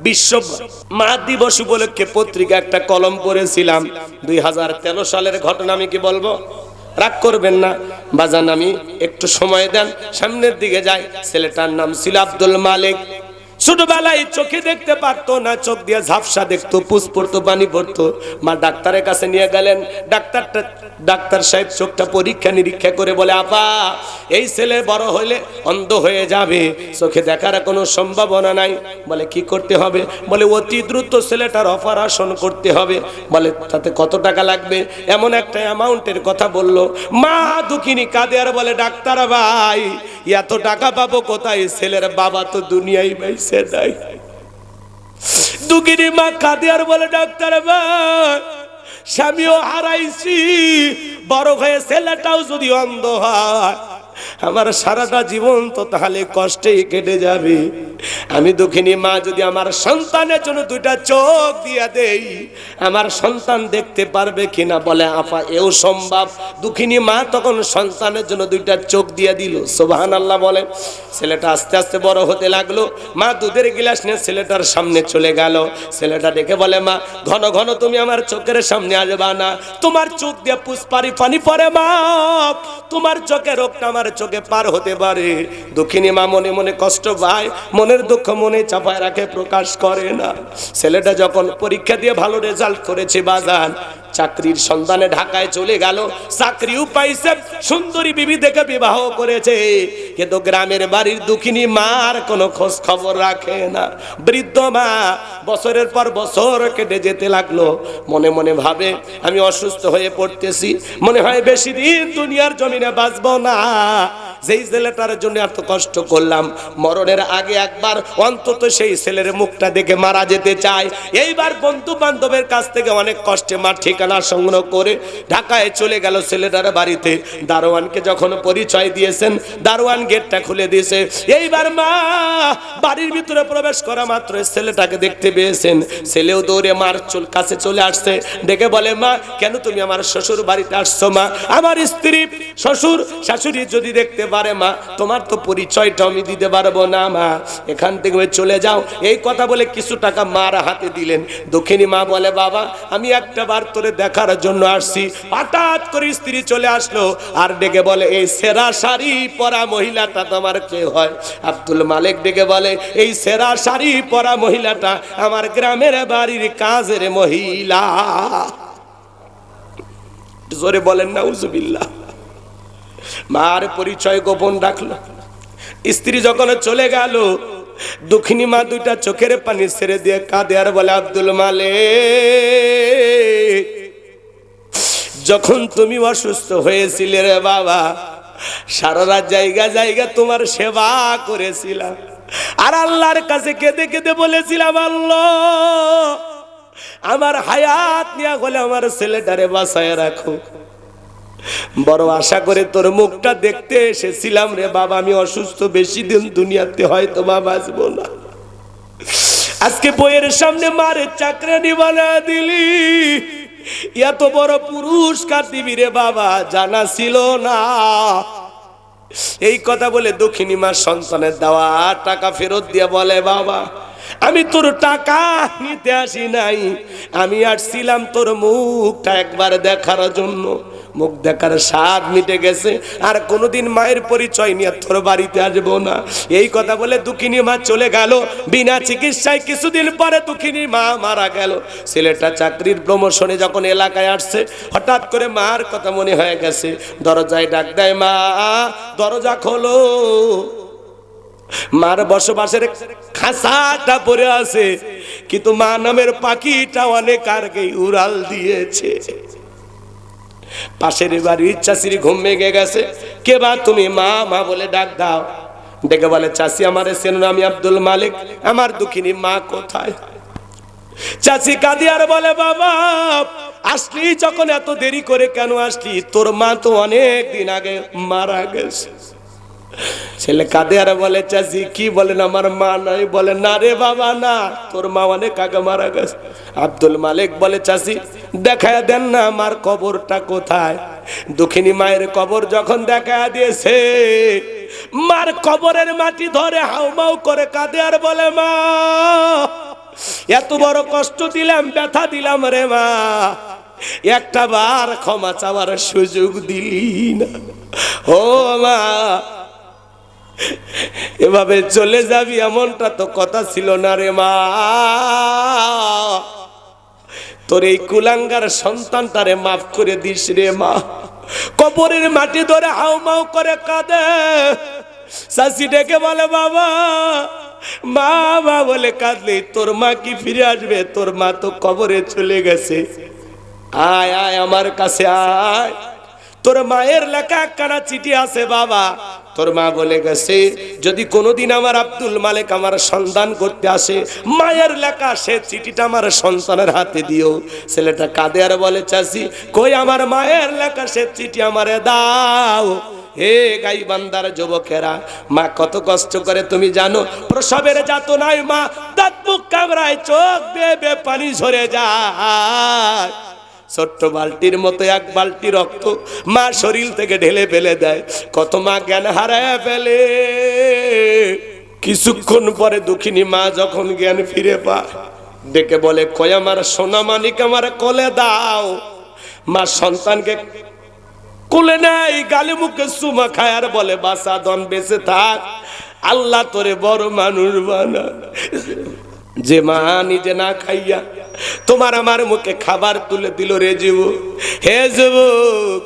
বিশ্ব মা দিবস উপলক্ষে পত্রিকা একটা কলম পড়েছিলাম। 2013 সালের ঘটনা, আমি কি বলবো? রাগ করবেন না বাজান, আমি একটু সময় দেন, সামনের দিকে যাই। ছেলেটার নাম ছিল আব্দুল মালিক। ছোটবেলায় চোখে দেখতে পারতো না, চোখ দিয়ে ঝাপসা দেখতো, পুষ পড়তো, পানি পড়তো। মা ডাক্তারের কাছে নিয়ে গেলেন। ডাক্তার সাহেব চোখটা পরীক্ষা নিরীক্ষা করে বলে, আপা এই ছেলে বড় হলে অন্ধ হয়ে যাবে, চোখে দেখার কোনো সম্ভাবনা নাই। বলে কি করতে হবে? বলে অতি দ্রুত ছেলেটার অপারেশন করতে হবে। বলে তাতে কত টাকা লাগবে? এমন একটা অ্যামাউন্টের কথা বললো। মা দুঃখিনী কাঁদে আর বলে, ডাক্তার ভাই এত টাকা পাবো কোথায়? ছেলের বাবা তো দুনিয়ায় বাইসে নাই। দুঃখিনী মা কাঁদে আর বলে, ডাক্তার ভাই স্বামীও হারাইছি, বড় হয়ে ছেলেটাও যদি অন্ধ হয় আমার সারাটা জীবন তো তাহলে কষ্টেই কেটে যাবে। আমি দুঃখিনী মা যদি আমার সন্তানের জন্য দুইটা চোখ দিয়ে দেই আমার সন্তান দেখতে পারবে কিনা? বলে আপা এও সম্ভব। দুঃখিনী মা তখন সন্তানের জন্য দুইটা চোখ দিয়ে দিল। সুবহানাল্লাহ বলে। ছেলেটা আস্তে আস্তে বড় হতে লাগলো। মা দুধের গিলাস নিয়ে ছেলেটার সামনে চলে গেল। ছেলেটা দেখে বলে, মা ঘন ঘন তুমি আমার চোখের সামনে আসবা না, তোমার চোখ দিয়ে পুষ্পারি পানি পড়ে, মা তোমার চোখে রোগটা আমার চোখে পার হতে পারে। দুঃখিনী মা মনে মনে কষ্ট পায়, মনের দুঃখ মনে চাপায় রাখে, প্রকাশ করে না। ছেলেটা যখন পরীক্ষা দিয়ে ভালো রেজাল্ট করেছে বাজান, চাকরির সন্ধানে ঢাকায় চলে গেল, চাকরিও পাইছে, সুন্দরী বিবি দেখে বিবাহ করেছে। কিন্তু গ্রামের বাড়ির দুঃখিনী মার কোনো খোঁজ খবর রাখে না। বৃদ্ধ মা বছরের পর বছর কেটে যেতে লাগলো। মনে মনে ভাবে আমি অসুস্থ হয়ে পড়তেছি, মনে হয় বেশি দিন দুনিয়ার জমিনে বাঁচবো না। যেই ছেলেটার জন্য এত কষ্ট করলাম, মরণের আগে একবার অন্তত সেই ছেলের মুখটা দেখে মারা যেতে চাই। এইবার বন্ধু বান্ধবের কাছ থেকে অনেক কষ্টে মার ঠিকানা সংগ্রহ করে ঢাকায় চলে গেল ছেলেটার বাড়িতে। দারোয়ানকে যখন পরিচয় দিয়েছেন, দারোয়ান গেটটা খুলে দিয়েছে। এইবার মা বাড়ির ভিতরে প্রবেশ করা মাত্র ছেলেটাকে দেখতে পেয়েছেন। ছেলেও দৌড়ে মার কাছে চলে আসছে, ডেকে বলে, মা কেন তুমি আমার শ্বশুর বাড়িতে আসছো? মা আমার স্ত্রী শ্বশুর শাশুড়ি যদি দেখতে পারে মা তোমার তো পরিচয়টা আমি দিতে পারবো না, মা এখান থেকে চলে যাও। এই কথা বলে কিছু টাকা মার হাতে দিলেন। দক্ষিণী মা বলে, বাবা আমি একটা বার তোরে দেখার জন্য আসছি। হঠাৎ করে স্ত্রী চলে আসলো আর ডেকে বলে, এই সেরা শাড়ি পরা মহিলাটা তোমার কে হয়? আব্দুল মালিক ডেকে বলে, এই সেরা শাড়ি পরা মহিলাটা আমার গ্রামের বাড়ির কাজের মহিলা। জোরে বলেন নাউজুবিল্লাহ। মার পরিচয় গোপন রাখলো। স্ত্রী যখন চলে গেল, দুঃখিনী মা দুইটা চোখের পানি ছেড়ে দিয়ে কাঁদে আর বলে, আব্দুল মালিক যখন তুমি অসুস্থ হয়েছিলে রে বাবা, সারা রাত জায়গা জায়গা তোমার সেবা করেছিলাম, আর আল্লাহর কাছে কেঁদে কেঁদে বলেছিলাম, আল্লাহ আমার হায়াত নিয়া হলে আমার ছেলেটারে বাঁচায় রাখো। বড় আশা করে তোর মুখটা দেখতে এসেছিলাম রে বাবা, আমি অসুস্থ, বেশি দিন দুনিয়াতে হয়তো বা বাঁচবো না। আজকে বইয়ের সামনে মারে চাকরানি বানা দিলি, এত বড় পুরস্কার দিবি রে বাবা জানা ছিল না। এই কথা বলে দক্ষিণী মা সন্তানের দেওয়া টাকা ফেরত দিয়ে বলে, বাবা আমি তোর টাকা নিতে আসি নাই, আমি আসছিলাম তোর মুখটা একবার দেখার জন্য। মুখ দেখার স্বাদ মিটে গেছে, আর কোনোদিন মায়ের পরিচয় নিয়ে তোর বাড়িতে আসবো না। এই কথা বলে দুঃখিনী মা চলে গেল। বিনা চিকিৎসায় কিছুদিন পরে দুঃখিনী মা মারা গেল। ছেলেটা চাকরির প্রমোশনে যখন এলাকায় আসছে, হঠাৎ করে মার কথা মনে হয়ে গেছে। দরজায় ডাক দেয়, মা দরজা খোলো। মার বসবাসের খাঁচাটা পড়ে আছে, কিন্তু মা নামের পাখিটা অনেক আগে উড়াল দিয়েছে। পাশের বাড়ির চাষির ঘুম ভেঙে গেছে। কে বা তুমি? মা মা বলে ডাক দাও। ডেকে বলে, চাষি আমারে চেনো? আমি আব্দুল মালিক, আমার দুঃখিনী মা কোথায়? চাষি কাঁদি আর বলে, বাবা আসলি যখন এত দেরি করে কেন আসলি? তোর মা তো অনেক দিন আগে মারা গেছে। ছেলে কাঁদে আর বলে, চাচি কি বলেন আমার মা নাই? বলে, না রে বাবা না, তোর মা অনেক আগে মারা গেছে। আব্দুল মালিক বলে, চাচি দেখায় দেন না আমার কবরটা কোথায়? দুঃখিনী মায়ের কবর যখন দেখায় দিয়েছে, মার কবরের মাটি ধরে হাউমাউ করে কাঁদে আর বলে, মা এত বড় কষ্ট দিলাম, ব্যথা দিলাম রে মা, একটা বার ক্ষমা চাওয়ার সুযোগ দিলি না। ও মা, এভাবে চলে যাবি এমনটা তো কথা ছিল না রে মা। তোর এই কুলাঙ্গার সন্তানটারে মাফ করে দিস রে মা। কবরের মাটি ধরে হাউমাউ করে কাঁদে। শাশি ডেকে বলে বাবা, মা মা বলে কাঁদলে তোর মা কি ফিরে আসবে? তোর মা তো কবরে চলে গেছে। আয় আয় আমার কাছে আয়, তোর মায়ের লেখা একখানা চিঠি আছে বাবা। তোর মা বলে গেছে যদি কোনোদিন আমার আব্দুল মালিক আমার সন্ধান করতে আসে, মায়ের লেখা সে চিঠিটা আমার সন্তানের হাতে দিও। ছেলেটা কাঁদে আর বলে চাচি কই আমার মায়ের লেখা সে চিঠি আমারে দাও। হে গাইবান্দার যুবকেরা, মা কত কষ্ট করে তুমি জানো? প্রসবের যাতনায় মা দাঁত মুখ কামড়ায়, চোখ বেয়ে পানি ঝরে যায়। ছোট্ট বালতির মতো এক বালতি রক্ত মা শরীর থেকে ঢেলে ফেলে দেয়। কত মা জ্ঞান হারায় ফেলে। কিছুক্ষণ পরে দুঃখিনী মা যখন জ্ঞান ফিরে পায়, ডেকে বলে কই আমার সোনা মানিক আমার কোলে দাও। মা সন্তানকে কোলে নাই, গালে মুখে চুমা খায় আর বলে বাসা দন বেঁচে থাক, আল্লাহ তোরে বড় মানুষ বানা। যে মা নিজে না খাইয়া তোমার আমার মুখে খাবার তুলে দিল রে যুবক। হে যুবক,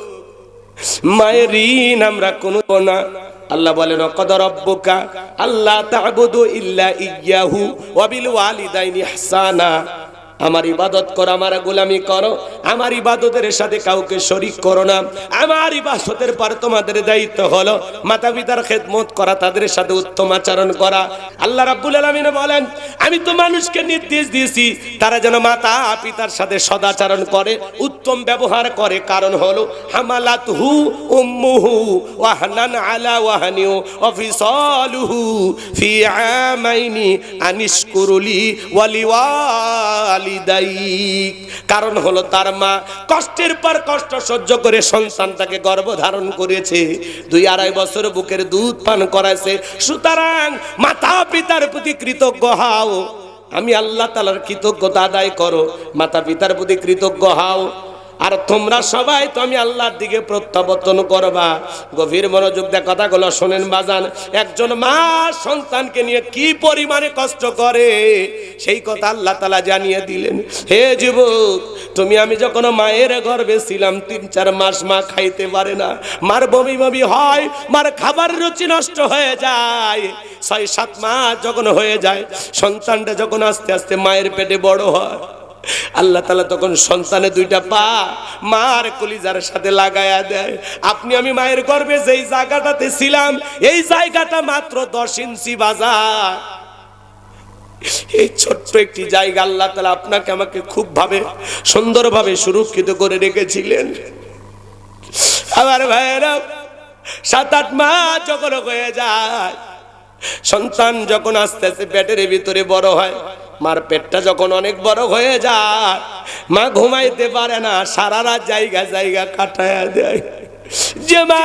মায়ের ঋণ আমরা কোনো না। আল্লাহ বলেন ওয়াকাদা রাব্বুকা আল্লা তা'বুদু ইল্লা ইয়্যাহু ওয়া বিল ওয়ালিদাইনি ইহসানা। আমার ইবাদত করো, আমার গোলামি করো, আমার ইবাদতের সাথে কাউকে শরীক করো না। আমার ইবাদতের পর তোমাদের দায়িত্ব হলো মাতা পিতার খেদমত করা, তাদের সাথে উত্তম আচরণ করা। আল্লাহ রাব্বুল আলামিন বলেন আমি তো মানুষকে নির্দেশ দিয়েছি তারা যেন মাতা পিতার সাথে সদাচরণ করে, উত্তম ব্যবহার করে। কারণ হলো হামালাতহু উম্মুহু ওয়াহনান আলা ওয়াহনি ওয়া ফিসালুহু ফি আমাইনি আনিশকুরুলি ওয়ালিওয়ালিদাইক। কারণ হলো তার মা কষ্টের পর কষ্ট সহ্য করে সন্তানটাকে গর্ভধারণ করেছে, 2-2.5 বছর বুকের দুধ পান করাইছে। সুতরাং মাতা পিতার প্রতি কৃতজ্ঞ হও। আমি আল্লাহ তাআলার কৃতজ্ঞতা আদায় করো, মাতা পিতার প্রতি কৃতজ্ঞ হও। আর তোমরা সবাই তো আমি আল্লাহর দিকে প্রত্যাবর্তন করবা। গভীর মনোযোগ দিয়ে কথাগুলো শোনেন বাজান। একজন মা সন্তানকে নিয়ে কি পরিমাণে কষ্ট করে সেই কথা আল্লাহ তাআলা জানিয়ে দিলেন। হে যুবক, তুমি আমি যখন মায়ের গর্ভে ছিলাম 3-4 মাস মা খাইতে পারে না, মার বমি বমি হয়, মার খাবার রুচি নষ্ট হয়ে যায়। 6-7 মাস যখন হয়ে যায়, সন্তানটা যখন আস্তে আস্তে মায়ের পেটে বড় হয়, আল্লাহ তাআলা তখন সন্তানের 2টা পা মার কলিজার সাথে লাগায়া দেয়। আপনি আমি মায়ের গর্ভে যেই জায়গাটাতে ছিলাম, এই জায়গাটা মাত্র 10 ইঞ্চি বাজার। এই ছোট্ট একটি জায়গা আল্লাহ তাআলা আপনাকে আমাকে খুব ভাবে সুন্দরভাবে সুরক্ষিত করে রেখেছিলেন। আমার ভাইয়েরা 7-8 মাস যখন হয়ে যায়, সন্তান যখন আস্তে আস্তে পেটের ভিতরে বড় হয়, মার পেটটা যখন অনেক বড় হয়ে যায়, মা ঘুমাইতে পারে না, সারা রাত জায়গা জায়গা কাটায়া দেয়। যে মা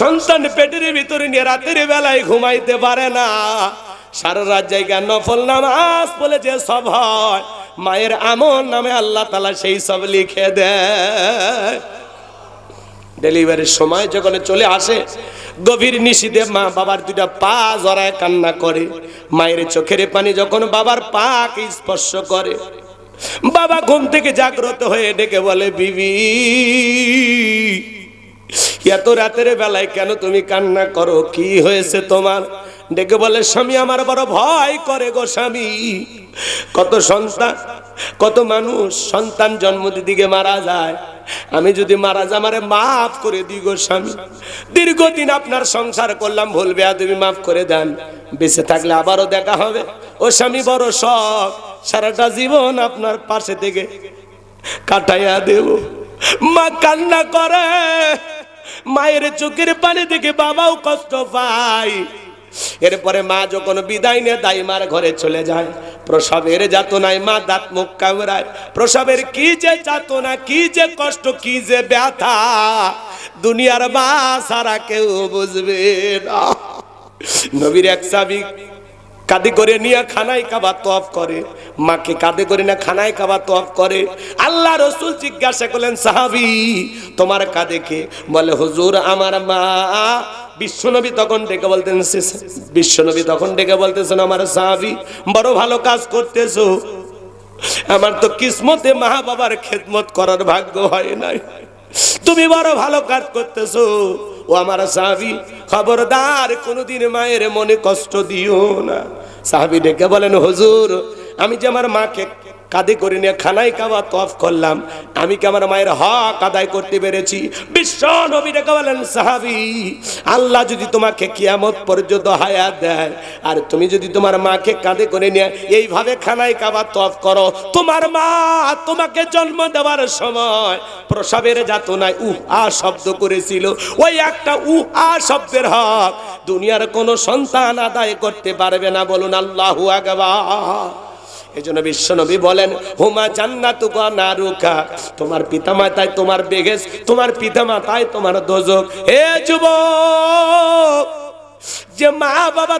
সন্তান পেটের ভিতরে নিয়ে রাতের বেলায় ঘুমাইতে পারে না, সারা রাত জায়গা নফল নামাজ বলে যে সব হয়, মায়ের আমল নামে আল্লাহ তাআলা সেই সব লিখে দেয়। ডেলিভারির সময় যখন চলে আসে, গভীর নিশীথে মা বাবার 2টা পা জড়ায় কান্না করে। মায়ের চোখের পানি যখন বাবার পাকে স্পর্শ করে, বাবা ঘুম থেকে জাগ্রত হয়ে ডেকে বলে বিবি এত রাতের বেলায় কেন তুমি কান্না করো, কি হয়েছে তোমার? ডেকে বলে স্বামী আমার বড় ভয় করে গো স্বামী। কত সন্তান, কত মানুষ সন্তান জন্ম দিকে মারা যায়, আমি যদি মারা যা আমারে মাফ করে দিই গো স্বামী। দীর্ঘদিন আপনার সংসার করলাম, ভুল বেয়াদবি মাফ করে দেন, বেঁচে থাকলে আবারও দেখা হবে। ও স্বামী বড় শখ, সারাটা জীবন আপনার পাশে থেকে কাটাইয়া দেব। মা কান্না করে, মায়ের চোখের পানি থেকে বাবাও কষ্ট পায়। এরপরে মা যখন বিদায় নিয়ে দাইমার ঘরে চলে যায়, প্রসবের যাতনায় মা দাঁত মুখ কামড়ায়। প্রসবের কি যে যাতনা, কি যে কষ্ট, কি যে ব্যথা, দুনিয়ার মা সারা কেউ বুঝবে না। নবীর এক সাহাবী কাঁধে করে নিয়ে খানায় কাবা তওয়াফ করে, মাকে কাঁধে করে না খানায় কাবা তওয়াফ করে। আল্লাহ রাসূল জিজ্ঞাসা করলেন, সাহাবী তোমার কাঁধে কে? বলে হুজুর আমার মা। বিশ্বনবী তখন ডেকে বলতেছেন আমার সাহাবী বড় ভালো কাজ করতেছো, আমার তো কিসমতে মা বাবার খেদমত করার ভাগ্য হয় নাই, তুমি বড় ভালো কাজ করতেছো। ও আমার সাহাবী খবরদার কোনোদিন মায়ের মনে কষ্ট দিও না। সাহাবী ডেকে বলেন হুজুর আমি যে আমার মাকে কাঁধে করে নিয়ে খানায় কাবা তওয়াফ করলাম, আমি কি আমার মায়ের হক আদায় করতে পেরেছি? বিশ্ব নবী ডেকে বলেন সাহাবী আল্লাহ যদি তোমাকে কিয়ামত পর্যন্ত হায়াত দেয় আর তুমি যদি তোমার মাকে কাঁধে করে নিয়ে এইভাবে খানায় কাবা তওয়াফ করো, তোমার মা তোমাকে জন্ম দেওয়ার সময় প্রসবের যাতনায় আ শব্দ করেছিল, ওই একটা আ শব্দের হক দুনিয়ার কোনো সন্তান আদায় করতে পারবে না। বলুন আল্লাহু আকবার। এজন্য বিশ্বনবী বলেন হুমা জান্নাতুকা নারুকা, তোমার পিতামাতায় তোমার বেহেশত, তোমার পিতামাতায় তোমার দোজখ। হে যুবক, যে মা বাবা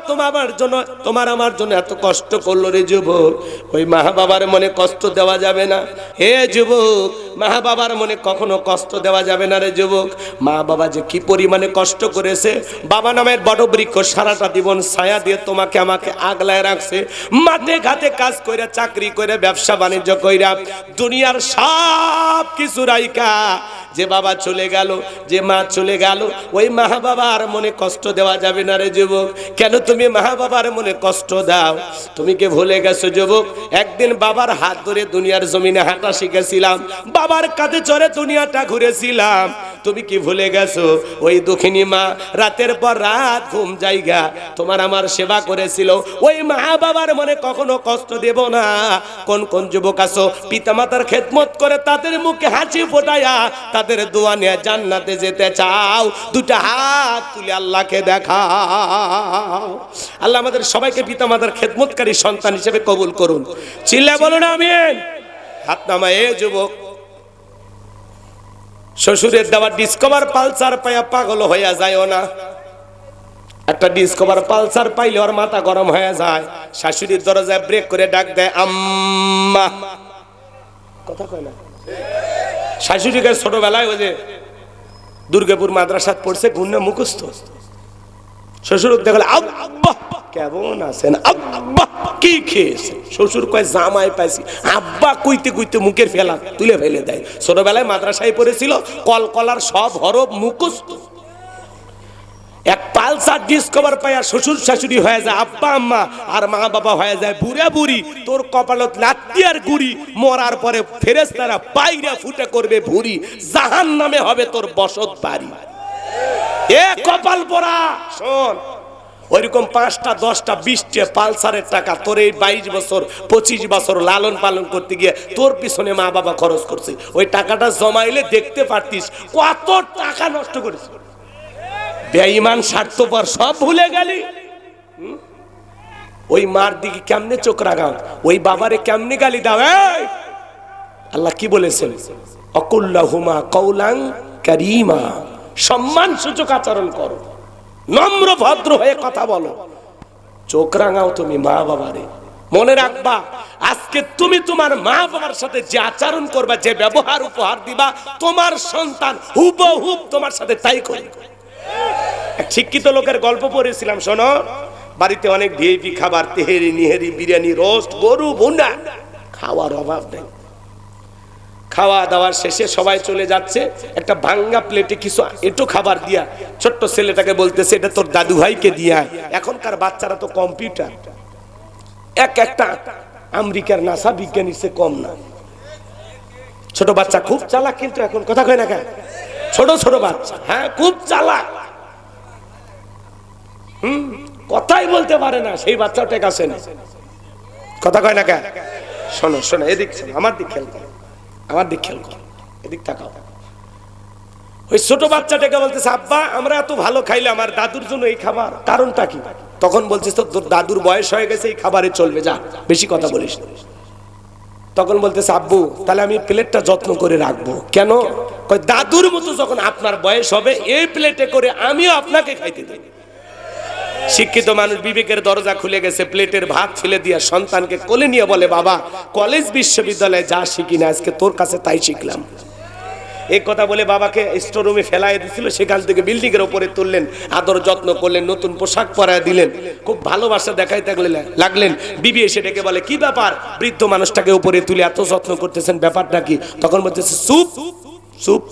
তোমার আমার জন্য এত কষ্ট করলো রে যুবক, ওই মা বাবার মনে কষ্ট দেওয়া যাবে না। হে যুবক, মা বাবার মনে কখনো কষ্ট দেওয়া যাবে না রে যুবক। মা বাবা যে কি পরিমাণে কষ্ট করেছে, বাবা নামের বড় বৃক্ষ সারাটা জীবন ছায়া দিয়ে তোমাকে আমাকে আগলায় রাখছে, মাঠে ঘাটে কাজ কইরা চাকরি করে ব্যবসা বাণিজ্য কইরা দুনিয়ার সব কিছু রাইকা যে বাবা চলে গেল, যে মা চলে গেল, ওই মা বাবার মনে কষ্ট দেওয়া যাবে না রে যুবক। কেন তুমি মা বাবার মনে কষ্ট দাও? তুমি কি ভুলে গেছো যুবক, একদিন বাবার হাত ধরে দুনিয়ার জমিনে হাঁটা শিখেছিলাম, বাবার কাঁধে চড়ে দুনিয়াটা ঘুরেছিলাম। তুমি কি ভুলে গেছো ওই দুঃখিনী মা রাতের পর রাত ঘুম জায়গা তোমার আমার সেবা করেছিল? ওই মা বাবার মনে কখনো কষ্ট দেব না। কোন কোন যুবক আছো পিতামাতার খেদমত করে তাদের মুখে হাসি ফোটায়া তাদের দোয়া নিয়ে জান্নাতে যেতে চাও? দুটা হাত তুলে আল্লাহকে দেখাও। আল্লাহ আমাদের সবাইকে পিতামাতার খেদমতকারী সন্তান হিসেবে কবুল করুন। চিল্লা বলুন আমিন। হাত নামায়। এ যুবক, শ্বশুরের দেওয়া ডিসকভার পালসার পাইয়া পাগল হইয়া যায় না। একটা ডিসকভার পালসার পাইলে ওর মাথা গরম হয়ে যায়, শাশুড়ির দরজায় ব্রেক করে ডাক দেয় আম্মা। কথা কয় না? শাশুড়িকে ছোটবেলায় ওই যে দুর্গাপুর মাদ্রাসাত পড়ছে, গুণে মুখস্থ। শ্বশুর দেখলে আব্বা কেমন আছেন, আব্বা কি খেয়েছেন? শ্বশুর কয় জামাই পাইছি। আব্বা কইতে কইতে মুখের ফেলা তুলে ফেলে দেয়। ছোটবেলায় মাদ্রাসায় পড়েছিল, কলকলার সব হরফ মুখস্থ। এক পালসার ডিসকভার পাইয়া শ্বশুর শাশুড়ি হয়ে যায় আব্বা আম্মা, আর মা বাবা হয়ে যায় বুড়া বুড়ি। তোর কপালত লাত্তি আর গুড়ি, মরার পরে ফেরেশতারা বাইরে ফুটে করবে ভুরি, জাহান্নামে হবে তোর বসত বাড়ি। এ কপাল পোড়া শোন, ওইরকম 5টা 10টা 20টা পালসারের টাকা তোর এই 22 বছর 25 বছর লালন পালন করতে গিয়ে তোর পিছনে মা বাবা খরচ করছে। ওই টাকাটা জমাইলে দেখতে পারতিস কত টাকা নষ্ট করেছিস। বেঈমান স্বার্থপর সব ভুলে গেলি। ওই মার দিকে কেমনে চোখ রাগাও, ওই বাবারে কেমনে গালি দাও। আল্লাহ কি বলেছেন? অকুল্লাহুমা কওলান কারীমা, সম্মান সূচক আচরণ করো, নম্র ভদ্র হয়ে কথা বলো। চোখ রাঙাও তুমি মা বাবারে। মনে রাখবা আজকে তুমি তোমার মা বাবার সাথে যে আচরণ করবা, যে ব্যবহার উপহার দিবা, তোমার সন্তান হুবহুব তোমার সাথে তাই করবে। এক শিক্ষিত লোকের গল্প পড়েছিলাম, শোনো। বাড়িতে অনেক ভিআইপি খাবার, তেহেরি নিহেরি বিরিয়ানি রোস্ট গরু ভুনা, খাওয়ার অভাব নেই। খাওয়া দাওয়ার শেষে সবাই চলে যাচ্ছে, একটা ভাঙ্গা প্লেটে কিছু একটু খাবার দিয়া ছোট্ট ছেলেটাকে বলতেছে এটা তোর দাদু ভাইকে দিয়া। এখনকার বাচ্চারা তো কম্পিউটার, একটা আমেরিকার নাসা বিজ্ঞানীর চেয়ে কম না। ছোট বাচ্চা খুব চালাক, কিন্তু এখন কথা কয় না কেন? ছোট ছোট বাচ্চা, হ্যাঁ খুব চালাক, কথাই বলতে পারে না, সেই বাচ্চাও টেক আছে না। কথা কয় না কেন? শোনো শোনো, এদিক শোনো, আমার দিক খেয়াল করো, আমার দিক খেয়াল করো, এদিক তাকাও। ওই ছোট বাচ্চাটাকে বলতেছে আব্বা আমরা এত ভালো খাইলে আমার দাদুর জন্য এই খাবার, কারণটা কি? তখন বলছিস তোর দাদুর বয়স হয়ে গেছে, এই খাবারে চলবে, যা বেশি কথা বলিস না। তখন বলতেছে আব্বু তাহলে আমি প্লেটটা যত্ন করে রাখবো। কেন? কই দাদুর মতো যখন আপনার বয়স হবে এই প্লেটে করে আমিও আপনাকে খাইতে দেব। শিক্ষিত মানুষ বিবেকের দরজা খুলে গেছে, প্লেটের ভাত ফেলে দিয়া সন্তানকে কোলে নিয়ে বলে, বাবা কলেজ বিশ্ববিদ্যালয়ে যা শিখি না আজকে তোর কাছে তাই শিখলাম। এই কথা বলে বাবাকে স্টোররুমে ফেলাই দিছিল, সেখান থেকে বিল্ডিং এর উপরে তুললেন, আদর যত্ন করলেন, নতুন পোশাক পরায় দিলেন, খুব ভালোবাসা দেখাইতে লাগলেন। বিবি এসে ডেকে বলে, কি ব্যাপার বৃদ্ধ মানুষটাকে উপরে তুলে এত যত্ন করতেছেন, ব্যাপারটা কি? তখন বলতেছে, চুপ চুপ,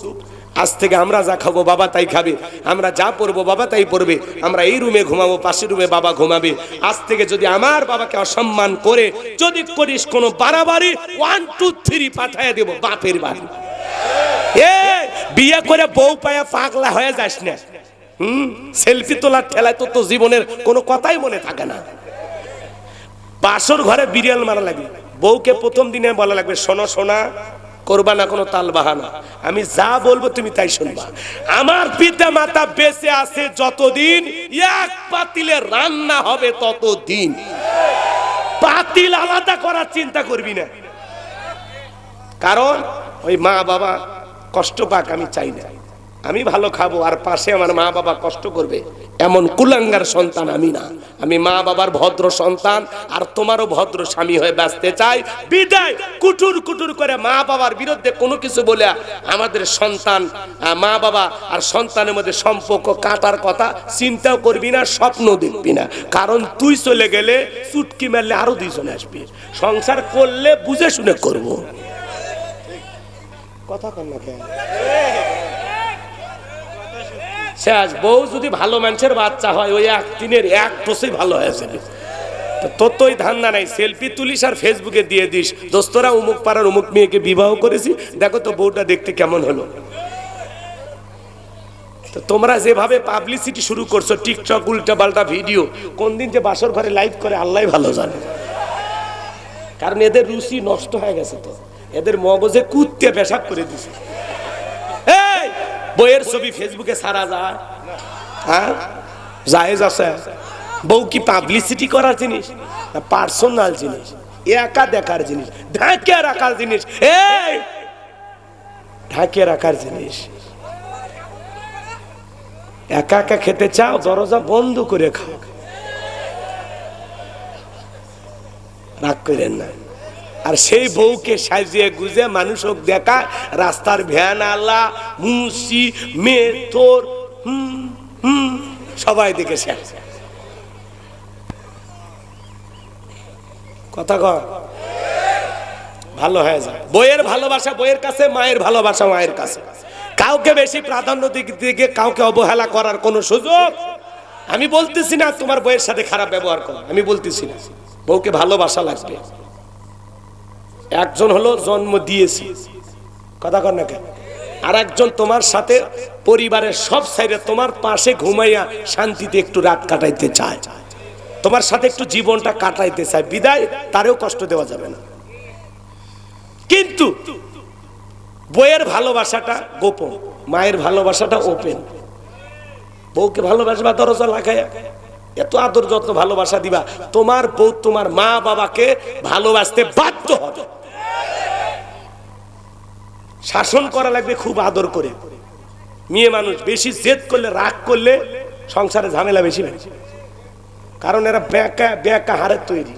আজ থেকে আমরা যা খাবো বাবা তাই খাবে, আমরা যা পরবো বাবা তাই পরবে, আমরা এই রুমে ঘুমাবো, পাশের রুমে বাবা ঘুমাবে। আজ থেকে যদি আমার বাবাকে অসম্মান করে যদি করিস কোনো বাড়াবাড়ি, 1 2 3 পাঠায় দেব বাপের বাড়ি। বিয়ে করে বউ পায়া পাগলা হয়ে যাস না। সেলফি তোলার ঠেলায় তো জীবনের কোনো কথাই মনে থাকে না। বাসর ঘরে বিড়াল মারা লাগবে, বউকে প্রথম দিনে বলা লাগবে, শোনো সোনা, করবা না কোনো তাল বাহানা, আমি যা বলবো তুমি তাই শুনবা। আমার পিতা মাতা বেঁচে আছে যতদিন, এক পাতিলে রান্না হবে ততদিন। পাতিল আলাদা করার চিন্তা করবি না, কারণ ওই মা বাবা কষ্ট পাক আমি চাই না। আমি ভালো খাবো আর পাশে আমার মা বাবা কষ্ট করবে, এমন কুলাঙ্গার সন্তান আমি না। আমি মা বাবার ভদ্র সন্তান, আর তোমারও ভদ্র স্বামী হয়ে বাঁচতে চাই। বিদায় কুটুর কুটুর করে মা বাবার বিরুদ্ধে কোনো কিছু বলে আমাদের সন্তান, মা বাবা আর সন্তানের মধ্যে সম্পর্ক কাটার কথা চিন্তাও করবি না, স্বপ্ন দেখবি না। কারণ তুই চলে গেলে চুটকি মারলে আরো 2 জন আসবে। সংসার করলে বুঝে শুনে করবো। কথা কন না কেন? শেষ বউ যদি ভালো মানুষের বাচ্চা হয়, ওই 1 দিনের 1 টোসেই ভালো হয়ে যাবে। তোর তো ওই ধান্দা নাই, সেলফি তুলিস আর ফেসবুকে দিয়ে দিস, দোস্তরা অমুক পাড়ার অমুক মেয়েকে বিবাহ করেছি, দেখো তো বউটা দেখতে কেমন হলো। তো তোমরা যেভাবে পাবলিসিটি শুরু করছো, টিকটক উল্টা পাল্টা ভিডিও, কোন দিন যে বাসর ঘরে লাইভ করে আল্লাহ ভালো জানে। কারণ এদের রুচি নষ্ট হয়ে গেছে, তো এদের মগজে কুত্তে পেশাব করে দিছে। এই বইয়ের ছবি ফেসবুকে ছাড়া যায়? হ্যাঁ, জায়েজ আছে? বউ কি পাবলিসিটি করার জিনিস না পার্সোনাল জিনিস, একা দেখার জিনিস, ঢাকিয়ে রাখার জিনিস? এই ঢাকিয়ে রাখার জিনিস। একা একা খেতে চাও, দরজা বন্ধ করে খাও, রাগ করেন না। আর সেই বউকে সাজিয়ে গুজে মানুষক দেখা, রাস্তার ভ্যান আলা, মুন্সি, মেথর, সবাই দেখে শেষ। কথা কর, ভালো হয়ে যায়। বইয়ের ভালোবাসা বইয়ের কাছে, মায়ের ভালোবাসা মায়ের কাছে। কাউকে বেশি প্রাধান্য দিকে কাউকে অবহেলা করার কোনো সুযোগ আমি বলতেছি না। তোমার বইয়ের সাথে খারাপ ব্যবহার করো আমি বলতেছি না, বউকে ভালোবাসা লাগবে। একজন হলো জন্ম দিয়েছি, কথা কর না কেন, আর একজন তোমার সাথে পরিবারের সব সাইডে তোমার পাশে ঘুমাইয়া শান্তিতে একটু রাত কাটাইতে চায়, তোমার সাথে একটু জীবনটা কাটাইতে চায়, বিদায় তারেও কষ্ট দেওয়া যাবে না। কিন্তু বইয়ের ভালোবাসাটা গোপন, মায়ের ভালোবাসাটা ওপেন। বউকে ভালোবাসবা দরজা লাগাইয়া, এত আদর যত্ন ভালোবাসা দিবা, তোমার বউ তোমার মা বাবাকে ভালোবাসতে বাধ্য হবে। শাসন করা লাগবে খুব আদর করে। মেয়ে মানুষ বেশি জেদ করলে, রাগ করলে সংসারে ঝামেলা বেশি হয়। কারণ এরা বেঁকা বেঁকা হারের তৈরি।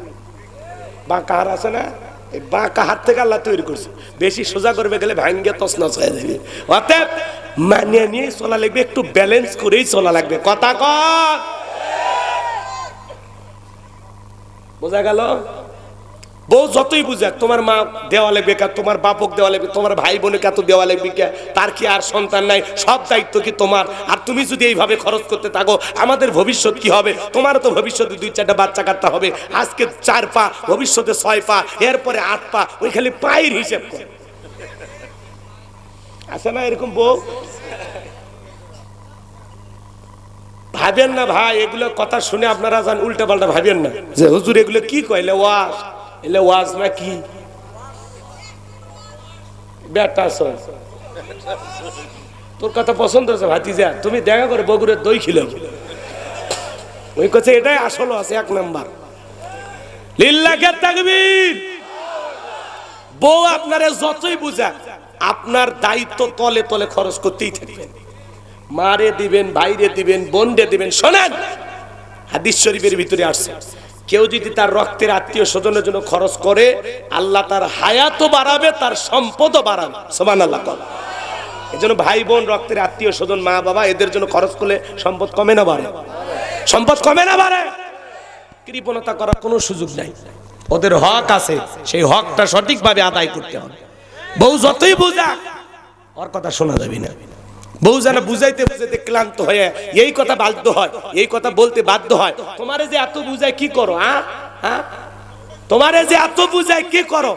বাঁকা হার আছে না, এই বাঁকা হাত থেকে আল্লাহ তৈরি করছে। বেশি সোজা করবে গেলে ভাঙ্গে তছনছ হয়ে যাবে। অতএব মানিয়ে নিয়ে চলা লাগবে, একটু ব্যালেন্স করেই চলা লাগবে। কথা কর, বোঝা গেল? বউ যতই বুঝাক, তোমার মা দেওয়া লাগবে কে, তোমার বাপক দেওয়া লাগবে, তোমার ভাই বোনকে এত দেওয়া লাগবে কে, তার কি আর সন্তান নাই? সব দায়িত্ব কি তোমার? আর তুমি যদি এইভাবে খরচ করতে থাকো, আমাদের ভবিষ্যৎ কি হবে? তোমারও তো ভবিষ্যতে 2-4টা বাচ্চা কাটতে হবে। আজকে 4 পা, ভবিষ্যতে 6 পা, এরপরে 8 পা, ওই খালি পায়ের হিসেব করে। আছে না এরকম বউ? ভাবেন না ভাই, এগুলো কথা শুনে আপনারা যান উল্টা পাল্টা ভাবেন না যে হুজুর এগুলো কি কইলে ওয়াজ, এলে ওয়াজ না কি বেটা। তোর কথা পছন্দ হচ্ছে ভাতিজা, তুমি দেখা করে বগুড়ের দই খিল, ওই কাছে এটাই আসল আছে 1 নাম্বার। লিল্লাহে তাকবীর। বউ আপনারে যতই বুঝাক, আপনার দায়িত্ব তলে তলে খরচ করতেই থাকবেন। মারে দিবেন, ভাইরে দিবেন, বোনরে দিবেন। শোনেন, হাদিস শরীফের ভিতরে আসছে, কেউ যদি তার রক্তের আত্মীয় স্বজনের জন্য খরচ করে, আল্লাহ তার হায়াতও বাড়াবে, তার সম্পদও বাড়াবে। সুবহানাল্লাহ। এই জন্য ভাই বোন, রক্তের আত্মীয় স্বজন, মা বাবা, এদের জন্য খরচ করলে সম্পদ কমে না বাড়ে? সম্পদ কমে না বাড়ে? কৃপণতা করার কোনো সুযোগ নাই। ওদের হক আছে, সেই হকটা সঠিকভাবে আদায় করতে হবে। বউ যতই বুঝাক, ওর কথা শোনা যাবে না। বউ যেন বুঝাইতে বুঝাইতে ক্লান্ত হয়ে এই কথা বাধ্য হয়, এই কথা বলতে বাধ্য হয়, তোমারে যে এত বুঝায় কি করো? হ্যাঁ, তোমারে যে এত বুঝায় কি করো?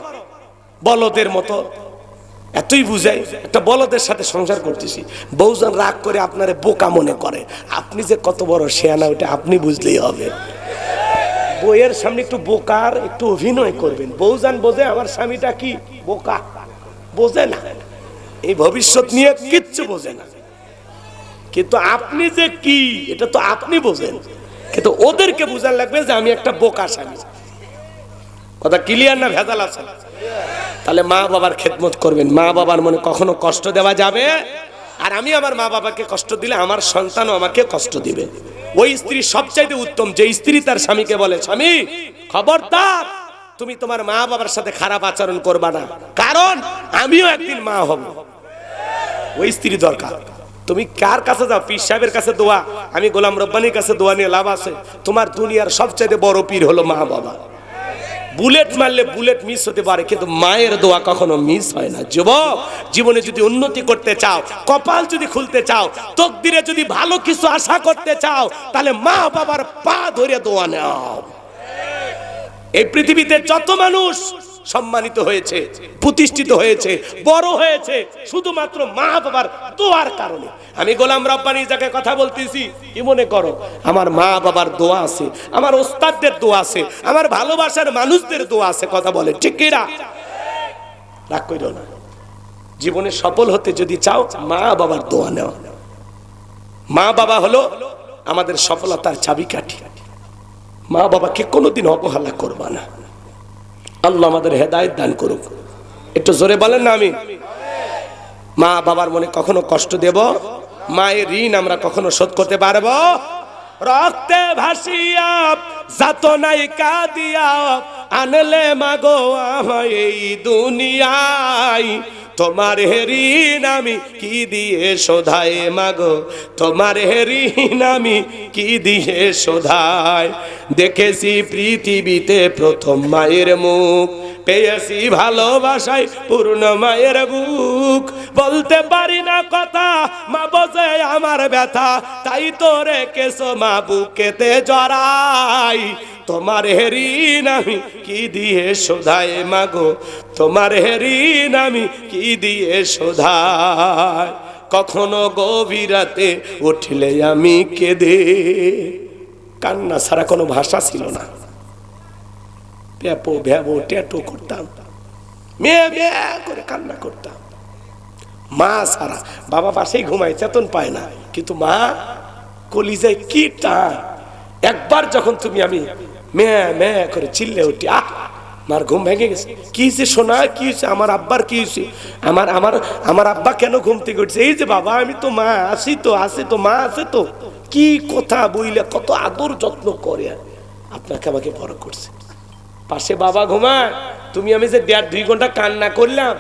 বলদের মতো এতই বুঝাই, একটা বলদের সাথে সংসার করতেছি। বউজন রাগ করে আপনারে বোকা মনে করে, আপনি যে কত বড় শেয়ানা ওটা আপনি বুঝলেই হবে। বইয়ের সামনে একটু বোকার একটু অভিনয় করবেন। বউজান বোঝে আমার স্বামীটা কি বোকা, বোঝে না, এই ভবিষ্যৎ নিয়ে কিচ্ছু বোঝে না। কিন্তু আপনি যে কি এটা তো আপনি বোঝেন, কিন্তু ওদেরকে বোঝার লাগবে যে আমি একটা বোকা স্বামী। কথা ক্লিয়ার না ভেজাল আছে? তাহলে মা বাবার খেদমত করবেন। মা বাবার মনে কখনো কষ্ট দেওয়া যাবে? আর আমি আমার মা বাবাকে কষ্ট দিলে আমার সন্তানও আমাকে কষ্ট দিবে। ওই স্ত্রী সবচাইতে উত্তম যে স্ত্রী তার স্বামীকে বলে, স্বামী খবরদার তুমি তোমার মা বাবার সাথে খারাপ আচরণ করবা না, কারণ আমিও একদিন মা হব। ওই স্ত্রী দরকার। তুমি কার কাছে যাও? পীর সাহেবের কাছে দোয়া, আমি গোলাম রব্বানির কাছে দোয়া নিয়ে লাভ আছে? তোমার দুনিয়ার সবচাইতে বড় পীর হলো মা বাবা। বুলেট মারলে বুলেট মিস হতে পারে, কিন্তু মায়ের দোয়া কখনো মিস হয় না। যুবক, জীবনে যদি উন্নতি করতে চাও, কপাল যদি খুলতে চাও, তকদিরে যদি ভালো কিছু আশা করতে চাও, তাহলে মা বাবার পা ধরে দোয়া নাও। এই পৃথিবীতে যত মানুষ সম্মানিত হয়েছে, প্রতিষ্ঠিত হয়েছে, বড় হয়েছে, শুধুমাত্র মা বাবার দোয়ার কারণে। আমি গোলাম রব্বানি যাকে কথা বলতেছি, কি মনে করো? আমার মা বাবার দোয়া আছে, আমার ওস্তাদদের দোয়া আছে, আমার ভালোবাসার মানুষদের দোয়া আছে। কথা বলে ঠিক কিনা? রাগ কইরো না। জীবনে সফল হতে যদি চাও, মা বাবার দোয়া নাও। মা বাবা হলো আমাদের সফলতার চাবিকাঠি। মা বাবাকে কোনোদিন অবহেলা করবা না। আল্লাহ আমাদের হেদায়েত দান করুক। একটু জোরে বলেন না আমিন। মা বাবার মনে কখনো কষ্ট দেব? মায়ের ঋণ আমরা কখনো শোধ করতে পারবো? রক্তে ভাসিয়া যাতনাই কাঁদিয়া আনলে মাগো আমায় এই দুনিয়ায়, তোমার ঋণ আমি কি দিয়ে শোধাই মাগো, তোমার ঋণ আমি কি দিয়ে শোধাই। দেখেছি পৃথিবীতে প্রথম মায়ের মুখ, পেয়েছি ভালোবাসায় পূর্ণ মায়ের বুক। বলতে পারি না কথা, মা বোঝে আমার ব্যথা, তাই তো রেখেছো মা বুকেতে জড়াই। তোমার ঋণ আমি কি দিয়ে শোধাই মাগো, তোমার ঋণ আমি কি দিয়ে শোধাই। কখনো গভীর রাতে উঠলে আমি কেঁদে, কান্না ছাড়া কোনো ভাষা ছিল না। প্যাপো ভ্যাবো ট্যাটো করতাম, মেয়ে মেয়ে করে কান্না করতাম। মা ছাড়া, বাবা পাশেই ঘুমায়, চেতন পায় না, কিন্তু মা কলিজায় কি টান। একবার যখন তুমি আমি মেয়ে মেয়ে করে চিল্লে উঠি, মার ঘুম ভেঙে গেছে। কি হয়েছে সোনা, কি হয়েছে? আমার আব্বার কি হয়েছে? আমার আব্বা কেন ঘুম থেকে উঠছে? এই যে বাবা, আমি তো মা আসি তো, আছে তো মা আছে তো। কি কথা বইলে, কত আদর যত্ন করে আপনাকে আমাকে বড় করছে। পাশে বাবা ঘুমায়, তুমি আমি যে 1.5-2 ঘন্টা কান্না করলাম,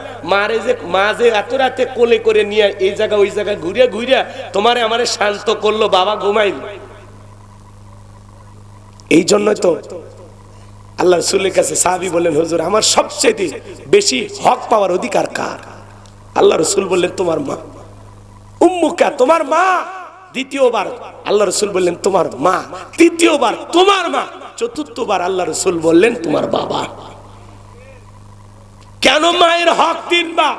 মা যে এত রাতে কোলে করে নিয়ে এই জায়গা ওই জায়গায় ঘুরিয়া ঘুরিয়া তোমারে আমারে শান্ত করলো, বাবা ঘুমাইল। এই জন্যই তো আল্লাহ রাসূলের কাছে সাহাবী বললেন, হুজুর আমার সবচেয়ে বেশি হক পাওয়ার অধিকার কার? আল্লাহ রাসূল বললেন, তোমার মা। উম্মুকা, তোমার মা। দ্বিতীয়বার আল্লাহ রাসূল বললেন, তোমার মা। তৃতীয়বার তোমার মা। চতুর্থবার আল্লাহ রাসূল বললেন, তোমার বাবা। কেন মায়ের হক দিনবা?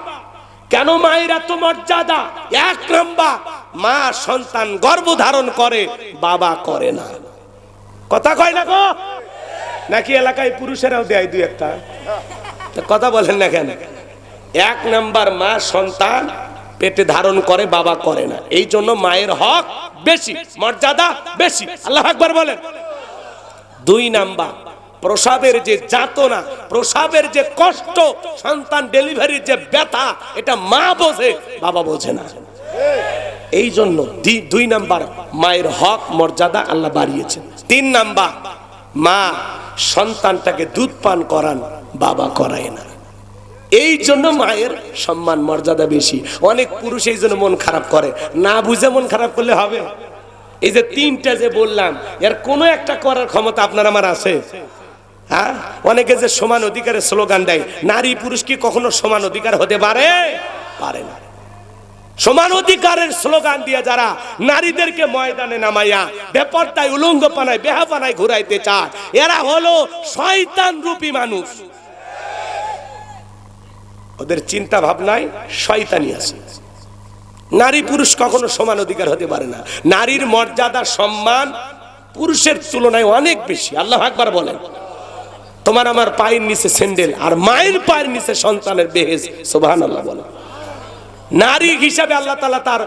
কেন মায়ের এত মর্যাদা? 1 নাম্বার, মা সন্তান গর্ভধারণ করে, বাবা করে না। কথা কয় না গো? নাকি এলাকায় পুরুষেরাও দেয় 2-1টা? কথা বলেন না কেন? 1 নাম্বার, মা সন্তান পেটে ধারণ করে, বাবা করে না। এই জন্য মায়ের হক বেশি, মর্যাদা বেশি। আল্লাহু আকবার বলেন। 2 নাম্বার, প্রসবের যে যাতনা, প্রসবের যে কষ্ট, সন্তান ডেলিভারির যে ব্যথা, এটা মা বোঝে, বাবা বোঝে না। এই জন্য 2 নাম্বার মায়ের হক মর্যাদা আল্লাহ বাড়িয়েছেন। 3 নাম্বার, মা সন্তানটাকে দুধ পান করান, বাবা করায় না। এই জন্য মায়ের সম্মান মর্যাদা বেশি। অনেক পুরুষ এই জন্য মন খারাপ করে, না বুঝে মন খারাপ করলে হবে? এই যে 3টা যে বললাম, এর কোনো একটা করার ক্ষমতা আপনার আমার আছে? হ্যাঁ, অনেকে যে সমান অধিকারের স্লোগান দেয়, নারী পুরুষ কি কখনো সমান অধিকার হতে পারে? পারে না। সমান অধিকারের স্লোগান দিয়ে যারা নারীদেরকে ময়দানে নামাইয়া বেপরদায় উলঙ্গপানায় বেহাপানায় ঘুরাইতে চায়, এরা হলো শয়তান রূপী মানুষ। ওদের চিন্তা ভাবনায় শয়তানি আছে। নারী পুরুষ কখনো সমান অধিকার হতে পারে না। নারীর মর্যাদা সম্মান পুরুষের তুলনায় অনেক বেশি। আল্লাহু আকবার বলেন। তোমার আমার পায়ের নিচে স্যান্ডেল, আর মায়ের পায়ের নিচে সন্তানের বেহেস। সুবহানাল্লাহ বলেন। নারী হিসাবে আল্লাহ তাআলা তার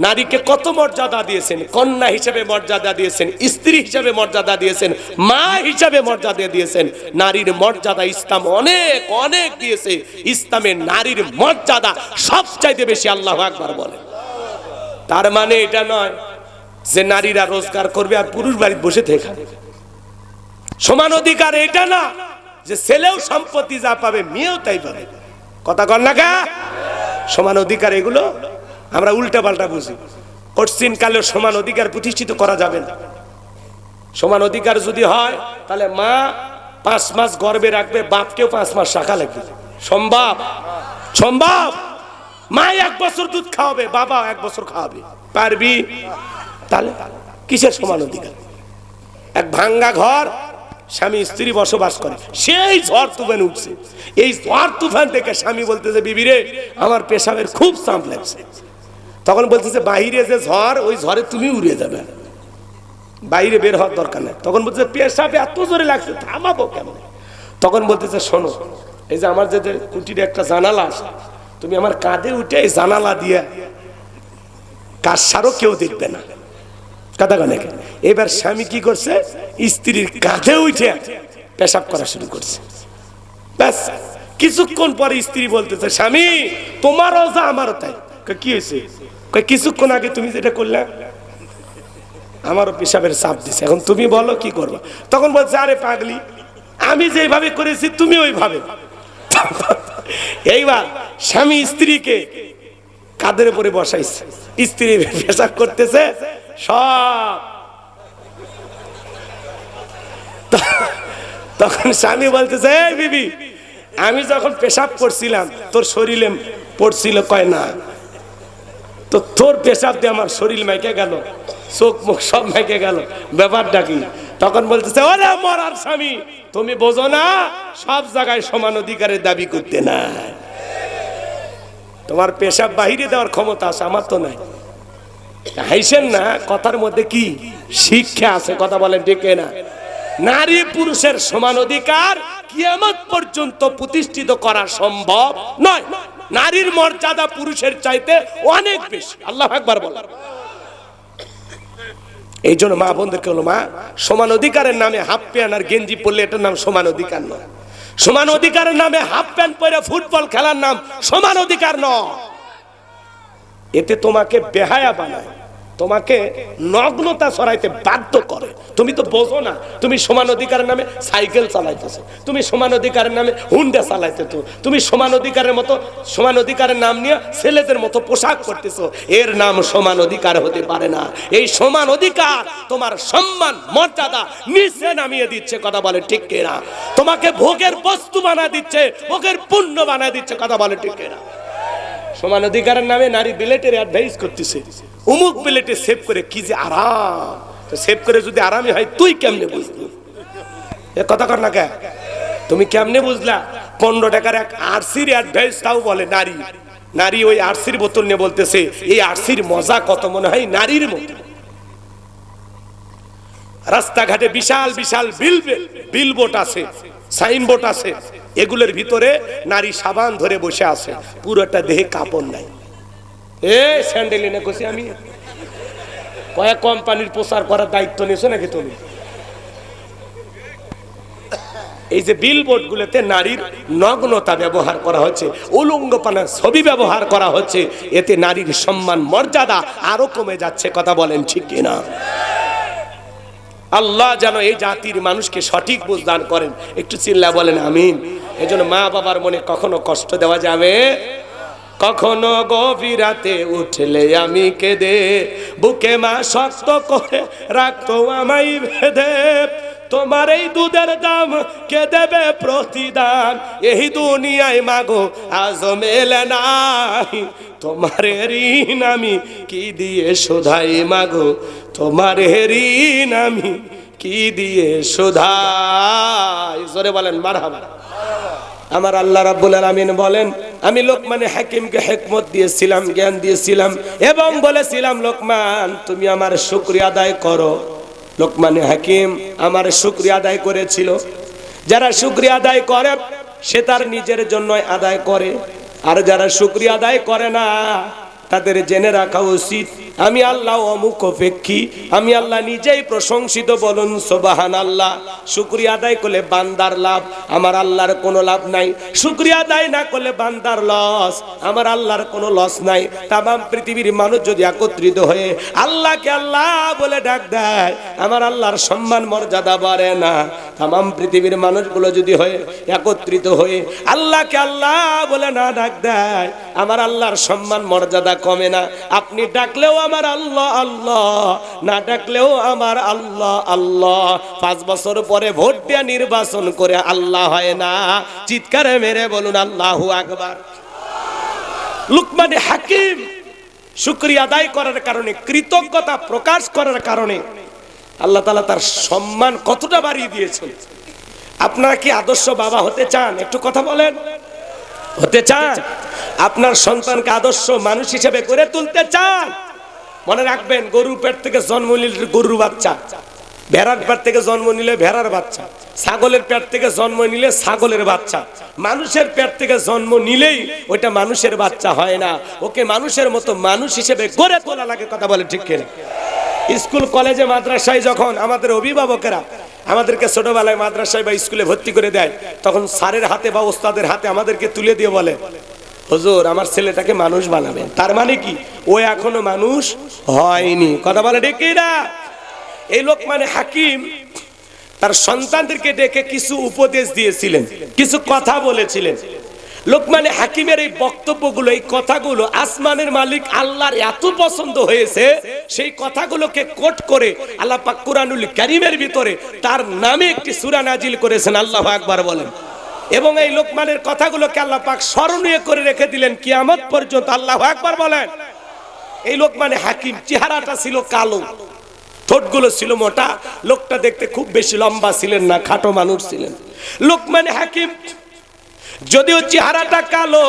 নারীকে কত মর্যাদা দিয়েছেন, কন্যা হিসেবে মর্যাদা দিয়েছেন, স্ত্রী হিসেবে মর্যাদা দিয়েছেন, মা হিসেবে মর্যাদা দিয়েছেন। নারীর মর্যাদা ইসলাম অনেক অনেক দিয়েছে। ইসলামে নারীর মর্যাদা সবচাইতে বেশি। আল্লাহু আকবার বলেন। তার মানে এটা নয় যে নারীরা রোজগার করবে আর পুরুষ বাড়িতে বসে থেকে। সমান অধিকার এটা না যে ছেলেও সম্পত্তি যা পাবে মেয়েও তাই পাবে। কথা কন না কা? সমান অধিকার এগুলো আমরা উল্টা পাল্টা বুঝি। কঠিন কালে সমান অধিকার প্রতিষ্ঠিত করা যাবে না। সমান অধিকার যদি হয় তাহলে মা 5 মাস গর্ভে রাখবে, বাপকেও 5 মাস রাখা লাগবে। সম্ভব? সম্ভব? মা 1 বছর দুধ খাওয়াবে, বাবা 1 বছর খাওয়াবে। পারবি? তাহলে কিসের সমান অধিকার? এক ভাঙ্গা ঘর, স্বামী স্ত্রী বসবাস করে, সেই ঝড় তুফান উঠছে। এই ঝড় তুফান থেকে স্বামী বলতেছে, বিবি রে আমার পেশাবের খুব চাপ লাগছে। তখন বলতেছে, বাহিরে যে ঝড়, ওই ঝড়ে তুমি উড়ে যাবে, বাইরে বের হওয়ার দরকার নেই। তখন বলতেছে, পেশাবে এত জোরে লাগছে, থামাবো কেমন? তখন বলতেছে, শোনো, এই যে আমার যে কুটির একটা জানালা আছে, তুমি আমার কাঁধে উঠে এই জানালা দিয়ে কাজ সারো, কেউ দেখবে না। কথা কানে। এবার স্বামী কি করছে? স্ত্রীর কাঁধে উঠে পেশাব করা শুরু করছে। ব্যাস কিছুক্ষণ পরে স্ত্রী বলতেছে, স্বামী তোমারও যা আমারও তাই। কি হয়েছে? কিছুক্ষণ আগে তুমি যেটা করলে আমারও পেশাবের চাপ দিছে, এখন তুমি বলো কি করবো? তখন বলছে, আরে পাগলি, আমি যেভাবে করেছি তুমি ওইভাবে। এইবার স্বামী স্ত্রীকে কাঁধের উপরে বসাইছে, স্ত্রী পেশাব করতেছে সব। তখন স্বামী বলতেছে, এই বিবি, আমি যখন পেশাব করছিলাম তোর শরীরে পড়ছিল? কয় না। তো তোর পেশাব দিয়ে আমার শরীর মাইকে গেল, চোখ মুখ সব মাইকে গেল, ব্যাপারটা কি? তখন বলতেছে, ওরে মরার স্বামী, তুমি বোঝো না সব জায়গায় সমান অধিকারের দাবি করতে নাই। তোমার পেশাব বাহিরে দেওয়ার ক্ষমতা আছে, আমার তো নাই। হাইছেন না, কথার মধ্যে কি শিক্ষা আছে? কথা বলেন ঠিক না? নারী পুরুষের সমান অধিকার কিয়ামত পর্যন্ত প্রতিষ্ঠিত করা সম্ভব নয়। নারীর মর্যাদা পুরুষের চাইতে অনেক বেশি। আল্লাহু আকবার বলেন। এই জন্য মা বোনদেরকে হলো, মা সমান অধিকারের নামে হাফ প্যান্ট আর গেঞ্জি পরলে এটার নাম সমান অধিকার নয়। সমান অধিকারের নামে হাফ প্যান্ট পরে ফুটবল খেলার নাম সমান অধিকার নয়। এতে তোমাকে বেহায়া বানায়, তোমাকে নগ্নতা ছড়াইতে বাধ্য করে। তুমি তো বোঝো না, তুমি সমান অধিকারের নামে সাইকেল চালাইতেছো, তুমি সমান অধিকারের নামে হুন্ডা চালাইতেছো, তুমি সমান অধিকারের মতো সমান অধিকারের নাম নিয়ে ছেলেদের মতো পোশাক করতেছো। এর নাম সমান অধিকার হতে পারে না। এই সমান অধিকার তোমার সম্মান মর্যাদা নিচে নামিয়ে দিচ্ছে। কথা বলে ঠিক কিনা? তোমাকে ভোগের বস্তু বানা দিচ্ছে, ভোগের পুণ্য বানা দিচ্ছে। কথা বলে ঠিক কিনা? সমান অধিকারের নামে নারী বিলেটের অ্যাডভাইস করতেছে, অমুক বিলেটে সেভ করে কি যে আরাম। তো সেভ করে যদি আরামই হয়, তুই কেমনে বুঝলি? এ কথা কর না কে? তুমি কেমনে বুঝলা? 15 টাকার এক আরসির অ্যাডভাইস তাও বলে নারী। নারী ওই আরসির বোতল নিয়ে বলতেছে, এই আরসির মজা কত, মনে হয় নারীর মতো। রাস্তাঘাটে বিশাল বিশাল বিলবোর্ড আছে, সাইনবোর্ড আছে, এগুলোর ভিতরে নারী সাবান ধরে বসে আছে, পুরোটা দেহে কাপড় নাই। এ স্যান্ডেল এনে কইছি আমি, কয়েক কোম্পানির প্রচার করার দায়িত্ব নিয়েছো নাকি তুমি? এই যে বিলবোর্ড গুলোতে নারীর নগ্নতা ব্যবহার করা হচ্ছে, উলঙ্গপনার ছবি ব্যবহার করা হচ্ছে, এতে নারীর সম্মান মর্যাদা আরো কমে যাচ্ছে। কথা বলেন ঠিক কিনা? আল্লাহ যেন এই জাতির মানুষকে সঠিক বুঝ দান করেন। একটু চিল্লা বলেন আমিন। এজন্য মা বাবার মনে কখনো কষ্ট দেওয়া যাবে। কখনো গভীর রাতে উঠলে আমি কেঁদে, বুকে মা শক্ত করে রাখতো আমায় বেঁধে। তোমার এই দুধের দাম কে দেবে প্রতিদান, এই দুনিয়ায় মাগো আজ মেলে নাই। তোমার ঋণ আমি কি দিয়ে শোধাই মাগো, তোমার ঋণ আমি কি দিয়ে শোধাই। জোরে বলেন মারহাবা। আমার আল্লাহ রাব্বুল আলামিন বলেন, আমি লোকমানে হাকিমকে হিকমত দিয়েছিলাম, জ্ঞান দিয়েছিলাম এবং বলেছিলাম লোকমান তুমি আমার শুকরিয়া আদায় করো। লোকমানে হাকিম আমার শুকরিয়া আদায় করেছিল। যারা শুকরিয়া আদায় করে সে তার নিজের জন্য আদায় করে, আর যারা শুকরিয়া আদায় করে না তাদের জেনে রাখা উচিত আমি আল্লাহ অমুখ অপেক্ষী, আমি আল্লাহ নিজেই প্রশংসিত। বলুন সুবহানাল্লাহ। শুকরিয়া আদায় করলে বান্দার লাভ, আমার আল্লাহর কোনো লাভ নাই। শুকরিয়া আদায় না করলে বান্দার লস, আমার আল্লাহর কোনো লস নাই। তামাম পৃথিবীর মানুষ যদি একত্রিত হয়ে আল্লাহকে আল্লাহ বলে ডাক দেয়, আমার আল্লাহর সম্মান মর্যাদা বাড়ে না। তামাম পৃথিবীর মানুষগুলো যদি হয়ে একত্রিত হয়ে আল্লাহকে আল্লাহ বলে না ডাক দেয়, আমার আল্লাহর সম্মান মর্যাদা কমে না। আপনি ডাকলেও আমার আল্লাহ আল্লাহ, না ডাকলেও আমার আল্লাহ আল্লাহ। 5 বছর পরে ভোট দিয়ে নির্বাচন করে আল্লাহ হয় না। চিৎকারে মেরে বলুন আল্লাহু আকবার। লোকমানে হাকিম শুকরিয়া আদায় করার কারণে, কৃতজ্ঞতা প্রকাশ করার কারণে আল্লাহ তাআলা তার সম্মান কতটা বাড়িয়ে দিয়েছেন। আপনারা কি আদর্শ বাবা হতে চান? একটু কথা বলেন। হতে চান? আপনার সন্তানকে আদর্শ মানুষ হিসেবে গড়ে তুলতে চান? মনে রাখবেন, গরুর পেট থেকে জন্ম নিলে গরুর বাচ্চা, ভেড়ার পেট থেকে জন্ম নিলে ভেড়ার বাচ্চা, ছাগলের পেট থেকে জন্ম নিলে ছাগলের বাচ্চা। মানুষের পেট থেকে জন্ম নিলেই ওইটা মানুষের বাচ্চা হয় না, ওকে মানুষের মতো মানুষ হিসেবে গড়ে তোলা লাগে। কথা বলে ঠিক কিনা? স্কুল কলেজে মাদ্রাসায় যখন আমাদের অভিভাবকেরা আমাদেরকে ছোটবেলায় মাদ্রাসায় বা স্কুলে ভর্তি করে দেয়, তখন স্যারের হাতে বা ওস্তাদের হাতে আমাদেরকে তুলে দিয়ে বলে, হুজুর আমার ছেলেটাকে মানুষ বানাবেন। তার মানে কি? ও এখনো মানুষ হয়নি। কথা বলে ঠিক কিনা? এই লোকমানে হাকিম তার সন্তানদেরকে ডেকে কিছু উপদেশ দিয়েছিলেন, কিছু কথা বলেছিলেন। লোকমানে হাকিমের এই বক্তব্যগুলো, এই কথাগুলো আসমানের মালিক আল্লাহর এত পছন্দ হয়েছে, সেই কথাগুলোকে কোট করে আল্লাহ পাক কুরআনুল কারীমের ভিতরে তার নামে একটি সূরা নাজিল করেছেন। আল্লাহু আকবার বলেন। এবং এই লোকমানের কথাগুলোকে আল্লাহ পাক স্মরণীয় করে রেখে দিলেন কিয়ামত পর্যন্ত। আল্লাহু আকবার বলেন। এই লোকমানে হাকিম চেহারাটা ছিল কালো, ঠোঁটগুলো ছিল মোটা, লোকটা দেখতে খুব বেশি লম্বা ছিলেন না, খাটো মানুষ ছিলেন। লোকমানে হাকিম যদিও চেহারাটা কালো,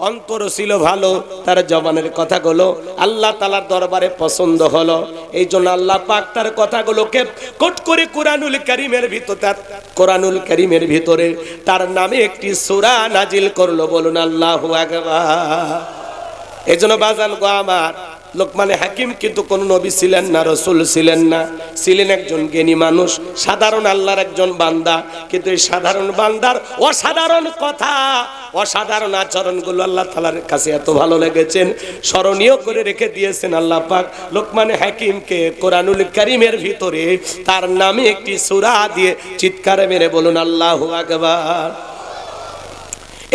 অন্তর ছিল ভালো। তার জবানের কথাগুলো আল্লাহ তাআলার দরবারে পছন্দ হলো। এই জন্য আল্লাহ পাক তার কথাগুলোকে কোট করে কুরআনুল কারীমের ভিতরে তার নামে একটি সূরা নাজিল করলো। বলুন আল্লাহু আকবার। এই জন্য বাজান গো আমার, লোকমানে হাকিম কিন্তু কোন নবী ছিলেন না, রাসূল ছিলেন না, ছিলেন একজন জ্ঞানী মানুষ, সাধারণ আল্লাহর একজন বান্দা। কিন্তু এই সাধারণ বান্দার অসাধারণ কথা, অসাধারণ আচরণগুলো আল্লাহ তাআলার কাছে এত ভালো লেগেছেন, স্মরণীয় করে রেখে দিয়েছেন আল্লাহ পাক লোকমানে হাকিমকে কুরআনুল কারীমের ভিতরে তার নামে একটি সূরা দিয়ে। চিৎকারে মেরে বলুন আল্লাহু আকবার।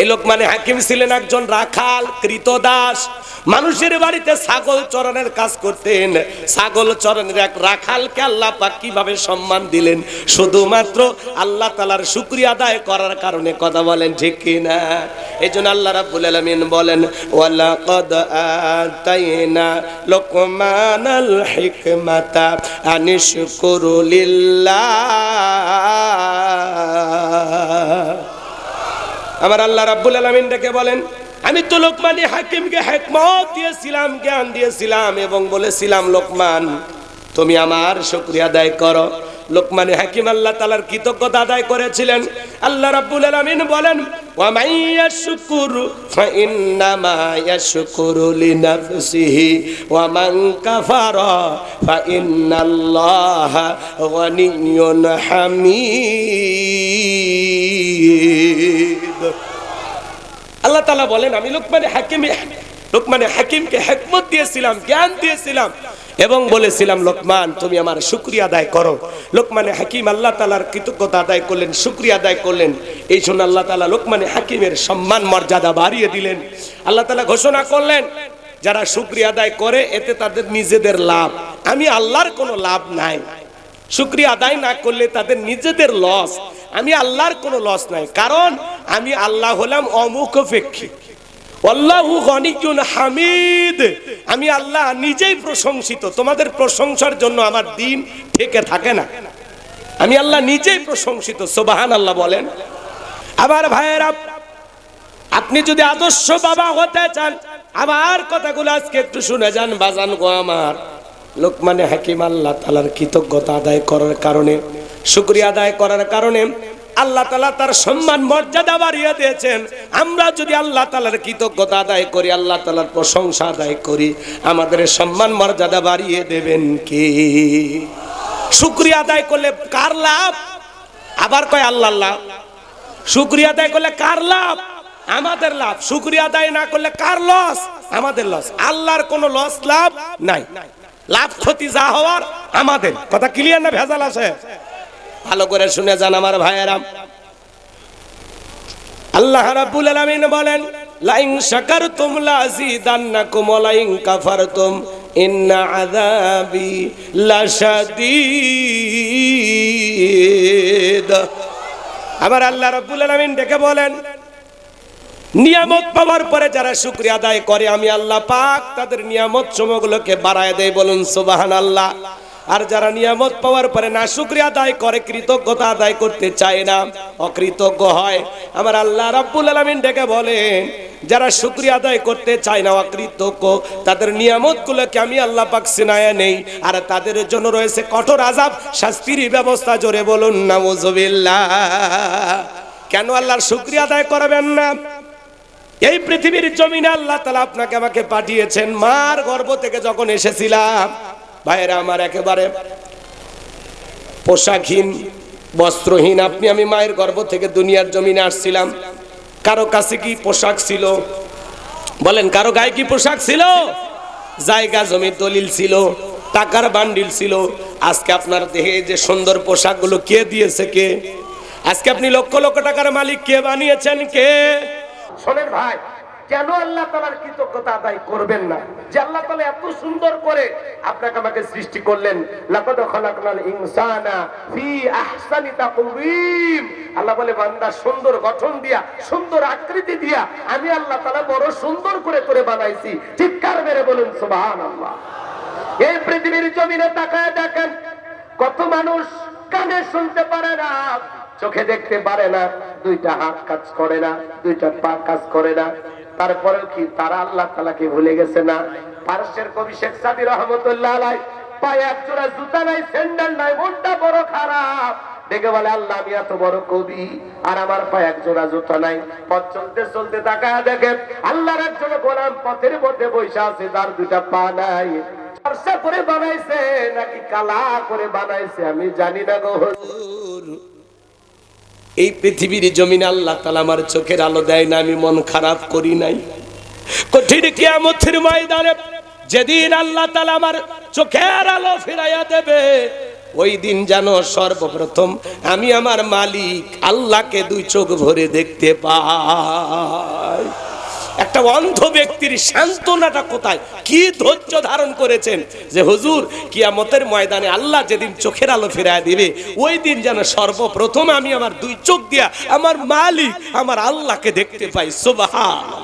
এই লোকমানে হাকিম ছিলেন একজন রাখাল, কৃতদাস। মানুষের বাড়িতে ছাগল চরানোর কাজ করতেন। ছাগল চরানোর এক রাখালকে আল্লাহ পাক কিভাবে সম্মান দিলেন? শুধুমাত্র আল্লাহ তাআলার শুকরিয়া আদায় করার কারণে। কথা বলেন ঠিক কিনা? এইজন্য আল্লাহ রাব্বুল আলামিন বলেন, ওয়ালাকাদ আতাইনা লুকমানাল হিকমাতা আনিশকুরু লিল্লাহ। আমার আল্লাহ রাব্বুল আলামিন ডেকে বলেন, আমি তো লোকমানে হাকিমকে হিকমত দিয়েছিলাম, জ্ঞান দিয়েছিলাম এবং বলেছিলাম লোকমান তুমি আমার শুকরিয়া আদায় করো। লোকমানে হাকিম আল্লাহ তাআলার কৃতজ্ঞতা আদায় করেছিলেন। আল্লাহ রাব্বুল আলামিন বলেন, ওয়া মান ইয়াশকুরু ফাইন্নামা ইয়াশকুরু লিনাফসিহি ওয়া মান কাফারা ফাইন্নাল্লাহা গানিয়্যুন হামিদ। আল্লাহ তাআলা বলেন, আমি লোকমানে হাকিমকে হিকমত দিয়েছিলাম, জ্ঞান দিয়েছিলাম এবং বলেছিলাম লোকমান তুমি আমার শুকরিয়া আদায় করো। লোকমানে হাকিম আল্লাহ তাআলার কৃতজ্ঞতা আদায় করলেন, শুকরিয়া আদায় করলেন। এই জন্য আল্লাহ তাআলা লোকমানে হাকিমের সম্মান মর্যাদা বাড়িয়ে দিলেন। আল্লাহ তাআলা ঘোষণা করলেন যারা শুকরিয়া আদায় করে এতে তাদের নিজেদের লাভ, আমি আল্লাহর কোনো লাভ নাই। শুকরিয়া আদায় না করলে তাদের নিজেদের লস, আমি আল্লাহর কোনো লস নাই। কারণ আমি আল্লাহ হলাম অমুখাপেক্ষী, আল্লাহু গনিয়ুন হামিদ, আমি আল্লাহ নিজেই প্রশংসিত। তোমাদের প্রশংসার জন্য আমার দিন থেকে থাকে না, আমি আল্লাহ নিজেই প্রশংসিত। সুবহানাল্লাহ বলেন। আবার ভাইয়েরা, আপনি যদি আদর্শ বাবা হতে চান, আমার কথাগুলো আজকে একটু শুনে যান বাজান গো আমার। লোকমানে হাকিম আল্লাহ তাআলার কৃতজ্ঞতা আদায় করার কারণে, শুকরিয়া আদায় করার কারণে আল্লাহ তাআলা তার সম্মান মর্যাদা বাড়িয়ে দিয়েছেন। আমরা যদি আল্লাহ তাআলার কৃতজ্ঞতা আদায় করি, আল্লাহ তাআলার প্রশংসা আদায় করি, আমাদের সম্মান মর্যাদা বাড়িয়ে দেবেন কে? শুকরিয়া আদায় করলে কার লাভ? আবার কয় আল্লাহর লাভ। শুকরিয়া আদায় করলে কার লাভ? আমাদের লাভ। শুকরিয়া আদায় না করলে কার লস? আমাদের লস। আল্লাহর কোনো লস লাভ নাই, লাভ ক্ষতি যা হওয়ার আমাদের। কথা ক্লিয়ার না ভেজাল আছে? ভালো করে শুনে যান আমার ভাইয়েরা। আল্লাহ রাব্বুল আলামিন বলেন লাইন শাকারতুম লাযিদান্নাকুম ওয়া লাইন কাফারতুম ইন্না আযাবি লাশাদীদ। আমার আল্লাহ রাব্বুল আলামিন ডেকে বলেন নিয়ামত পাওয়ার পরে যারা শুকরিয়া আদায় করে আমি আল্লাহ পাক তাদের নিয়ামত সমূহগুলোকে বাড়ায় দেয়। বলুন সুবহানাল্লাহ। আর যারা নিয়ামত পাওয়ার পরে না শুকরিয়া আদায় করে, কৃতজ্ঞতা আদায় করতে চায় না, অকৃতজ্ঞ হয়, আমার আল্লাহ রাব্বুল আলামিন ডেকে বলেন যারা শুকরিয়া আদায় করতে চায় না, অকৃতজ্ঞ, তাদের নিয়ামতগুলোকে আমি আল্লাহ পাক ছিনায়া নেই। আর তাদের জন্য রয়েছে কঠোর আযাব, শাস্তির ব্যবস্থা। জোরে বলুন নাউযুবিল্লাহ। কেন আল্লাহর শুকরিয়া আদায় করবেন না? এই পৃথিবীর জমিনে আল্লাহ তাআলা আপনাকে আমাকে পাঠিয়েছেন। মার গর্ভ থেকে যখন এসেছিলাম ভাইরা আমার, একেবারে পোশাকহীন, বস্ত্রহীন আপনি আমি মায়ের গর্ভ থেকে দুনিয়ার জমিনে আসছিলাম। কারো কাছে কি পোশাক ছিল? বলেন, কারো গায়ে কি পোশাক ছিল? জায়গা জমির দলিল ছিল, টাকার বান্ডিল ছিল। আজকে আপনার দেহে যে সুন্দর পোশাকগুলো কে দিয়েছে? কে? আজকে আপনি লক্ষ লক্ষ টাকার মালিক কে বানিয়েছেন? কে? শোনেন ভাই, কেন আল্লাহ তাআলার কৃতজ্ঞতা আদায় করবেন না? যে আল্লাহ তাআলা এত সুন্দর করে আপনাকে আমাকে সৃষ্টি করলেন। লাকাদ খালাকনাল ইনসানা ফি আহসানি তাকওয়িম। আল্লাহ বলে বান্দা সুন্দর গঠন দিয়া, সুন্দর আকৃতি দিয়া আমি আল্লাহ তাআলা বড় সুন্দর করে করে বানাইছি। চিৎকার মেরে বলুন সুবহানাল্লাহ। এই পৃথিবীর জমিনে তাকায় দেখেন কত মানুষ কানে শুনতে পারে না, চোখে দেখতে পারে না, দুইটা হাত কাজ করে না, দুইটা পা কাজ করে না, তারপরেও কি তারা আল্লাহ তাআলাকে ভুলে গেছে না? পারস্যের কবি শেখ সাদি রহমাতুল্লাহ আলাইহি পায়ে এক জোড়া জুতা নাই, স্যান্ডেল নাই, মনটা বড় খারাপ। দেখে বলে আল্লাহ আমি এত বড় কবি আর আমার পায়ে এক জোড়া জুতা নাই। পথ চলতে চলতে তাকায় দেখে আল্লাহর একজন গোলাম পথের মধ্যে বসে আছে, তার দুইটা পা নাই। ফর্সা করে বানাইছে নাকি কালা করে বানাইছে আমি জানি না গো হুজুর। এই পৃথিবীর জমিনে আল্লাহ তাআলা আমার চোখের আলো দেয় না, আমি মন খারাপ করি নাই। কঠিন কিয়ামতের ময়দানে যেদিন আল্লাহ তাআলা আমার চোখের আলো ফিরাইয়া দেবে, ওই দিন যেন সর্বপ্রথম আমি আমার মালিক আল্লাহকে দুই চোখ ভরে দেখতে পাই। একটা অন্ধ ব্যক্তির সান্ত্বনাটা কোথায়? কি ধৈর্য ধারণ করেছেন যে হুজুর কিয়ামতের ময়দানে আল্লাহ যেদিন চোখের আলো ফিরায় দিবে, ওই দিন যেন সর্বপ্রথম আমি আমার দুই চোখ দিয়া আমার মালিক আমার আল্লাহকে দেখতে পাই। সুবহানাল্লাহ।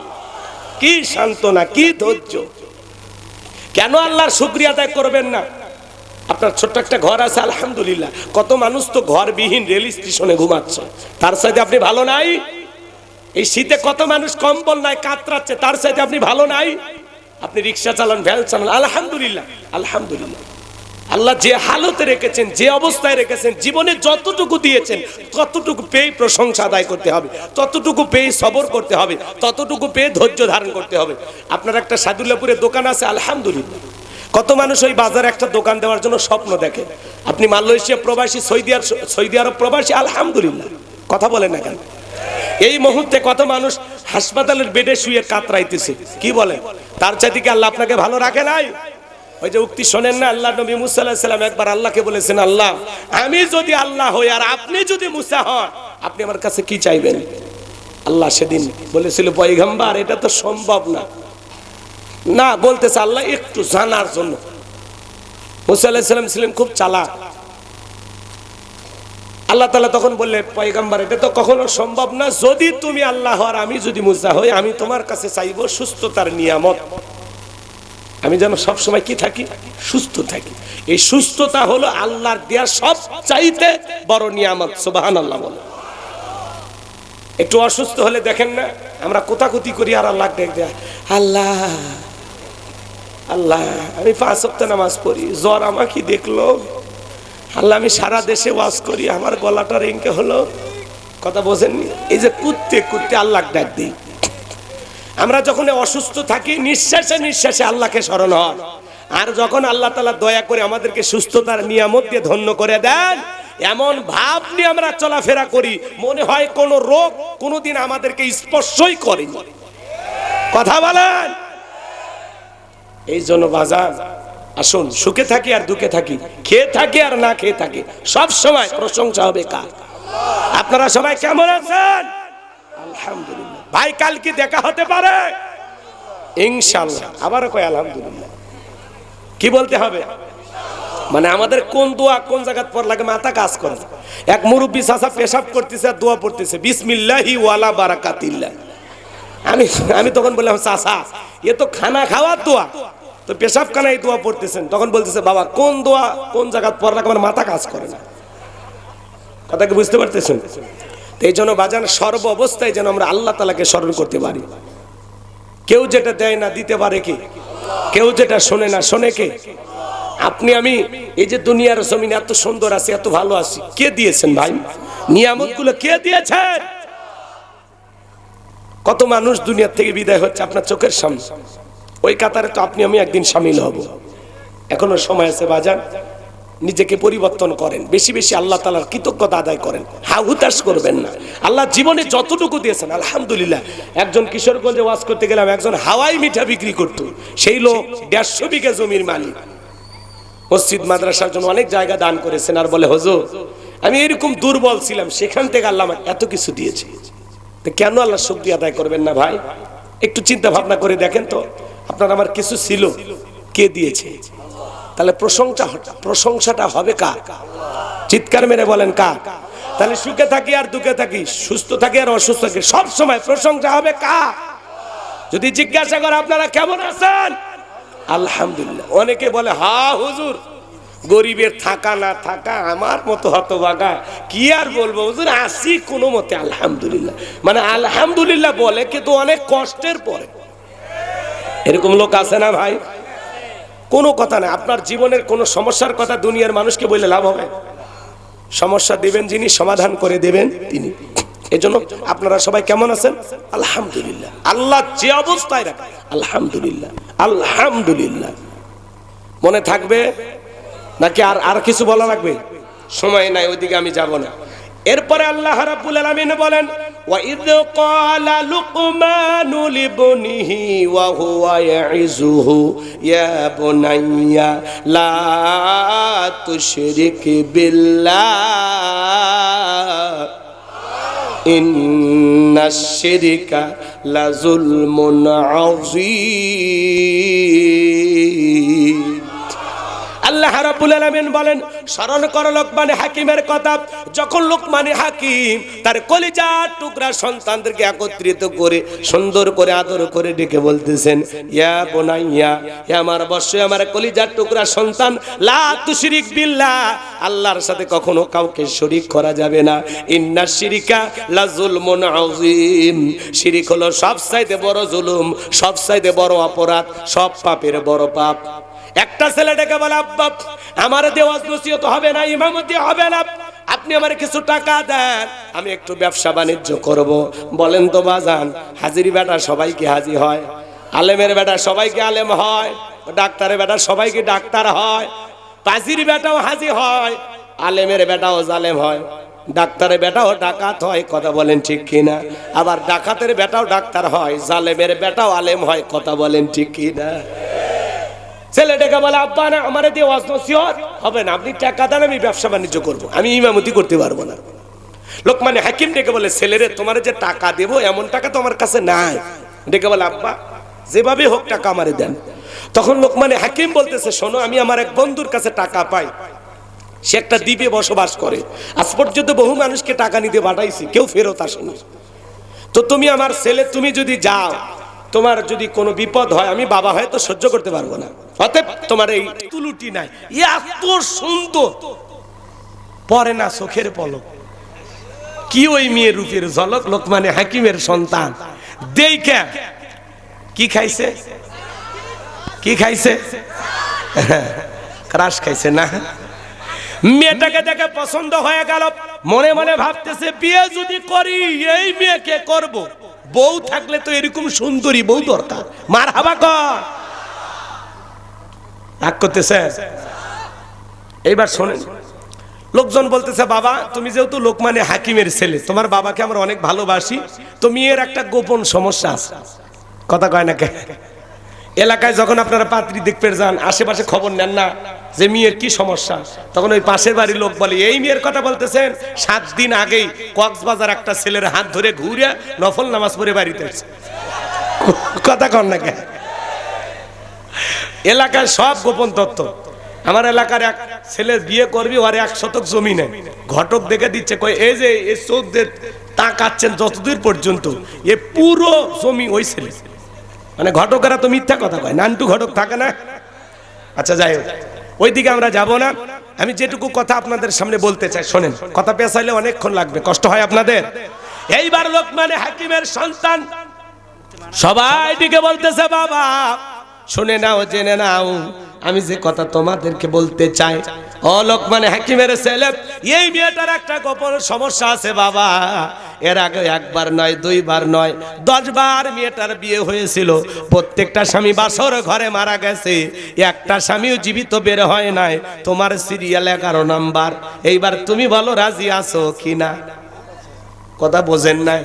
কি সান্ত্বনা, কি ধৈর্য! কেন আল্লাহর শুকরিয়া আদায় করবেন না? আপনার ছোট্ট একটা ঘর আছে, আলহামদুলিল্লাহ। কত মানুষ তো ঘরবিহীন রেল স্টেশনে ঘুমাচ্ছে, তার সাথে আপনি ভালো নাই? এই শীতে কত মানুষ কম্বল নাই, কাতরাচ্ছে, তার সাথে আপনি ভালো নাই? আপনি রিক্সা চালান, ভ্যান চালান, আলহামদুলিল্লাহ। আলহামদুলিল্লাহ, আল্লাহ যে হালতে রেখেছেন, যে অবস্থায় রেখেছেন, জীবনে যতটুকু দিয়েছেন ততটুকু পেয়ে প্রশংসা আদায় করতে হবে, ততটুকু পেয়ে সবর করতে হবে, ততটুকু পেয়ে ধৈর্য ধারণ করতে হবে। আপনার একটা সাদুল্লাপুরে দোকান আছে, আলহামদুলিল্লাহ। কত মানুষ ওই বাজারে একটা দোকান দেওয়ার জন্য স্বপ্ন দেখে। আপনি মালয়েশিয়া প্রবাসী, সৌদি আরব প্রবাসী, আলহামদুলিল্লাহ। কথা বলেন না কেন? এই মুহূর্তে কত মানুষ হাসপাতালের বেডে শুয়ে কাতরাইতেছে, কি বলেন? তার চাইতে কি আল্লাহ আপনাকে ভালো রাখে নাই? ওই যে উক্তি শোনেন না, আল্লাহ নবী মুসা আলাইহিস সালাম একবার আল্লাহকে বলেছেন, আল্লাহ আমি যদি আল্লাহ হই আর আপনি যদি মুসা হন, আপনি আমার কাছে কি চাইবেন? আল্লাহ সেদিন বলেছিল, পয়গম্বর এটা তো সম্ভব না। না বলতেছে আল্লাহ একটু জানার জন্য। মুসা আলাইহিস সালাম ছিলেন খুব চালাক। আল্লাহ তাআলা তখন বললেন, পয়গম্বর এটা তো কখনো সম্ভব না, যদি তুমি আল্লাহ আর আমি যদি মুসা হই, আমি তোমার কাছে চাইবো সুস্থতার নিয়ামত। আমি যেন সব সময় কি থাকি? সুস্থ থাকি। এই সুস্থতা হলো আল্লাহর দেয়া সব চাইতে বড় নিয়ামত। সুবহানাল্লাহ বলে। একটু অসুস্থ হলে দেখেন না, আমরা কোতাকুতি করি আর আল্লাহ ডাক দেয়, আল্লাহ আল্লাহ আমি 5 ওয়াক্ত নামাজ পড়ি, জ্বর আমাকে দেখলো, আল্লাহ আমি সারা দেশে ওয়াজ করি, আমার গলাটা রেঙ্কে হলো। কথা বোঝেননি? এই যে কুত্তে কুত্তে আল্লাহ ডাক দিই। আমরা যখন অসুস্থ থাকি, নিঃশ্বাসে নিঃশ্বাসে আল্লাহকে স্মরণ হয়। আর যখন আল্লাহ তাআলা দয়া করে আমাদেরকে সুস্থতার নিয়ামত দিয়ে ধন্য করে দেন, এমন ভাব নিয়ে আমরা চলাফেরা করি, মনে হয় কোন রোগ কোনোদিন আমাদেরকে স্পর্শই করেনি। কথা বলেন। এই জন্য বাজার আসুন, সুখে থাকি আর দুঃখে থাকি, খেয়ে থাকি আর না খেয়ে থাকি, সব সময় প্রশংসা হবে কার? আপনারা সবাই কেমন আছেন? আলহামদুলিল্লাহ। ভাই কাল কি দেখা হতে পারে? ইনশাআল্লাহ। আবারও কয় আলহামদুলিল্লাহ। কি বলতে হবে? মানে আমাদের কোন দোয়া কোন জায়গা পর লাগে মাথা কাজ করে। এক মুরব্বী চাচা পেশাব করতেছে আর দোয়া পড়তেছে, বিসমিল্লাহি ওয়ালা বারাকাতিল্লাহ। আমি তখন বললাম, চাচা এ তো খানা খাওয়ার দোয়া, তো পেশাব খানায় দোয়া পড়তেছেন। তখন বলতেছে, বাবা কোন দোয়া কোন জায়গা পর লাগে আমার মাথা কাজ করে না। কথা কি বুঝতে পারতেছেন? এই জন্য বাজান সর্ব অবস্থায় যেন আমরা আল্লাহ তাআলাকে স্মরণ করতে পারি। কেউ যেটা দেয় না দিতে পারে কি? কেউ যেটা শোনে না শোনে কে? আপনি আমি এই যে দুনিয়ার জমিনে এত সুন্দর আছি, এত ভালো আছি, কে দিয়েছেন ভাই? নিয়ামত গুলো কে দিয়েছেন? কত মানুষ দুনিয়া থেকে বিদায় হচ্ছে আপনার চোখের সামনে, ওই কাতারে তো আপনি আমি একদিন শামিল হব। এখনো সময় আছে বাজান, নিজেকে পরিবর্তন করেন, বেশি বেশি আল্লাহ তাআলার কৃতজ্ঞতা আদায় করেন, হাহুতাশ করবেন না। আল্লাহ জীবনে যতটুকু দিয়েছেন আলহামদুলিল্লাহ। একজন কিশোরগঞ্জে ওয়াজ করতে গেলাম, একজন হাওয়াই মিঠা বিক্রি করতো, সেই লোক 150 বিঘা জমির মালিক, মসজিদ মাদ্রাসার জন্য অনেক জায়গা দান করেছেন। আর বলে, হুজুর আমি এরকম দুর্বল ছিলাম, সেখান থেকে আল্লাহ আমাকে এত কিছু দিয়েছে, তো কেন আল্লাহ শুকরিয়া আদায় করবেন না? ভাই একটু চিন্তা ভাবনা করে দেখেন তো, আপনার আমার কিছু ছিল, কে দিয়েছে? তাহলে প্রশংসাটা হবে কার? চিৎকার মেরে বলেন কার? তাহলে সুখে থাকি আর দুঃখে থাকি, সুস্থ থাকি আর অসুস্থ থাকি, সব সময় প্রশংসা হবে কার? যদি জিজ্ঞাসা করে আপনারা কেমন আছেন, আলহামদুলিল্লাহ। অনেকে বলে, হা হুজুর গরিবের থাকা না থাকা আমার মতো হতভাগা, কি আর বলবো হুজুর, আসি কোনো মতে আলহামদুলিল্লাহ। মানে আলহামদুলিল্লাহ বলে কিন্তু অনেক কষ্টের পরে। এরকম লোক আছে না ভাই? কোনো কথা না, আপনার জীবনের কোনো সমস্যার কথা দুনিয়ার মানুষকে বললে লাভ হবে? সমস্যা দিবেন যিনি, সমাধান করে দেবেন তিনি। এজন্য আপনারা সবাই কেমন আছেন? আলহামদুলিল্লাহ। আল্লাহ যে অবস্থায় রাখে আলহামদুলিল্লাহ আলহামদুলিল্লাহ। মনে থাকবে নাকি আর কিছু বলা লাগবে? সময় নাই, ওইদিকে আমি যাব না। এরপরে আল্লাহ রাব্বুল আলামিন বলেন, ওয়া ইয ক্বালা লুকমানু লিবনিহি ওয়া হুয়া ইয়াইযুহু ইয়া বুনাইয়া লা তুশরিক বিল্লাহ ইন্নাশ শিরকা লাযুলমুন আযীম। আল্লাহ রাব্বুল আলামিন বলেন, স্মরণ করো লোকমান হাকিমের কথা। যখন লোকমান হাকিম তার কলিজার টুকরা সন্তানদেরকে একত্রিত করে সুন্দর করে আদর করে ডেকে বলতেছেন, ইয়া বুনাইয়া, হে আমার বৎস, আমার কলিজার টুকরা সন্তান, লা তুশরিক বিল্লাহ, আল্লাহর সাথে কখনো কাউকে শরীক করা যাবে না। ইন্নাশ শিরকা লাযুলমুন আযীম, শিরক হলো সবচাইতে বড় জুলুম, সবচাইতে বড় অপরাধ, সব পাপের বড় পাপ। একটা ছেলে ডেকে বলে, আব্বা আমার দেওয়াজ নসিহত হবে না, ইমামতি হবে না, আপনি আমার কিছু টাকা দেন, আমি একটু ব্যবসা বাণিজ্য করব। বলেন তো বাজান, হাজিরি বেটা সবাইকে হাজি হয়, আলেমের বেটা সবাইকে আলেম হয়, ডাক্তারের বেটা সবাইকে ডাক্তার হয়, পাজির বেটাও হাজি হয়, আলেমের বেটাও জালেম হয়, ডাক্তারের বেটাও ডাকাত হয়। কথা বলেন ঠিক কিনা? আবার ডাকাতের বেটাও ডাক্তার হয়, জালেমের বেটাও আলেম হয়। কথা বলেন ঠিক কিনা? ছেলেটাকে বলে আব্বা না আমারে দিয়ে ওয়াজ নসিহত হবে না, আপনি টাকা দেন আমি ব্যবসা বাণিজ্য করবো, আমি ইমামতি করতে পারবো না। লোকমান হাকিম ডেকে বলে ছেলেরে তোমার যে টাকা দেবো এমন টাকা তো আমার কাছে নাই। ডেকে বলে আব্বা যেভাবে হোক টাকা আমারে দেন। তখন লোকমান হাকিম বলতেছে শোনো, আমি আমার এক বন্ধুর কাছে টাকা পাই, সে একটা দ্বীপে বসবাস করে, আজ পর্যন্ত বহু মানুষকে টাকা নিতে পাঠাইছি, কেউ ফেরত আসেনি। তো তুমি আমার ছেলে, তুমি যদি যাও, তোমার যদি কোনো বিপদ হয়, আমি বাবা হয়তো সহ্য করতে পারবো না, অতএব তোমার এই তুলুটি নাই, এত সুন্দর পরে না চোখের পলক, কি ওই মেয়ের রূপের ঝলক। লোকমান হাকিমের সন্তান দেইখা কি খাইছে, কি খাইছে, ক্রাশ খাইছে না। মেয়েটাকে দেখে পছন্দ হয়ে গেল, মনে মনে ভাবতেছে বিয়ে যদি করি এই মেয়েকে করব, বউ থাকলে তো এরকম সুন্দরী বউ দরকার। মারহাবা কর, রাগ করতেছে। এইবার শোনেন, লোকজন বলতেছে বাবা তুমি যেহেতু লোকমান হাকিমের ছেলে, তোমার বাবাকে আমরা অনেক ভালোবাসি, তো মেয়ের একটা গোপন সমস্যা আছে। কথা কয় না কে? এলাকায় যখন আপনারা পাত্রী দেখতে যান, আশেপাশে খবর নেন না যে মেয়ের কি সমস্যা, তখন ওই পাশের বাড়ির লোক বলে এই মেয়ের কথা বলতেছেন, 7 দিন আগেই কক্সবাজার একটা ছেলের হাত ধরে ঘুরে নফল নামাজ পড়ে বাড়িতে এসেছে। কথা কন না কে? এলাকায় সব গোপন তথ্য। আমার এলাকার এক ছেলে বিয়ে করবি, ওর 1 শতক জমি নেই, ঘটক দেখে দিচ্ছে, কই এই যে এই চোখদের তাকাচ্ছেন যতদূর পর্যন্ত, এ পুরো জমি ওই ছেলে। মানে ঘটকেরা তো মিথ্যা কথা কয়, নান্টু ঘটক থাকে না। আচ্ছা যাই হোক, ওইদিকে আমরা যাব না। আমি যেটুকু কথা আপনাদের সামনে বলতে চাই শোনেন, কথা পেছাইলে অনেকক্ষণ লাগবে, কষ্ট হয় আপনাদের। এইবার লোকমান হাকিমের সন্তান সবাই দিকে বলতেছে বাবা শুনে নাও, জেনে নাও, আমি যে কথা তোমাদেরকে বলতে চাই, ও লোকমান হাকিমের ছেলে, এই মেয়েটার একটা গোপন সমস্যা আছে বাবা। এর আগে 1 বার নয় 2 বার নয় 10 বার মেয়েটার বিয়ে হয়েছিল, প্রত্যেকটা স্বামী বাসর ঘরে মারা গেছে, একটা স্বামীও জীবিত বের হয় নাই। তোমার সিরিয়াল 11 নাম্বার। এইবার তুমি বলো রাজি আছো কিনা? কথা বোঝেন নাই?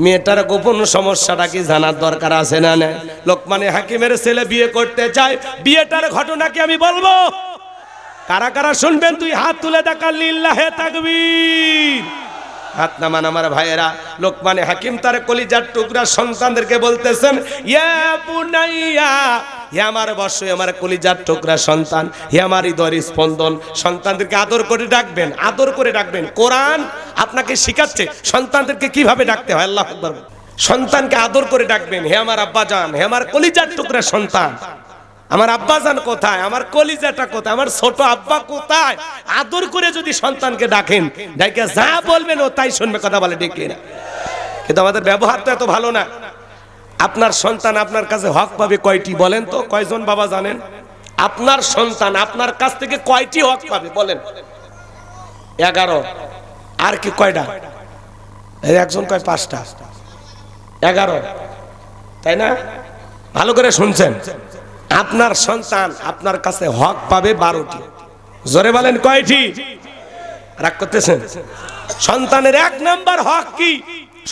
মেয়েটার গোপন সমস্যাটা কি জানার দরকার আছে না? না, লোকমান হাকিমের ছেলে বিয়ে করতে চায়, বিয়েটার ঘটনা কি আমি বলবো? কারা কারা শুনবেন? তুই হাত তুলে দেখা, লিল্লাহে তাকবীর। হাত নামান আমার ভাইয়েরা। লোকমান হাকিম তার কলিজার টুকরা সন্তানদেরকে বলতেছেন, ইয়া বুনাইয়া, হে আমার বর্ষ, আমার কলিজার টুকরা সন্তান, হে আমার হৃদয়ের স্পন্দন। সন্তানদেরকে আদর করে ডাকবেন, আদর করে ডাকবেন। কোরআন আপনাকে শিখাচ্ছে সন্তানদেরকে কিভাবে ডাকতে হয়। আল্লাহু আকবার। সন্তানকে আদর করে ডাকবেন, হে আমার আব্বাজান, হে আমার কলিজার টুকরা সন্তান। আমার আব্বাজান কোথায়, আমার কলিজাটা কোথায়, আমার ছোট আব্বা কোথায়? আদর করে যদি সন্তানকে ডাকেন, ডাকে যা বলবেন ও তাই শুনবে। কথা বলে ডেকে না, কিন্তু আমাদের ব্যবহার তো এত ভালো না। আপনার সন্তান আপনার কাছে হক পাবে কয়টি বলেন তো? কয়জন বাবা জানেন? আপনার সন্তান আপনার কাছ থেকে কয়টি হক পাবে বলেন? 11। আর কি কয়টা? একজন কয় 5টা। 11, তাই না? ভালো করে শুনছেন, আপনার সন্তান আপনার কাছে হক পাবে 12টি। জোরে বলেন কয়টি? রাগ করতেছেন? সন্তানের 1 নাম্বার হক কি?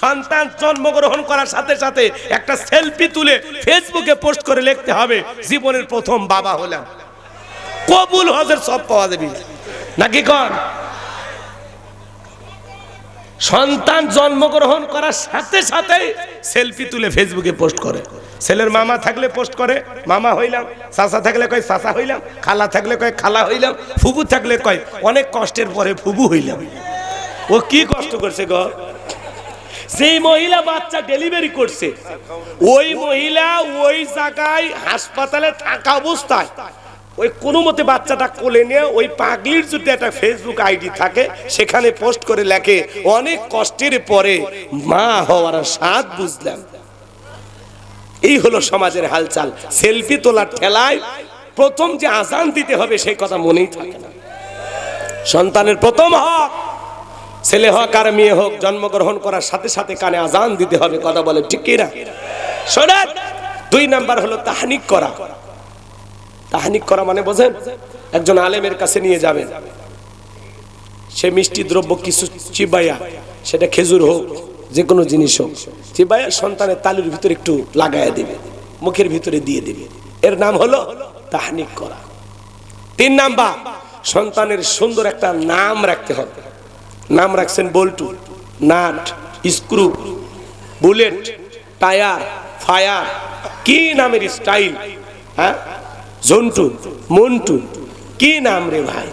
সন্তান জন্মগ্রহণ করার সাথে সাথে একটা সেলফি তুলে ফেসবুকে পোস্ট করে লিখতে হবে জীবনের প্রথম বাবা হলাম। কবুল হজের সব পাওয়া যাবে নাকি কোন? সন্তান জন্মগ্রহণ করার সাথে সাথে সেলফি তুলে ফেসবুকে পোস্ট করে। ছেলের মামা থাকলে পোস্ট করে মামা হইলাম, চাচা থাকলে কয় চাচা হইলাম, খালা থাকলে কয় খালা হইলাম, ফুবু থাকলে কয় অনেক কষ্টের পরে ফুবু হইলাম। ও কি কষ্ট করছে গো? যেই মহিলা বাচ্চা ডেলিভারি করছে, ওই মহিলা ওই জায়গায় হাসপাতালে থাকা অবস্থায় ওই কোনো মতে বাচ্চাটা কোলে নিয়ে ওই পাগলির যদি একটা ফেসবুক আইডি থাকে সেখানে পোস্ট করে লেখে অনেক কষ্টের পরে মা হওয়ার স্বাদ বুঝলাম। এই হলো সমাজের হালচাল। সেলফি তোলার ঠেলায় প্রথম যে আজান দিতে হবে সেই কথা মনেই থাকে না। সন্তানের প্রথম হক, ছেলে হোক আর মেয়ে হোক, জন্মগ্রহণ করার সাথে সাথে কানে আজান দিতে হবে। কথা বলে ঠিক কিনা? শোনেন, 2 নাম্বার হলো তাহনিক করা। তাহনিক করা মানে বোঝেন? একজন আলেমের কাছে নিয়ে যাবেন, সে মিষ্টি দ্রব্য কিছু চিবাইয়া, সেটা খেজুর হোক যে কোনো জিনিস হোক, চিবাইয়া সন্তানের তালুর ভিতরে একটু লাগাইয়া দিবে, মুখের ভিতরে দিয়ে দিবে। এর নাম হলো তাহনিক করা। 3 নাম্বার, সন্তানের সুন্দর একটা নাম রাখতে হবে। নাম রাখছেন বল্টু, nut, screw, bullet, tyre, fire, কি নামের স্টাইল, হ্যাঁ, জন্টু, মন্টু, কি নাম রে ভাই,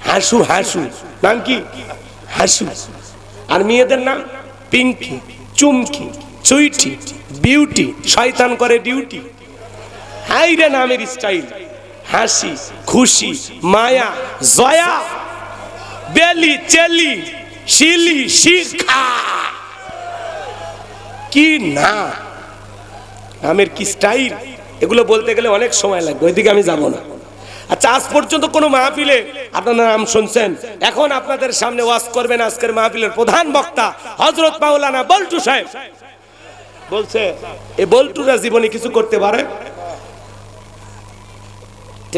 হাসু, হাসু নাম কি, হাসু। আর মেয়েদের নাম পিঙ্কি, চুমকি, চুইটি, বিউটি, শয়তান করে ডিউটি। হাই রে নামের স্টাইল, হাসি, খুশি, মায়া, জয়া, বেলি, চেলি, শিলি, শিখা, কি না নামের কি স্টাইল। এগুলো বলতে গেলে অনেক সময় লাগবে, ওইদিকে আমি যাব না। আচ্ছা, আজ পর্যন্ত কোনো মাহফিলে আপনারা নাম শুনছেন? এখন আপনাদের সামনে ওয়াজ করবেন আজকের মাহফিলের প্রধান বক্তা হযরত মাওলানা বল্টু সাহেব। বলছে এই বল্টুরা জীবনে কিছু করতে পারে।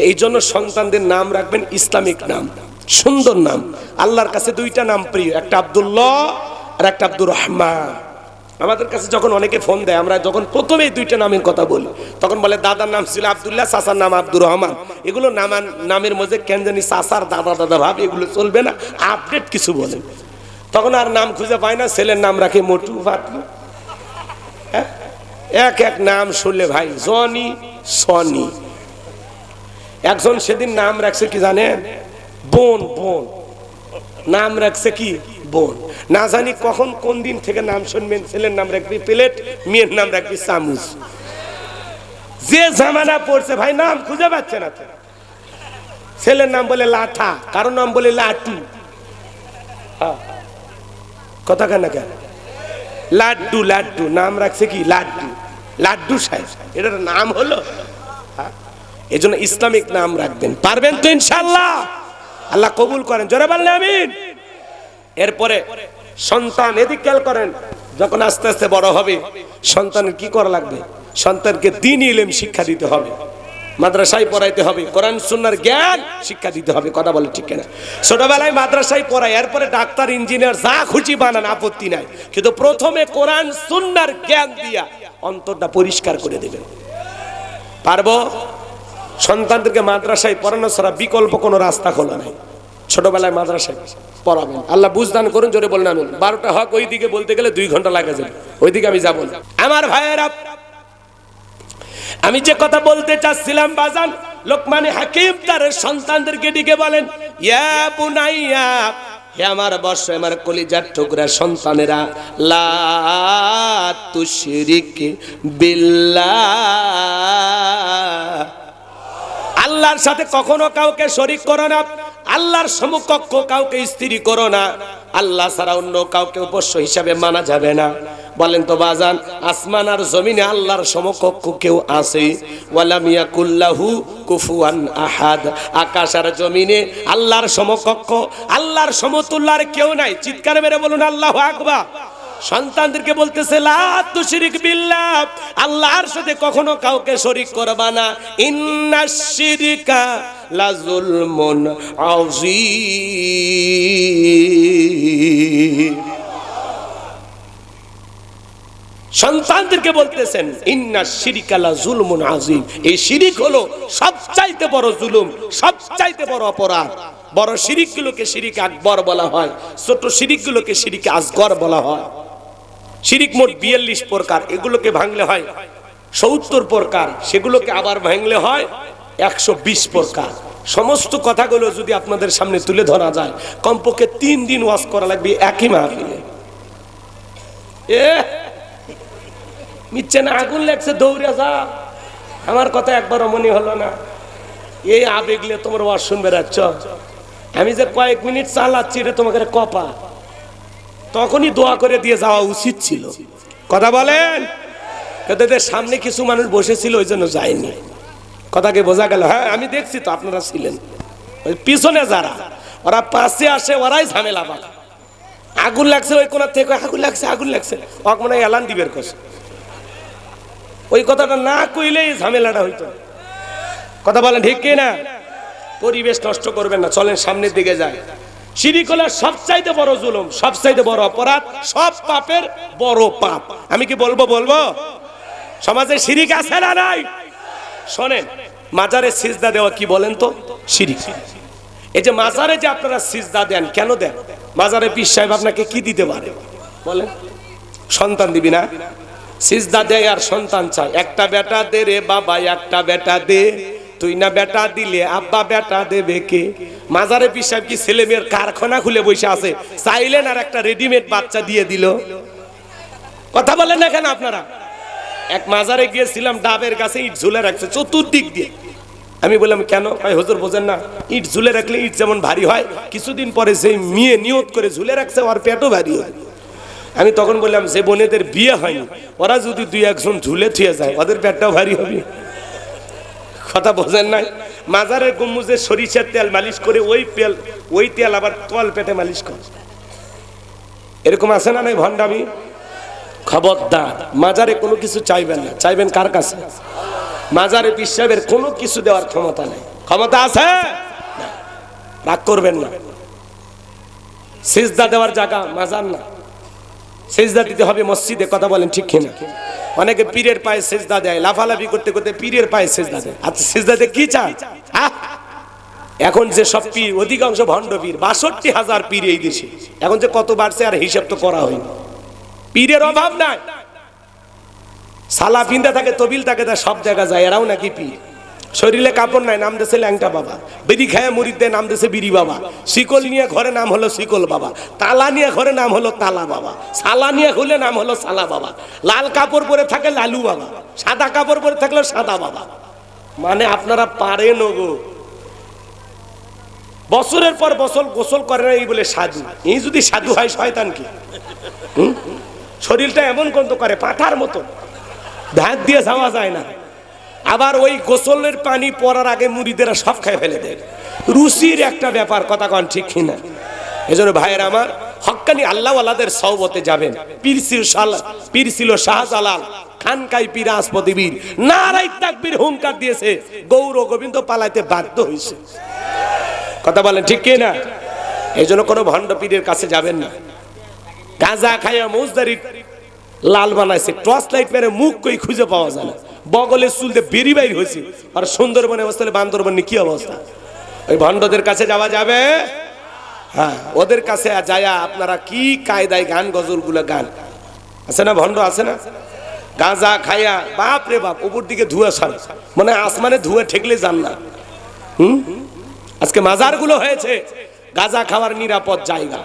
এই জন্য সন্তানদের নাম রাখবেন ইসলামিক নাম, সুন্দর নাম। আল্লাহর কাছে 2টা নাম প্রিয়, একটা আব্দুল্লাহ আর একটা আব্দুর রহমান। আমাদের কাছে যখন অনেকে ফোন দেয়, আমরা যখন প্রথমে 2টা নামের কথা বলি, তখন বলে দাদার নাম ছিল আব্দুল্লাহ, চাচার নাম আব্দুর রহমান। এগুলো নামের মধ্যে কেন জানি চাচার দাদা দাদা ভাব, এগুলো চলবে না, আপডেট কিছু বলেন। তখন আর নাম খুঁজে পায় না, ছেলের নাম রাখে মোটু, ফাটু, এক নাম শুনলে ভাই, জনি, সনি। একজন সেদিন নাম রাখছে কি জানেন, বোন, বোন নাম রাখছে কি, বোন। না জানি কখন কোন দিন থেকে নাম শুনবেন, ছেলের নাম রাখবি প্লেট, মেয়ের নাম রাখবি চামচ। যে জামানা পড়ছে ভাই, নাম খুঁজে পাচ্ছে না। ছেলের নাম বলে লাঠা, কারো নাম বলে লাটু, কথা কেন কেন, লাড্ডু, লাড্ডু নাম রাখছে কি, লাড্ডু, লাড্ডু সাহেব, এটার নাম হলো। এই জন্য ইসলামিক নাম রাখবেন, পারবেন তো ইনশাআল্লাহ? আল্লাহ কবুল করেন, জোরে বলেন আমিন। এরপরে সন্তান, এদিক খেয়াল করেন, যখন আস্তে আস্তে বড় হবে, সন্তানের কি করা লাগবে? সন্তানকে দ্বীনি ইলম শিক্ষা দিতে হবে, মাদ্রাসায় পড়াইতে হবে, কোরআন সুন্নাহর জ্ঞান শিক্ষা দিতে হবে। কথা বলে ঠিক কিনা? ছোটবেলায় মাদ্রাসায় পড়াই, এরপরে ডাক্তার, ইঞ্জিনিয়ার যা খুশি বানান, আপত্তি নাই, কিন্তু প্রথমে কোরআন সুন্নাহর জ্ঞান দিয়া অন্তরটা পরিষ্কার করে দেবেন। পারবো? সন্তানদেরকে মাদ্রাসায় পড়ানো ছাড়া বিকল্প কোনো রাস্তা খোলা নাই। ছোটবেলায় মাদ্রাসায় পড়াবেন, আল্লাহ বুঝদান করুন, জোরে বলেন আমিন। 12টা হক ওইদিকে বলতে গেলে 2 ঘন্টা লাগে যাবে, ওইদিকে আমি যাবো না। আমার ভাইয়েরা, আমি যে কথা বলতে চাচ্ছিলাম বাজান, লোকমানে হাকিম তার সন্তানদেরকে ডেকে বলেন, ইয়া বুনাইয়া, হে আমার বর্ষ, আমার কলিজার টুকরা সন্তানেরা, লা তুশরিক বিল্লাহ, আল্লাহর সাথে কখনো কাউকে শরীক করো না, আল্লাহর সমকক্ষ কাউকে স্ত্রী করো না, আল্লাহ ছাড়া অন্য কাউকে উপাস্য হিসাবে মানা যাবে না। বলেন তো বাজান, আসমান আর জমিনে আল্লাহর সমকক্ষ কেউ আছে? ওয়ালাম ইয়াকুল্লাহু কুফুয়ান আহাদ, আকাশ আর জমিনে আল্লাহর সমকক্ষ, আল্লাহর সমতুল্য আর কেউ নাই। চিৎকার মেরে বলুন আল্লাহু আকবার। সন্তানদেরকে বলতেছে, লা তুশরিক বিল্লাহ, আল্লাহর সাথে কখনো কাউকে শরীক করবা না। ইন্নাশ শিরকা লাযুলমুন আযীম, সন্তানদেরকে বলতেছেন ইন্নাশ শিরকা লাযুলমুন আযীম, এই শিরিক হলো সবচাইতে বড় জুলুম, সবচাইতে বড় অপরাধ। বড় শিরিকগুলোকে শিরিক আকবর বলা হয়, ছোট শিরিকগুলোকে শিরিক আসগর বলা হয়। শিরিক মোট 42 প্রকার, এগুলোকে ভাঙলে হয় 70 প্রকার, সেগুলোকে আবার ভাঙলে হয় 120 প্রকার। সমস্ত কথাগুলো যদি আপনাদের সামনে তুলে ধরা যায়, কমপক্ষে 3 দিন ওয়াজ করা লাগবে একই মাহফিলে। মিচ্ছে না, আগুন লাগছে, দৌড়ে যা। আমার কথা একবারও মনে হলো না? এই আবেগলে তোমার ওয়াজ শুনবে রাখছ, আমি যে কয়েক মিনিট চালাচ্ছি, এটা তোমাকে কপা, তখনই দোয়া করে দিয়ে যাওয়া উচিত ছিল। কথা বলেন? এদের সামনে কিছু মানুষ বসেছিল, ওই জন্য যায়নি। কথাকে বোঝা গেল? হ্যাঁ, আমি দেখছি তো, আপনারা ছিলেন। ওই পিছনে যারা, ওরা পাশে আসে, ওরাই ঝামেলা পায়। আগুন লাগছে ওই কোণা থেকে, আগুন লাগছে, আগুন লাগছে, ওকে মনে হয় এলান দিবের কথা। ওই কথাটা না কইলেই ঝামেলাটা হইতো। কথা বলেন ঠিক কি না? পরিবেশ নষ্ট করবেন না, চলেন সামনের দিকে যায়। শিরিক হলো সবচাইতে বড় জুলুম, সবচাইতে বড় অপরাধ, সব পাপের বড় পাপ। আমি কি বলবো? সমাজে শিরিক আছে না নাই? শোনেন, মাজারে সিজদা দেওয়া কি বলেন তো? শিরক। এই যে মাজারে যে আপনারা সিজদা দেন, কেন দেন? মাজারে পীর সাহেব আপনাকে কি দিতে পারে বলেন? সন্তান দিবি না? সিজদা দেয় আর সন্তান চায়। একটা বেটা দে রে বাবা, একটা বেটা দে, তুই না বেটা দিলে আব্বা বেটা দেবে কে? মাজারে পীর সাহেব কি ছেলে মেয়ের কারখানা খুলে বসে আছে? চাইলেন আর একটা রেডিমেড বাচ্চা দিয়ে দিল। কথা বলেন না কেন আপনারা? এক মাজারে গিয়েছিলাম, ডাবের গাছে ইট ঝুলে রাখছে চতুর্দিক দিয়ে। আমি বললাম কেন? ভাই হুজুর বোঝেন না, ইট ঝুলে রাখলে ইট যেমন ভারী হয়, কিছুদিন পরে সেই মেয়ে নিয়ত করে ঝুলে রাখছে ওর পেটও ভারী হয়। আমি তখন বললাম যে বোনেদের বিয়ে হয়নি, ওরা যদি দুই একজন ঝুলে থুয়ে যায় ওদের পেটটাও ভারী হবে। কথা বোঝেন নাই? মাজারের গম্বুজে সরিষার তেল মালিশ করে ওই তেল আবার তল পেটে মালিশ করে। এরকম আছে না নাই ভণ্ডামি? খবরদার, মাজারে কোনো কিছু চাইবেন না। চাইবেন কার কাছে? মাজারে পীর সাহেবের কোনো কিছু দেওয়ার ক্ষমতা নেই। ক্ষমতা আছে? রাগ করবেন না। সিজদা দেওয়ার জায়গা মাজার না, সিজদা দিতে হবে মসজিদে। কথা বলেন ঠিক কিনা? অনেকে পীরের পায়ে সিজদা দেয়, লাফালাফি করতে করতে পীরের পায়ে সিজদা দেয়। আচ্ছা সিজদাতে কি চান? এখন যে সব পীর, অধিকাংশ ভণ্ড পীর, ৬২,০০০ পীর এই দেশে। এখন যে কত বাড়ছে আর হিসাব তো করা হয়নি। পীরের অভাব নাই। সালা পিন্দা থাকে, তবিল থাকে, তা সব জায়গা যায়, এরাও নাকি পীর। শরীরে কাপড় নাই, নাম দেশে ল্যাংটা বাবা। বিড়ি খায় মুরিদ দেয়, নাম দেশে বিড়ি বাবা। শিকল নিয়ে ঘরে নাম হলো শিকল বাবা। তালা নিয়ে ঘরে নাম হলো তালা বাবা। সালা নিয়ে খুলে নাম হলো সালা বাবা। লাল কাপড় পরে থাকে লালু বাবা, সাদা কাপড় পরে থাকলে সাদা বাবা। মানে আপনারা পারেন গো। বছরের পর বছর গোসল করে না এই বলে সাধু। এই যদি সাধু হয় শয়তান কি? শরীরটা এমন গন্ধ করে পাঠার মতো, ধাক দিয়ে যাওয়া যায় না। আবার ওই গোসলের পানি পড়ার আগে মুড়িদেরা সব খায় ফেলে দেয়। রুচির একটা ব্যাপার, কথা কন ঠিক কিনা? এজন্য ভাইয়ের আমার, হক্কানি আল্লাহওয়ালাদের সওবতে যাবেন। পীর ছিল শাহজালাল, খানকাই পীর আসপতি বীর, নারায়ে তাকবীর হুঙ্কার দিয়েছে, গৌর গোবিন্দ পালাইতে বাধ্য হয়েছে। কথা বলেন ঠিক কিনা? এজন্য কোনো ভণ্ড পীরের কাছে যাবেন না। গাঁজা খাইয়া মৌজদারি লাল বানাইছে, টর্চ লাইট মেরে মুখ কই খুঁজে পাওয়া যায় না। বগলের চুলতে বেরি বাইর হয়েছে। আর সুন্দরবনে অবস্থা, বান্দরবনে কি অবস্থা? ওই ভণ্ডদের কাছে যাওয়া যাবে? হ্যাঁ, ওদের কাছে যায়া আপনারা কি কায়দায় গান গজল গুলো গান আছে না, ভণ্ড আছে না? গাঁজা খাইয়া বাপ রে বাপ, উপর দিকে ধুয়া ছাড়ে, মানে আসমানে ধুয়ে ঠেকলে যান না। আজকে মাজার গুলো হয়েছে গাঁজা খাওয়ার নিরাপদ জায়গা,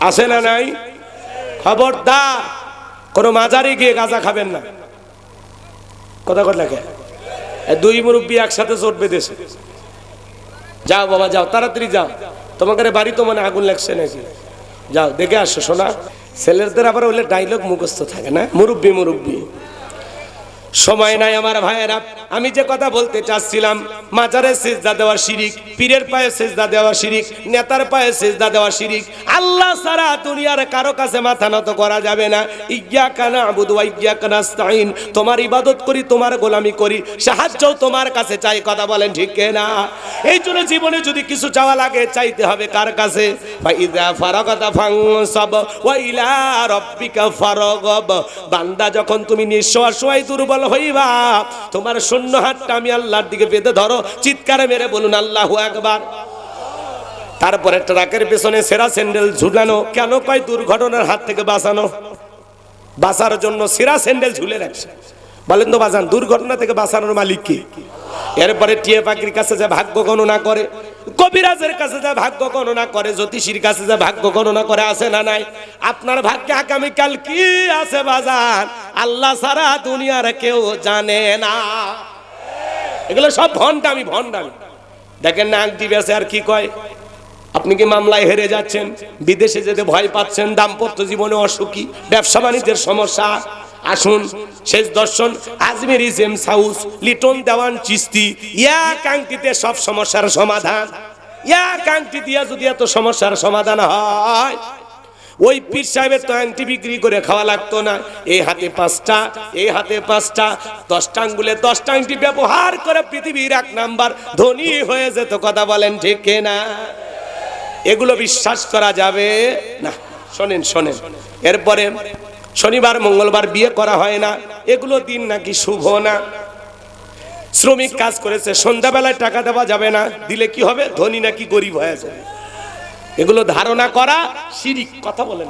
আছে না নাই? খবরদার, কোন মাজারে গিয়ে গাঁজা খাবেন না। কথা লেখে দুই মুরব্বী একসাথে জোট বেঁধেছে। যাও বাবা যাও, তাড়াতাড়ি যাও, তোমাদের বাড়ি তো মানে আগুন লাগছে নাকি, যাও দেখে আসো শোনা। ছেলেদের আবার বলে ডায়লগ মুখস্থ থাকে না, মুরব্বী মুরব্বী। সময় নাই আমার ভাইয়েরা, আমি যে কথা বলতে চাচ্ছিলাম, মাজারে সিজদা দেওয়া শিরিক, পীরের পায়ে সিজদা দেওয়া শিরিক, নেতার পায়ে সিজদা দেওয়া শিরিক। আল্লাহ ছাড়া দুনিয়ার কারো কাছে মাথা নত করা যাবে না। ইয়্যাকা না'বুদু ওয়া ইয়্যাকা নাস্তাঈন, তোমার ইবাদত করি, তোমার গোলামি করি, সাহায্যও তোমার কাছে চাই। কথা বলেন ঠিক না? এই জন্য জীবনে যদি কিছু চাওয়া লাগে, চাইতে হবে কার কাছে? ফাইযা ফারাগাতা ফানসাব ওয়া ইলা রাব্বিকা ফারগাব। বান্দা যখন তুমি নিঃস্ব অসহায় দুর্বল হইবা, তোমার শূন্য হাতটা আমি আল্লাহর দিকে বেঁধে ধরো, চিৎকারে মেরে বলুন আল্লাহু আকবার। তারপরে ট্রাকের পেছনে সেরা স্যান্ডেল ঝুলানো, কেন কয় দুর্ঘটনার হাত থেকে বাঁচানো, বাঁচার জন্য সেরা স্যান্ডেল ঝুলে রাখছে। বলেন তো বাজান, দুর্ঘটনা থেকে বাঁচানোর মালিক কি? এরপরে টিয়া পাখির কাছে যা ভাগ্য গণনা করে, কবিরাজের কাছে যা ভাগ্য গণনা করে, জ্যোতিষীর কাছে যা ভাগ্য গণনা করে, আছে না নাই? আপনার ভাগ্যে আগামীকাল কি আছে বাজান, আল্লাহ ছাড়া দুনিয়ার কেউ জানে না। এগুলো সব ভণ্ডামি, ভণ্ডামি। দেখেন না আংটি বেচে আর কি কয়, আপনি কি মামলায় হেরে যাচ্ছেন, বিদেশে যেতে ভয় পাচ্ছেন, দাম্পত্য জীবনে অসুখী, ব্যবসা বাণিজ্যের সমস্যা, আসুন শেষ দর্শন আজমেরি জেমস হাউস, লিটন দেওয়ান চিস্তি, এক আংটিতে সব সমস্যার সমাধান। এক আংটি দিয়া যদি এত সমস্যার সমাধান হয়, ওই পীর সাহেবের তো আংটি বিক্রি করে খাওয়া লাগতো না। এই হাতে 5টা, এই হাতে 5টা, 10টা আঙ্গুলে 10টা আংটি ব্যবহার করে পৃথিবীর 1 নাম্বার ধনী হয়ে যেত। কথা বলেন ঠিক না? এগুলো বিশ্বাস করা যাবে না। শোনেন শোনেন, এরপরে শনিবার মঙ্গলবার বিয়ে করা হয় না, এগুলো দিন নাকি শুভ না। শ্রমিক কাজ করেছে, সন্ধ্যাবেলায় টাকা দেওয়া যাবে না, দিলে কি হবে? ধনী নাকি গরিব হয়ে যাবে। এগুলো ধারণা করা শিরিক। কথা বলেন।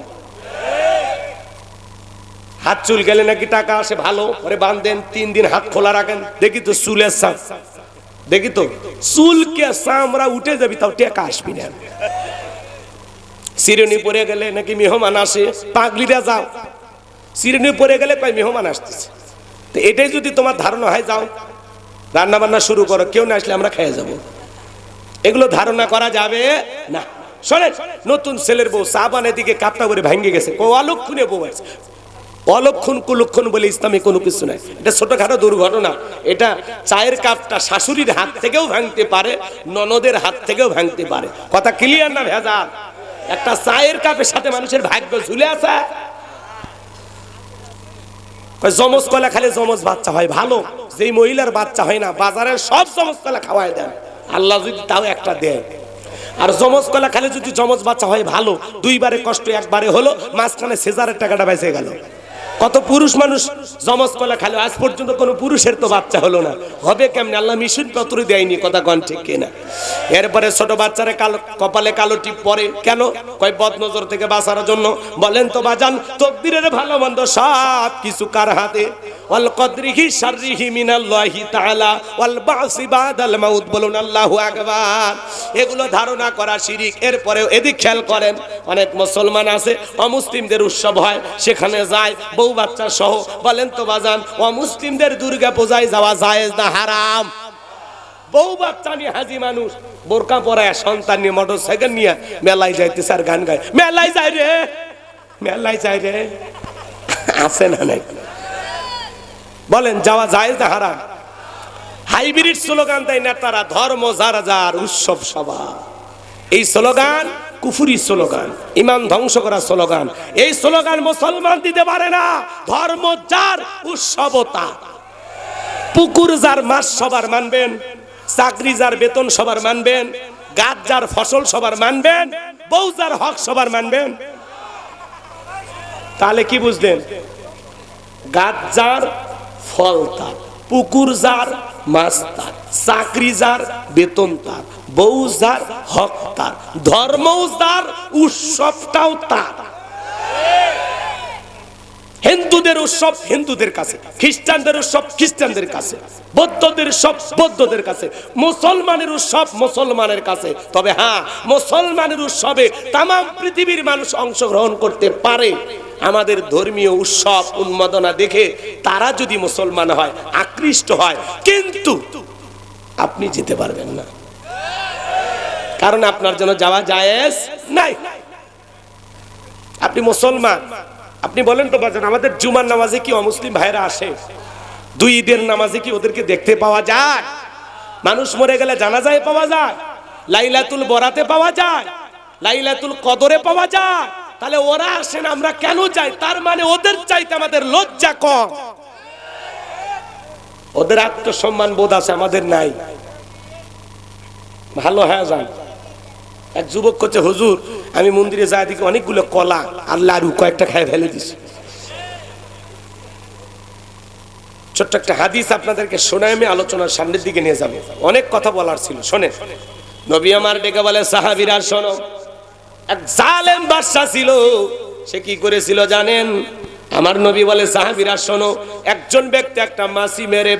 হাত চুল গেলে নাকি টাকা আসে, ভালো করে বাঁধেন, 3 দিন হাত খোলা রাখেন, দেখি তো চুলের সাপ, দেখি তো চুলকে আমরা উঠে যাবি, তাও টাকা আসবি না। শিরনি পরে গেলে নাকি মেহমান আসে, পাগলিরা যাও, শিরনি পরে গেলে কয় মেহমান আসতেছে। তো এটাই যদি তোমার ধারণা হয়, যাও রান্না বান্না শুরু করো, কেউ না আসলে আমরা খেয়ে যাব। এগুলো ধারণা করা যাবে না। শোনেন, নতুন ছেলের বউ চা বানের দিকে কাপটা করে ভাঙ্গে গেছে, অলক্ষণে বউ আছে। অলক্ষণ কুলক্ষণ বলে ইসলামে কোনো কিছু নাই, এটা ছোটখাটো দুর্ঘটনা। এটা চায়ের কাপটা শাশুড়ির হাত থেকেও ভাঙতে পারে, ননদের হাত থেকেও ভাঙতে পারে। কথা ক্লিয়ার না ভেজাল? একটা চায়ের কাপের সাথে মানুষের ভাগ্য ঝুলে আছে। জমজ কলা খালে জমজ বাচ্চা হয় ভালো, যেই মহিলার বাচ্চা হয় না বাজারের সব জমজ কলা খাওয়ায় দেন, আল্লাহ যদি তাও একটা দেয়। আর জমজ কলা খালে যদি জমজ বাচ্চা হয় ভালো, 2 বারে কষ্ট 1 বারে হলো, মাঝখানে সিজারের টাকাটা বেঁচে গেল। কত পুরুষ মানুষ জমজ কলা খালে, আজ পর্যন্ত কোনো পুরুষের তো বাচ্চা হলো না, হবে কেমনে? আল্লাহ মিশন পত্র দেয়নি। কথা কন ঠিক কিনা? এরপরে ছোট বাচ্চারা কালো কপালে কালো টিপ পরে কেন? কয় বদ নজর থেকে বাঁচার জন্য। বলেন তো বাজান, তকদিরের ভালো মন্দ সব কিছু কার হাতে? ওয়াল কদরিহি শাররিহি মিনাল্লাহি তাআলা ওয়াল বাসি বাদাল মাউত। বলুন আল্লাহু আকবার। এগুলো ধারণা করা শিরিক। এরপরেও এদিক খেয়াল করেন, অনেক মুসলমান আছে অমুসলিমদের উৎসব হয়, সেখানে যায় বউ বাচ্চা সহ। বলেন তো বাজান, অমুসলিমদের দুর্গা পূজায় যাওয়া জায়েজ না হারাম? বউ বাচ্চা নিয়ে হাজি মানুষ বোরকা পরায়, সন্তান নিয়ে মোটরসাইকেল নিয়ে মেলায় যাইতেছে আর গান গায়, মেলায় যায় রে, মেলায় যায় রে, আছে না নাই? বলেন যাওয়া জায়েজ না হারাম? হাইব্রিড স্লোগান দেয় নেতারা, ধর্ম যার যার উৎসব সবার। এই স্লোগান কুফরি স্লোগান, ইমান ধ্বংস করা স্লোগান। এই স্লোগান মুসলমান দিতে পারে না। ধর্ম যার, উৎসব তার। পুকুর যার মাছ সবার মানবেন, চাকরি যার বেতন সবার মানবেন, গাছ যার ফসল সবার মানবেন, বউ যার হক সবার মানবেন। তাহলে কি বুঝলেন? গাছ যার, ফল তার, পুকুর যার, মাছ তার, চাকরি যার, বেতন তার, বউ যার, হক তার, ধর্মও যার, উৎসবটাও তার। হিন্দুদের উৎসব হিন্দুদের কাছে, খ্রিস্টানদের উৎসব খ্রিস্টানদের কাছে, বৌদ্ধদের উৎসব বৌদ্ধদের কাছে, মুসলমানের উৎসব মুসলমানের কাছে। তবে হ্যাঁ, মুসলমানের উৎসবে তাম পৃথিবীর মানুষ অংশগ্রহণ করতে পারে। আমাদের ধর্মীয় উৎসব উন্মাদনা দেখে তারা যদি মুসলমান হয়, আকৃষ্ট হয়, কিন্তু আপনি যেতে পারবেন না, কারণ আপনার জন্য যাওয়া জায়েজ নাই। আপনি মুসলমান, আপনি বলেন তো বাজান, আমাদের জুমার নামাজে কি অমুসলিম ভাইরা আসে? 2 ঈদের নামাজে কি ওদেরকে দেখতে পাওয়া যায়? মানুষ মরে গেলে জানাজায় পাওয়া যায়, লাইলাতুল বরাতে পাওয়া যায়, লাইলাতুল কদরে পাওয়া যায়। তাহলে ওরা আসেন, আমরা কেন যাই? তার মানে ওদের চাইতে আমাদের লজ্জা কম, ওদের আত্মসম্মান বোধ আছে, আমাদের নাই। ভালো হ্যাঁ যান। এক যুবক করছে, হুজুর আমি মন্দিরে যাই, দেখি অনেকগুলো কলা আর লাড়ু, কয়েকটা খেয়ে ফেলে দিছি। ছোট্ট একটা হাদিস আপনাদেরকে শোনায় আমি আলোচনার সামনের দিকে নিয়ে যাবো। অনেক কথা বলার ছিল, শোনেন। নবী আমার ডেকে বলে, সাহাবীরা শোনো, এক জালেম বাদশা ছিল, সে কি করেছিল জানেন? আমার নবী বলে, সাহাবীরা শোনো, একজন ব্যক্তি একটা মাছি মেরে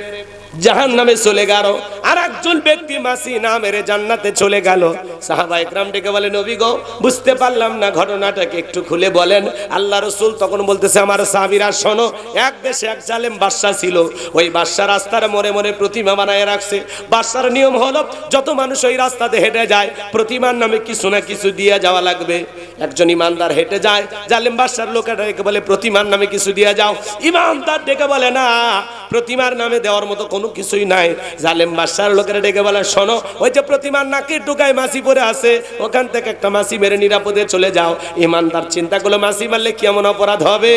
জাহান্নামে চলে গেল, আর একজন ব্যক্তি মাছি না মেরে জান্নাতে চলে গেল। সাহাবা ইকরাম ডেকে বলে, নবী গো, বুঝতে পারলাম না, ঘটনাটাকে একটু খুলে বলেন। আল্লাহ রাসূল তখন বলতেছে, আমার সাহাবীরা শোনো, এক দেশে এক জালেম বাদশা ছিল। ওই বাদশা রাস্তার মোড়ে মোড়ে প্রতিমা বানায় রাখছে। বাদশার নিয়ম হলো, যত মানুষ ওই রাস্তাতে হেঁটে যায়, প্রতিমার নামে কিছু না কিছু দিয়ে যাওয়া লাগবে। একজন ইমানদার হেঁটে যায়, জালেম বাদশার লোকেরা ডেকে বলে, প্রতিমার নামে কিছু দিয়ে যাও। ইমানদার ডেকে বলে, না, প্রতিমার নামে দেওয়ার মতো কোনো কিছুই নাই। জালেম বাদশার লোকেরা ডেকে বলে, শোনো, ওই যে প্রতিমার নাকের টুকায় মাছি পড়ে আছে, ওখান থেকে একটা মাছি মেরে নিরাপদে চলে যাও। ইমানদার চিন্তা করলো, মাছি মারলে কি এমন অপরাধ হবে?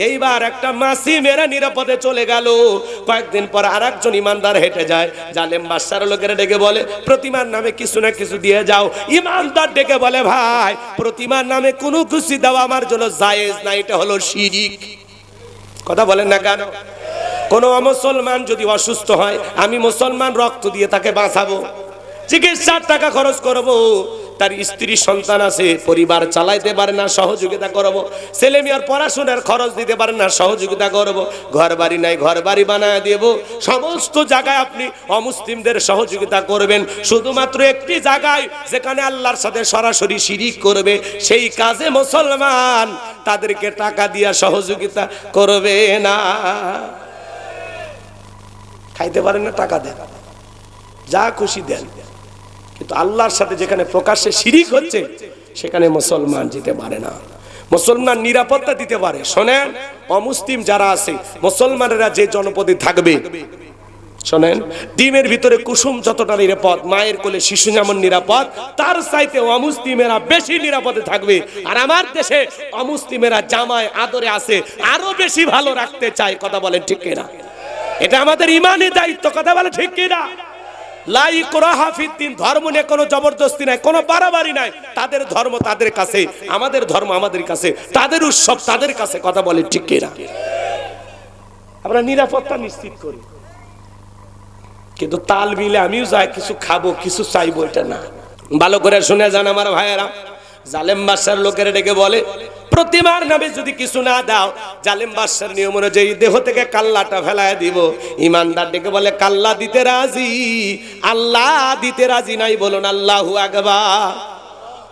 এইবার একটা মাছি মেরে নিরাপদে চলে গেল। কয়েকদিন পর আরেকজন ইমানদার হেঁটে যায়, জালেম বাদশার লোকেরা ডেকে বলে, প্রতিমার নামে কিছু না কিছু দিয়ে যাও। ইমানদার ডেকে বলে, ভাই, প্রতিমার নামে কোনো কিছু দেওয়া আমার জন্য জায়েজ না, এটা হলো শিরিক। কথা বলেন না কেন? কোন মুসলমান যদি অসুস্থ হয়, আমি মুসলমান রক্ত দিয়ে তাকে বাঁচাবো, চিকিৎসার টাকা খরচ করব। তার স্ত্রী সন্তান আছে, পরিবার চালাইতে পারে না, সহযোগিতা করব। ছেলে মেয়ের পড়াশোনার খরচ দিতে পারে না, সহযোগিতা করব। ঘর বাড়ি নাই, ঘর বাড়ি বানায় দেব। সমস্ত জায়গায় আপনি অমুসলিমদের সহযোগিতা করবেন। শুধুমাত্র একটি জায়গায় যেখানে আল্লাহর সাথে সরাসরি শিরিক করবে, সেই কাজে মুসলমান তাদেরকে টাকা দিয়া সহযোগিতা করবে না। খাইতে পারেন না, টাকা দেন, যা খুশি দেন, কিন্তু আল্লাহর সাথে যেখানে প্রকাশ্যে শিরিক হচ্ছে সেখানে মুসলমান যেতে পারে না। মুসলমান নিরাপত্তা দিতে পারে। শোনেন, অমুসলিম যারা আছে, মুসলমানেরা যে জনপদে থাকবে, শোনেন, ডিমের ভিতরে কুসুম যতটা নিরাপদ, মায়ের কোলে শিশু যেমন নিরাপদ, তার চাইতে অমুসলিমেরা বেশি নিরাপদে থাকবে। আর আমার দেশে অমুসলিমেরা জামায় আদরে আছে, আরো বেশি ভালো রাখতে চায়। কথা বলেন ঠিক কিনা? এটা আমাদের ইমানি দায়িত্ব। কথা বলে ঠিক কিনা? লা ইকরাহা ফিদ্দিন, ধর্ম নিয়ে কোনো জবরদস্তি নাই, কোনো বাড়াবাড়ি নাই। তাদের ধর্ম তাদের কাছে, আমাদের ধর্ম আমাদের কাছে, তাদের উৎসব তাদের কাছে। কথা বলে ঠিক কিনা? আমরা নিরাপত্তা নিশ্চিত করি, কিন্তু তাল মিলে আমিও যাই কিছু খাবো, কিছু চাইবো, এটা না। ভালো করে শুনে যান আমার ভাইয়েরা, জালেম বাদশার লোকেরা ডেকে বলে, প্রতিমার নামে যদি কিছু না দাও, জালেম বাদশার নিয়ম অনুযায়ী দেহ থেকে কাল্লাটা ফেলায় দিব। ইমানদার ডেকে বলে, কাল্লা দিতে রাজি, আল্লাহ দিতে রাজি নাই, বলুন আল্লাহু আকবার।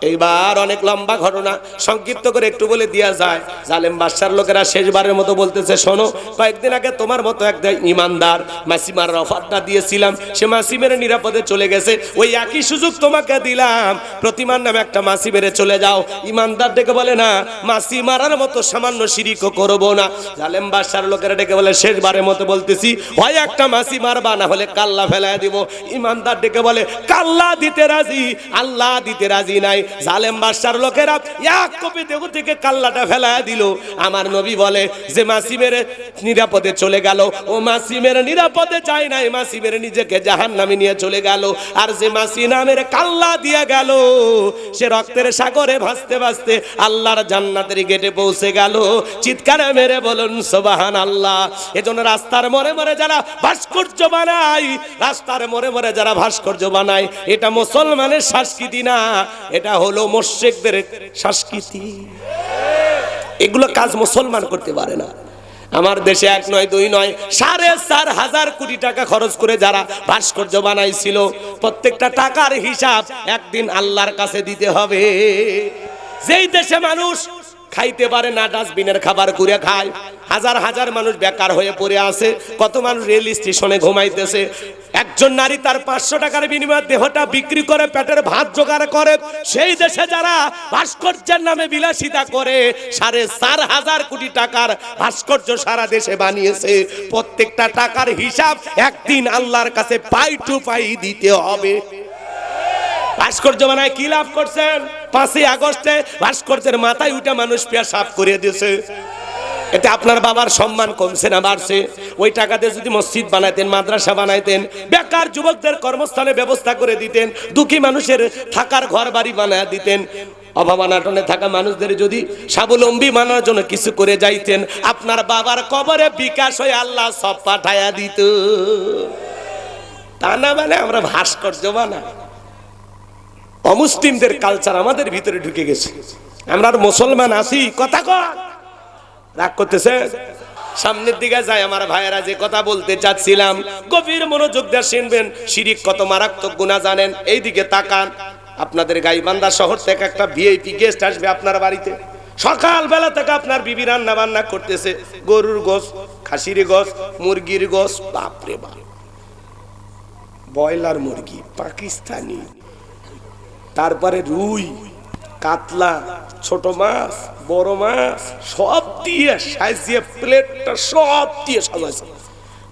এইবার অনেক লম্বা ঘটনা, সংক্ষিপ্ত করে একটু বলে দেয়া যায়। জালেম বাদশার লোকেরা শেষবারের মতো বলতেছে, শোনো, কয়েকদিন আগে তোমার মতো একটা ইমানদার মাসিমার অফারটা দিয়েছিলাম, সে মাসি মেরে নিরাপদে চলে গেছে। ওই একই সুযোগ তোমাকে দিলাম, প্রতিমার নামে একটা মাসি মেরে চলে যাও। ইমানদার ডেকে বলে, না, মাসি মারার মতো সামান্য শিরিকও করবো না। জালেম বাদশার লোকেরা ডেকে বলে, শেষবারের মতো বলতেছি, হয় একটা মাসি মারবা, না হলে কাল্লা ফেলায় দিব। ইমানদার ডেকে বলে, কাল্লা দিতে রাজি, আল্লাহ দিতে রাজি নাই। জালেম বাদশার লোকেরা এক কপি দেহ থেকে কাল্লাটা ফেলায় দিল। আমার নবী বলে, যে মাসি মেরে নিরাপদে চলে গেল, ও মাসি মেরে নিরাপদে যায় নাই, মাসি মেরে নিজেকে জাহান্নামে নিয়ে চলে গেল। আর যে মাসি নামের কাল্লা দিয়ে গেল, সে রক্তের সাগরে ভাসতে ভাসতে আল্লাহর জান্নাতের গেটে পৌঁছে গেল। চিৎকার মেরে বলুন সুবহানাল্লাহ। এজন্য রাস্তার মোড়ে মোড়ে যারা ভাস্কর্য বানায়, রাস্তার মোড়ে মোড়ে যারা ভাস্কর্য বানায়, এটা মুসলমানের সংস্কৃতি না, এটা হলো মুশরিকদের সংস্কৃতি। এগুলো কাজ মুসলমান করতে পারে না। আমার দেশে এক নয়, দুই নয়, 4,500 কোটি টাকা খরচ করে যারা ভাস্কর্য বানাইছিল, প্রত্যেকটা টাকার হিসাব একদিন আল্লাহর কাছে দিতে হবে। যেই দেশে মানুষ খাইতে পারে না, ডাস্টবিনের খাবার কুড়ে খায়, হাজার হাজার মানুষ বেকার হয়ে পড়ে আছে, কত মানুষ রেল স্টেশনে ঘুমাইতেছে, একজন নারী তার 500 টাকার বিনিময়ে দেহটা বিক্রি করে পেটের ভাত জোগাড় করে, সেই দেশে যারা ভাস্কর্যের নামে বিলাসিতা করে 4,500 কোটি টাকার ভাস্কর্য সারা দেশে বানিয়েছে, প্রত্যেকটা টাকার হিসাব একদিন আল্লাহর কাছে পাই টু পাই দিতে হবে। ভাস্কর্য বানায় কি লাভ করছেন? 5ই আগস্টে ভাস্কর্যের মাথায় উঠে মানুষ পেশাব করে দিয়েছে, এতে আপনার বাবার সম্মান কমছে না বাড়ছে? ওই টাকাতে যদি মসজিদ বানাইতেন, মাদ্রাসা বানাইতেন, বেকার যুবকদের কর্মস্থানে ব্যবস্থা করে দিতেন, দুঃখী মানুষের থাকার ঘর বাড়ি বানায় দিতেন, অভাবনাটনে থাকা মানুষদের যদি স্বাবলম্বী বানানোর জন্য কিছু করে যাইতেন, আপনার বাবার কবরে বিকাশ হয়ে আল্লাহ সব পাঠায়া দিত। তা না, মানে আমরা ভাস্কর্য বানাই। অমুসলিমদের কালচার আমাদের ভিতরে ঢুকে গেছে। আমরা আর মুসলমান আছি, কথা কয় রাগ করতেছে। সামনের দিকে যায় আমার ভাইয়েরা, যে কথা বলতে চাচ্ছিলাম গভীর মনোযোগ দিয়ে শুনবেন। শিরিক কত মারাত্মক গুনাহ জানেন? এই দিকে তাকান। আপনাদের গাইবান্ধা শহর থেকে একটা ভিআইপি গেস্ট আসবে আপনার বাড়িতে, সকালবেলা থেকে আপনার বিবি রান্না বান্না করতেছে, গরুর গোশ, খাসির গোশ, মুরগির গোশ, বাপরে বাপ, ব্রয়লার মুরগি, পাকিস্তানি, তারপরে রুই, কাতলা, ছোট মাছ, বড় মাছ, সব দিয়ে সাজিয়ে প্লেটটা সব দিয়ে সাজাইছে।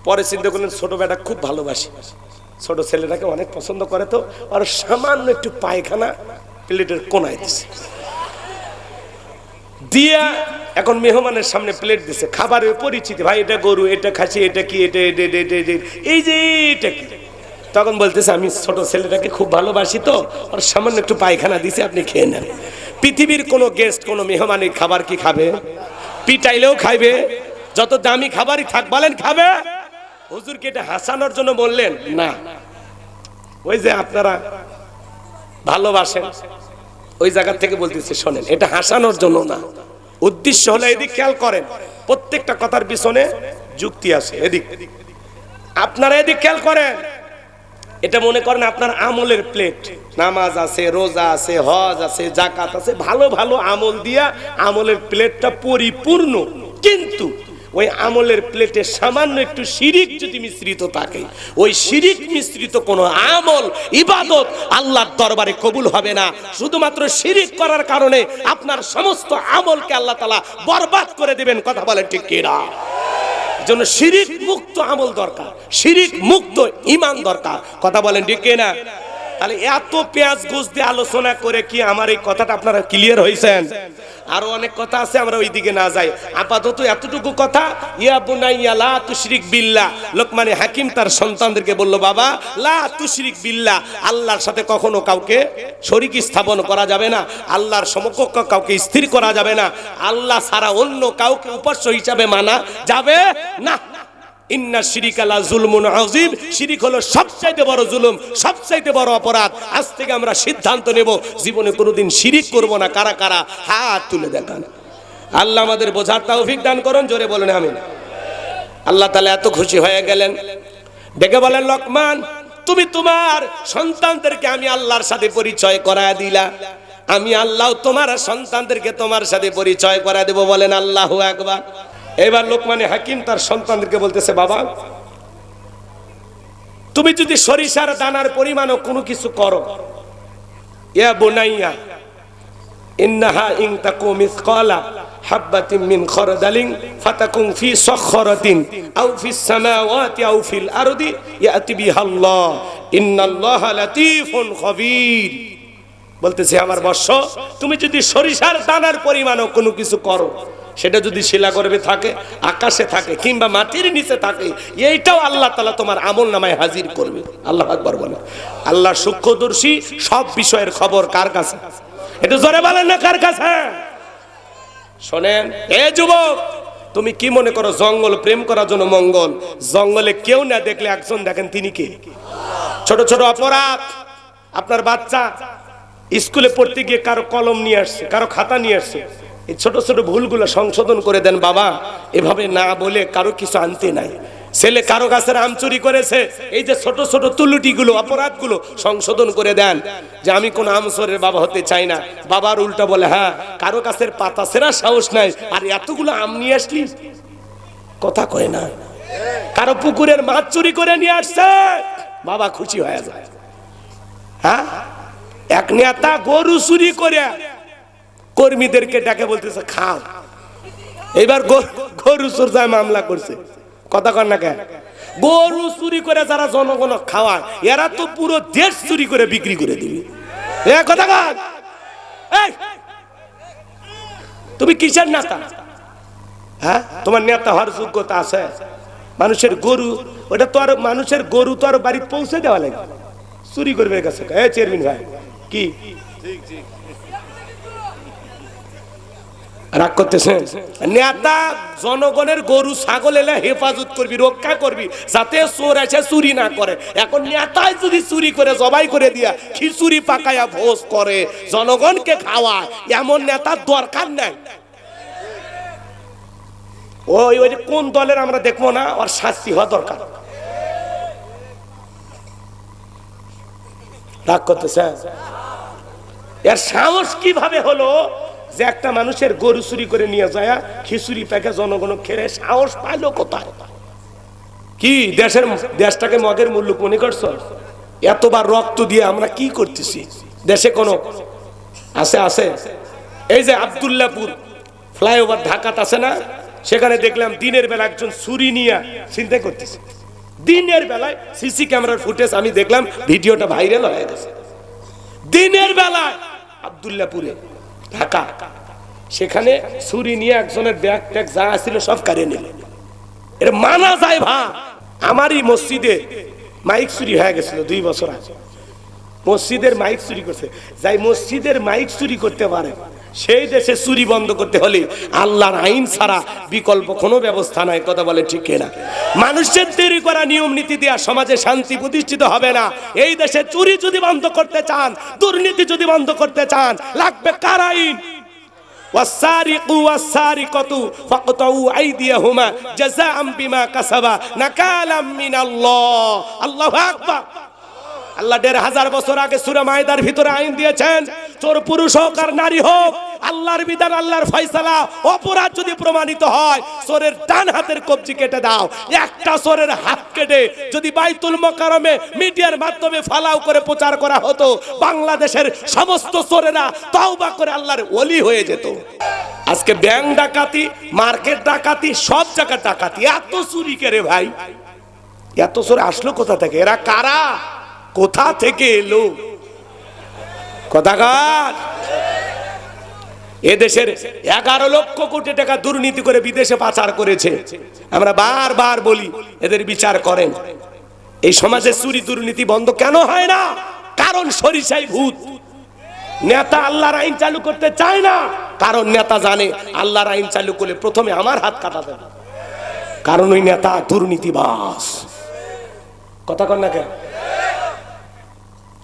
পরে চিন্তা করলেন ছোট বেটা খুব ভালোবাসি, ছোট ছেলেটাকে অনেক পছন্দ করে, তো আর সামান্য একটু পায়খানা প্লেটের কোনায় দিছে, দিয়া এখন মেহমানের সামনে প্লেট দিছে, খাবারের পরিচিতি, ভাই এটা গরু, এটা খাসি, এটা কি, এটা এই যে এটা কি। তখন বলতেছে আমি ছোট ছেলেটাকে খুব ভালোবাসি, তো আর সামান্য একটু পায়খানা দিছে, আপনি খেয়ে নেন। পৃথিবীর কোনো গেস্ট, কোনো মেহমানের খাবার কি খাবে? পিটাইলেও খাইবে, যত দামি খাবারই থাক বলেন খাবে। হুজুর কি এটা হাসানোর জন্য বললেন? না, ওই যে আপনারা ভালোবাসেন ওই জায়গা থেকে বলতেছি, শোনেন, এটা হাসানোর জন্য না। উদ্দেশ্য হলো, এদিক খেয়াল করেন, প্রত্যেকটা কথার পিছনে যুক্তি আছে। এদিক আপনারা এদিক খেয়াল করেন, এটা মনে করেন আপনার আমলের প্লেট, নামাজ আছে, রোজা আছে, হজ আছে, যাকাত আছে, ভালো ভালো আমল দিয়া আমলের প্লেটটা পরিপূর্ণ। কিন্তু ওই আমলের প্লেটে সামান্য একটু শিরিক যদি মিশ্রিত থাকে, ওই শিরিক মিশ্রিত কোন আমল ইবাদত আল্লাহর দরবারে কবুল হবে না। শুধুমাত্র শিরিক করার কারণে আপনার সমস্ত আমলকে আল্লাহ তাআলা বরবাদ করে দিবেন। কথা বলেন ঠিক কি না? জন্য শিরিক মুক্ত আমল দরকার, শিরিক মুক্ত ঈমান দরকার। কথা বলেন ঠিক কি না? তাহলে এত পেঁয়াজ গোশ দিয়ে আলোচনা করে কি আমার এই কথাটা আপনারা ক্লিয়ার হইছেন? আরো অনেক কথা আছে, আমরা ওই দিকে না যাই। আপাতত এতটুকু কথা, ইয়া বুনাইয়া লা তুশরিক বিল্লাহ। লোকমানে হাকিম তার সন্তানদেরকে বলল, বাবা লা তুশরিক বিল্লাহ, আল্লাহর সাথে কখনো কাউকে শরীক স্থাপন করা যাবে না, আল্লাহর সমকক্ষ কাউকে স্থির করা যাবে না, আল্লাহ ছাড়া অন্য কাউকে উপাস্য হিসাবে মানা যাবে না। ইন্না শিরিকা লা যুলমুন আযীম, শিরিক হলো সবচাইতে বড় জুলুম, সবচাইতে বড় অপরাধ। আজ থেকে আমরা সিদ্ধান্ত নেব জীবনে কোনোদিন শিরিক করব না। কারা কারা হাত তুলে দেখান। আল্লাহ আমাদের বোঝার তৌফিক দান করুন, জোরে বলেন আমিন। আল্লাহ তাআলা এত খুশি হয়ে গেলেন, ডেকে বলেন, লোকমান তুমি তোমার সন্তানদেরকে আমি আল্লাহর সাথে পরিচয় করায় দিলা, আমি আল্লাহ তোমার সন্তানদেরকে তোমার সাথে পরিচয় করায় দেব। বলেন আল্লাহু আকবার। এবার লোকমানে হাকিম তার সন্তানদেরকে বলতেছে, বাবা তুমি যদি সরিষার দানার পরিমাণও কোনো কিছু করো, ইয়া বুনাইয়া ইন্নাহা ইন তাকু মিসকালা হাববাতিন মিন খরদালিন ফাতাকুন ফি সখরাতিন আও ফিস সামাওয়াতি আও ফিল আরদি ইয়াতি বিহাল্লাহ ইন্নাল্লাহা লাতীফুন খবীর। বলতেছে, আমার বৎস, তুমি যদি সরিষার দানার পরিমাণও কোনো কিছু করো, সেটা যদি শিলা গর্ভে থাকে, আকাশে থাকে, কিংবা মাটির নিচে থাকে, এইটাও আল্লাহ তাআলা তোমার আমল নামায় হাজির করবে। আল্লাহু আকবার বলে। আল্লাহ সূক্ষ্মদর্শী, সব বিষয়ের খবর কার কাছে? এটা জোরে বলেন না, কার কাছে? শোনেন এ যুবক, তুমি কি মনে করো জঙ্গল প্রেম করার জন্য মঙ্গল? জঙ্গলে কেউ না দেখলে একজন দেখেন, তিনি কে? ছোট ছোট অপরাধ, আপনার বাচ্চা স্কুলে পড়তে গিয়ে কারো কলম নিয়ে আসছে, কারো খাতা নিয়ে আসছে, এই ছোট ছোট ভুলগুলো সংশোধন করে দেন। বাবা এভাবে না বলে কারো কিছু আনতে নাই। ছেলে কারো গাছের আম চুরি করেছে, এই যে ছোট ছোট তুলুটিগুলো, অপরাধগুলো সংশোধন করে দেন, যে আমি কোন আমসরের বাবা হতে চাই না। বাবার উল্টা বলে, হ্যাঁ কারো গাছের পাতা ছেঁড়া সাহস নাই, আর এতগুলো আম নিয়ে আসলি, কথা কয় না। কারো পুকুরের মাছ চুরি করে নিয়ে আসছে, বাবা খুশি হয়ে যায়। হ্যাঁ, এক নেতা গরু চুরি করে কর্মীদেরকে ডাকে বলতেছে খাও। এবার গরু চোর যায় মামলা করছে। কথা কন না কেন? গরু চুরি করে যারা জনগণ খাওয়ায়, এরা তো পুরো দেশ চুরি করে বিক্রি করে দিবে। কথা কন, তুমি কিসের নেতা? হ্যাঁ, তোমার নেতা হওয়ার যোগ্যতা আছে? মানুষের গরু, ওটা তো আর মানুষের গরু তো আর বাড়ি পৌঁছে দেওয়া লাগে, চুরি করবে কাছে। চেয়ারম্যান ভাই কি রাগ করতেছেন? নেতা জনগণের গরু ছাগল এলে হেফাজত করবি, রক্ষা করবি, যাতে চোর এসে চুরি না করে। এখন নেতাই যদি চুরি করে জবাই করে দিয়া খিচুড়ি পাকায়া ভোজ করে জনগণকে খাওয়ায়, এমন নেতার দরকার নাই। ওই ওই কোন দলের আমরা দেখবো না, ওর শাস্তি হওয়া দরকার। রাগ করতেছেন? এর সাহস কিভাবে হলো যে একটা মানুষের গরু চুরি করে নিয়ে যায় খিচুড়ি প্যাকে জনগণ খেয়ে? সাহস পাইলো কোথায়? কি দেশটাকে মগের মুল্লুক মনে করছো? এতবার রক্ত দিয়ে আমরা কি করতেছি? দেশে কোনো আছে? এই যে আব্দুল্লাহপুর ফ্লাইওভার ঢাকাতে আছে না, সেখানে দেখলাম দিনের বেলা একজন ছুরি নিয়ে চিন্তা করতেছে। দিনের বেলায় সিসি ক্যামেরার ফুটেজ আমি দেখলাম, ভিডিওটা ভাইরাল হয়ে গেছে। দিনের বেলায় আব্দুল্লাহপুরে ঢাকা, সেখানে ছুরি নিয়ে একজনের ব্যাগ ট্যাগ যা ছিল সব কারিয়ে নিল। এটা মানা যায়? আমারই মসজিদে মাইক চুরি হয়ে গেছিল 2 বছর আগে। মসজিদের মাইক চুরি করছে। যাই মসজিদের মাইক চুরি করতে পারে, সেই দেশে চুরি বন্ধ করতে হলে আল্লাহর আইন ছাড়া বিকল্প কোনো ব্যবস্থা নাই। কথা বলে ঠিক কিনা? মানুষের তৈরি করা নিয়ম নীতি দেওয়া সমাজে শান্তি প্রতিষ্ঠিত হবে না। এই দেশে চুরি যদি বন্ধ করতে চান, দুর্নীতি যদি বন্ধ করতে চান, লাগবে কার আইন? ওয়াসারিকু ওয়াসারিকাতু ফাকতাউ আইদিয়াহুমা জাযাআম বিমা কাসাবা নাকালাম মিনাল্লাহ। আল্লাহু আকবার। আল্লাহ ১৫০০ বছর আগে সূরা মাইদার ভিতরে আইন দিয়েছেন, চোর পুরুষ হোক আর নারী হোক, আল্লাহর বিধান, আল্লাহর ফয়সালা, অপরাধ যদি প্রমাণিত হয় চোরের ডান হাতের কবজি কেটে দাও। একটা চোরের হাত কেটে যদি বাইতুল মোকাররমে মিডিয়ার মাধ্যমে ফালাও করে প্রচার করা হতো, বাংলাদেশের সমস্ত চোরেরা তওবা করে আল্লাহর ওলি হয়ে যেত। আজকে ব্যাংক ডাকাতি, মার্কেট ডাকাতি, সব জায়গায় ডাকাতি। এত চুরি করে ভাই, এত চোর আসলো কোথা থেকে? এরা কারা? কোথা থেকে এলো? কথাকার এদেশের 11 লক্ষ কোটি টাকা দুর্নীতি করে বিদেশে পাচার করেছে। আমরা বারবার বলি এদের বিচার করেন। এই সমাজে চুরি দুর্নীতি বন্ধ কেন হয় না? কারণ সরিষাই ভূত। নেতা আল্লাহর আইন চালু করতে চায় না, কারণ নেতা জানে আল্লাহর আইন চালু করলে প্রথমে আমার হাত কাটা যাবে, কারণ ওই নেতা দুর্নীতিবাজ। কথা কন না কেন?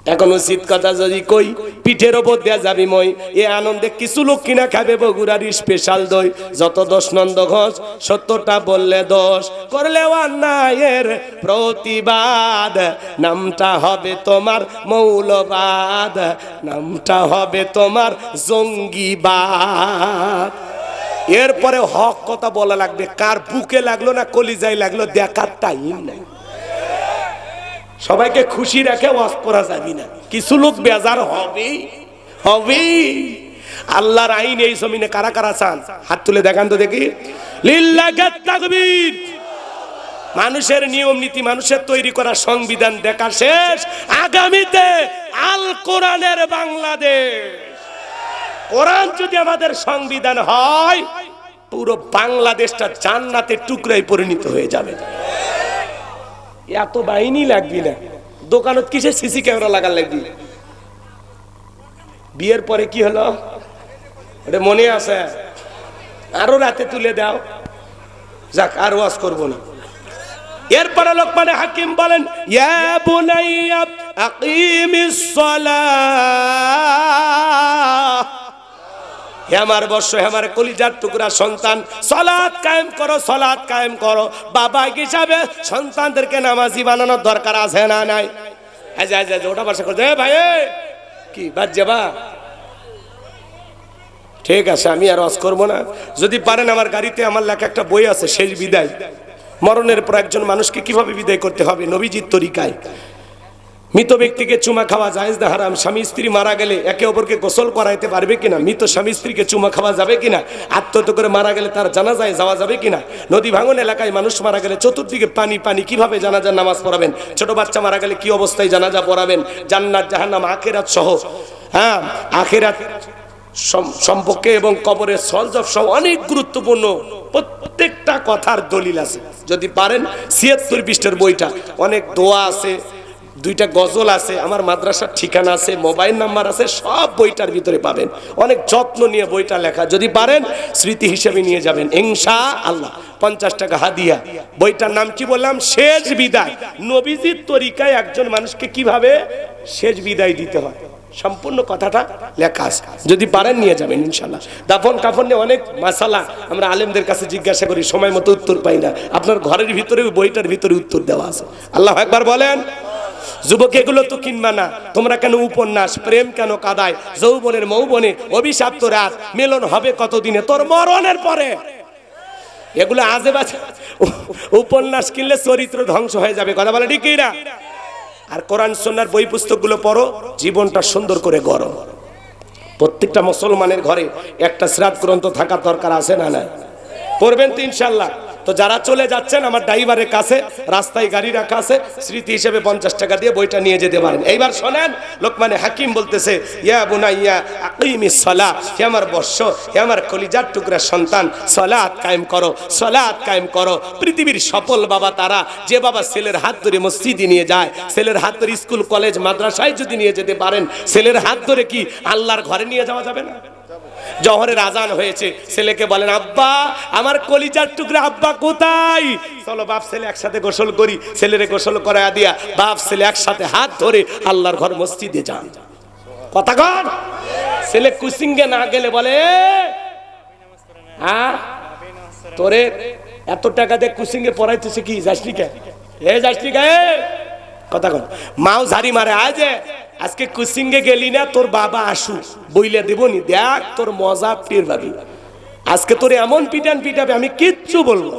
এখন উচিত কথা যদি কই, পিঠের ওপর দেয়া যাবি মই। এ আনন্দে কিছু লোক কিনা খাবে বগুড়ার স্পেশাল দই। যত দোষ নন্দ ঘোষ, ৭০টা বললে দোষ, করলে অন্যায়ের প্রতিবাদ। নামটা হবে তোমার মৌলবাদ, নামটা হবে তোমার জঙ্গিবাদ। এরপরে হক কথা বলা লাগবে। কার বুকে লাগলো না কলিজায় লাগলো দেখার টাইম নাই। সবাইকে খুশি রেখে ওয়াজ করা যাবে না, কিছু লোক বেজার হবে হবে। আল্লাহর আইন এই জমিনে কারা কারা চান? হাত তুলে দেখান তো দেখি। লিল্লাহি তাকবীর। মানুষের নিয়ম নীতি, মানুষের তৈরি করা সংবিধান দেখা শেষ। আগামীতে আল কোরআনের বাংলাদেশ। কোরআন যদি আমাদের সংবিধান হয়, পুরো বাংলাদেশটা জান্নাতের টুকরায় পরিণত হয়ে যাবে। এত বাহিনী লাগবি না, দোকানত কিসে সিসি ক্যামেরা লাগার লাগবি? বিয়ের পরে কি হলো ওটা মনে আছে? আরো রাতে তুলে দাও। যাক, আর ওয়াজ করবো না। এরপরে লোকমানে হাকিম বলেন, ইয়া বুনাইয়া আকিমিস সালাহ। হে আমার বর্ষ, হে আমার কলিজার টুকরা সন্তান, সালাত কায়েম করো, সালাত কায়েম করো। বাবা হিসাবে সন্তানদেরকে নামাজি বানানোর দরকার আছে না নাই? ওটা বাসা করতে ভাই কি বাদ যাবা? ঠিক আছে, আমি আর ওয়াজ করবো না। যদি পারেন আমার গাড়িতে আমার লেখা একটা বই আছে, শেষ বিদায়। মরণের পর একজন মানুষকে কিভাবে বিদায় করতে হবে নবীজির তরিকায়। মৃত ব্যক্তিকে চুমা খাওয়া জায়েজ না হারাম? স্বামী স্ত্রী মারা গেলে একে অপরকে গোসল করাইতে পারবে কিনা? মৃত স্বামী স্ত্রীকে চুমা খাওয়া যাবে কিনা? আত্মহত্যা করে মারা গেলে তার জানাজায় যাওয়া যাবে কিনা? নদী ভাঙন এলাকায় মানুষ মারা গেলে চতুর্দিকে পানি পানি, কিভাবে জানাজার নামাজ পড়াবেন? ছোট বাচ্চা মারা গেলে কি অবস্থায় জানাজা পড়াবেন? জান্নাত জাহান্নাম আখিরাত সহ, হ্যাঁ আখিরাত সম্পর্কে এবং কবরের সলজব সহ অনেক গুরুত্বপূর্ণ প্রত্যেকটা কথার দলিল আছে। যদি পারেন ৭৬ পৃষ্ঠার বইটা, অনেক দোয়া আছে, 2টা গজল আছে, আমার মাদ্রাসার ঠিকানা আছে, মোবাইল নাম্বার আছে, সব বইটার ভিতরে পাবেন। অনেক যত্ন নিয়ে বইটা লেখা। যদি পারেন স্মৃতি হিসেবে নিয়ে যাবেন ইনশাআল্লাহ। 50 টাকা হাদিয়া। বইটার নাম কি বললাম? শেষ বিদায়। নবীজির তরিকায় একজন মানুষকে কিভাবে শেষ বিদায় দিতে হয়, সম্পূর্ণ কথাটা লেখা আছে। যদি পারেন নিয়ে যাবেন ইনশাআল্লাহ। দাফন কাফন নিয়ে অনেক মাসালা আমরা আলেমদের কাছে জিজ্ঞাসা করি, সময় মতো উত্তর পাই না। আপনার ঘরের ভিতরে বইটার ভিতরে উত্তর দেওয়া আছে। আল্লাহু আকবার বলেন। যুবক, এগুলো তো কিনবা না তোমরা। কেন উপন্যাস? প্রেম কেন কাদায়? যৌবনের মৌবনে অভিশাপ্ত রাত, মিলন হবে কতদিনে? তোর মরণের পরে। এগুলো আজে বাজে উপন্যাস কিনলে চরিত্র ধ্বংস হয়ে যাবে। কথা বলে ঠিক না? আর কোরআন সুন্নাহর বই পুস্তকগুলো পড়ো, জীবনটা সুন্দর করে গড়ো। প্রত্যেকটা মুসলমানের ঘরে একটা সিরাত গ্রন্থ থাকার দরকার আছে না? না পড়বেন তো ইনশাআল্লাহ। তো যারা চলে যাচ্ছেন, আমার ড্রাইভারের কাছে রাস্তায় গাড়ি রাখা আছে, স্মৃতি হিসেবে 50 টাকা দিয়ে বইটা নিয়ে যেতে পারেন। এইবার শোনেন, লোকমানে হাকিম বলতেছে, ইয়া বুনাইয়া আকিমিস সালাহ। হে আমার বর্ষ, হে আমার কলিজার টুকরা সন্তান, সালাত কায়েম করো, সালাত কায়েম করো। পৃথিবীর সফল বাবা তারা, যে বাবা ছেলের হাত ধরে মসজিদে নিয়ে যায়, ছেলের হাত ধরে স্কুল কলেজ মাদ্রাসায় যদি নিয়ে যেতে পারেন, ছেলের হাত ধরে কি আল্লাহর ঘরে নিয়ে যাওয়া যাবে না? জোহরের আজান হয়েছে, ছেলেকে বলেন আব্বা আমার কলিজার টুকরা আব্বা কোথায়? চলো বাপ ছেলে একসাথে গোসল করি। ছেলেরে গোসল করায়া দিয়া বাপ ছেলে একসাথে হাত ধরে আল্লাহর ঘর মসজিদে যান। কথা কন। ছেলে কুসিঙ্গে না গেলে বলে হ্যাঁ তোরে এত টাকা দিয়ে কুসিঙ্গে পড়াইতেছে কি যাসনি কে? এ যাসনি কে? কথা কন। মাও ঝাড়ি মারে আজ আজকে কুসিঙ্গে গেলি না, তোর বাবা আসু বইলে দেবনি, দেখ তোর মজা টের পাবি। আজকে তোর এমন পিটান পিটাবে আমি কিচ্ছু বলবো।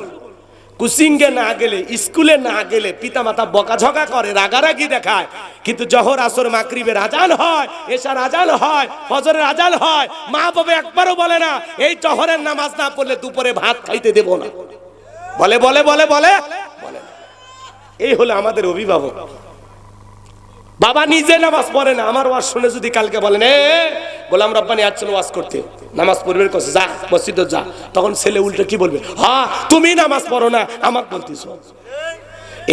কুসিঙ্গে না গেলে, স্কুলে না গেলে পিতামাতা বকাঝকা করে, রাগারাগি দেখায়, কিন্তু জোহর আসর মাগরিবের আজান হয়, এশার আজান হয়, ফজরের আজান হয়, মা বাবা একবারও বলে না এই জোহরের নামাজ না পড়লে দুপুরে ভাত খাইতে দেব না। বলে বলে বলে বলে বলে এই হলো আমাদের অভিভাবক। বাবা নিজে নামাজ পড়ে না, আমার ওয়াজ শুনে যদি কালকে বলেন এ গোলাম রব্বানি আসছিল ওয়াজ করতে, নামাজ পড়বে কাছে যা মসজিদে যা, তখন ছেলে উল্টে কি বলবে? হ্যাঁ তুমি নামাজ পড়ো না আমাকে বলতেছো।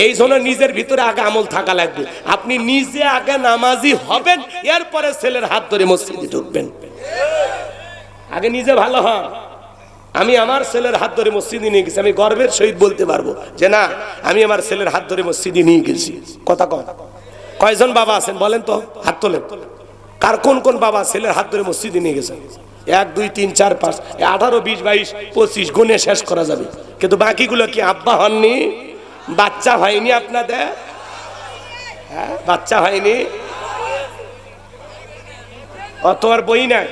এই জন্য নিজের ভিতরে আগে আমল থাকা লাগবে। আপনি নিজে আগে নামাজি হবেন, এরপরে ছেলের হাত ধরে মসজিদে ঢুকবেন। আগে নিজে ভালো হন। আমি আমার ছেলের হাত ধরে মসজিদে নিয়ে গেছি, আমি গর্বের সহিত বলতে পারবো যে না আমি আমার ছেলের হাত ধরে মসজিদে নিয়ে গেছি। কথা কন। কয়জন বাবা আছেন বলেন তো, হাত তোলেন। কার কোন কোন বাবা ছেলের হাত ধরে মসজিদে নিয়ে গেছেন? 1 2 3 4 5 18 20 22 25 গুণে শেষ করা যাবে। কিন্তু বাকিগুলো কি আব্বা হননি? বাচ্চা হয়নি আপনাদের? হ্যাঁ বাচ্চা হয়নি, অত আর বই নাই।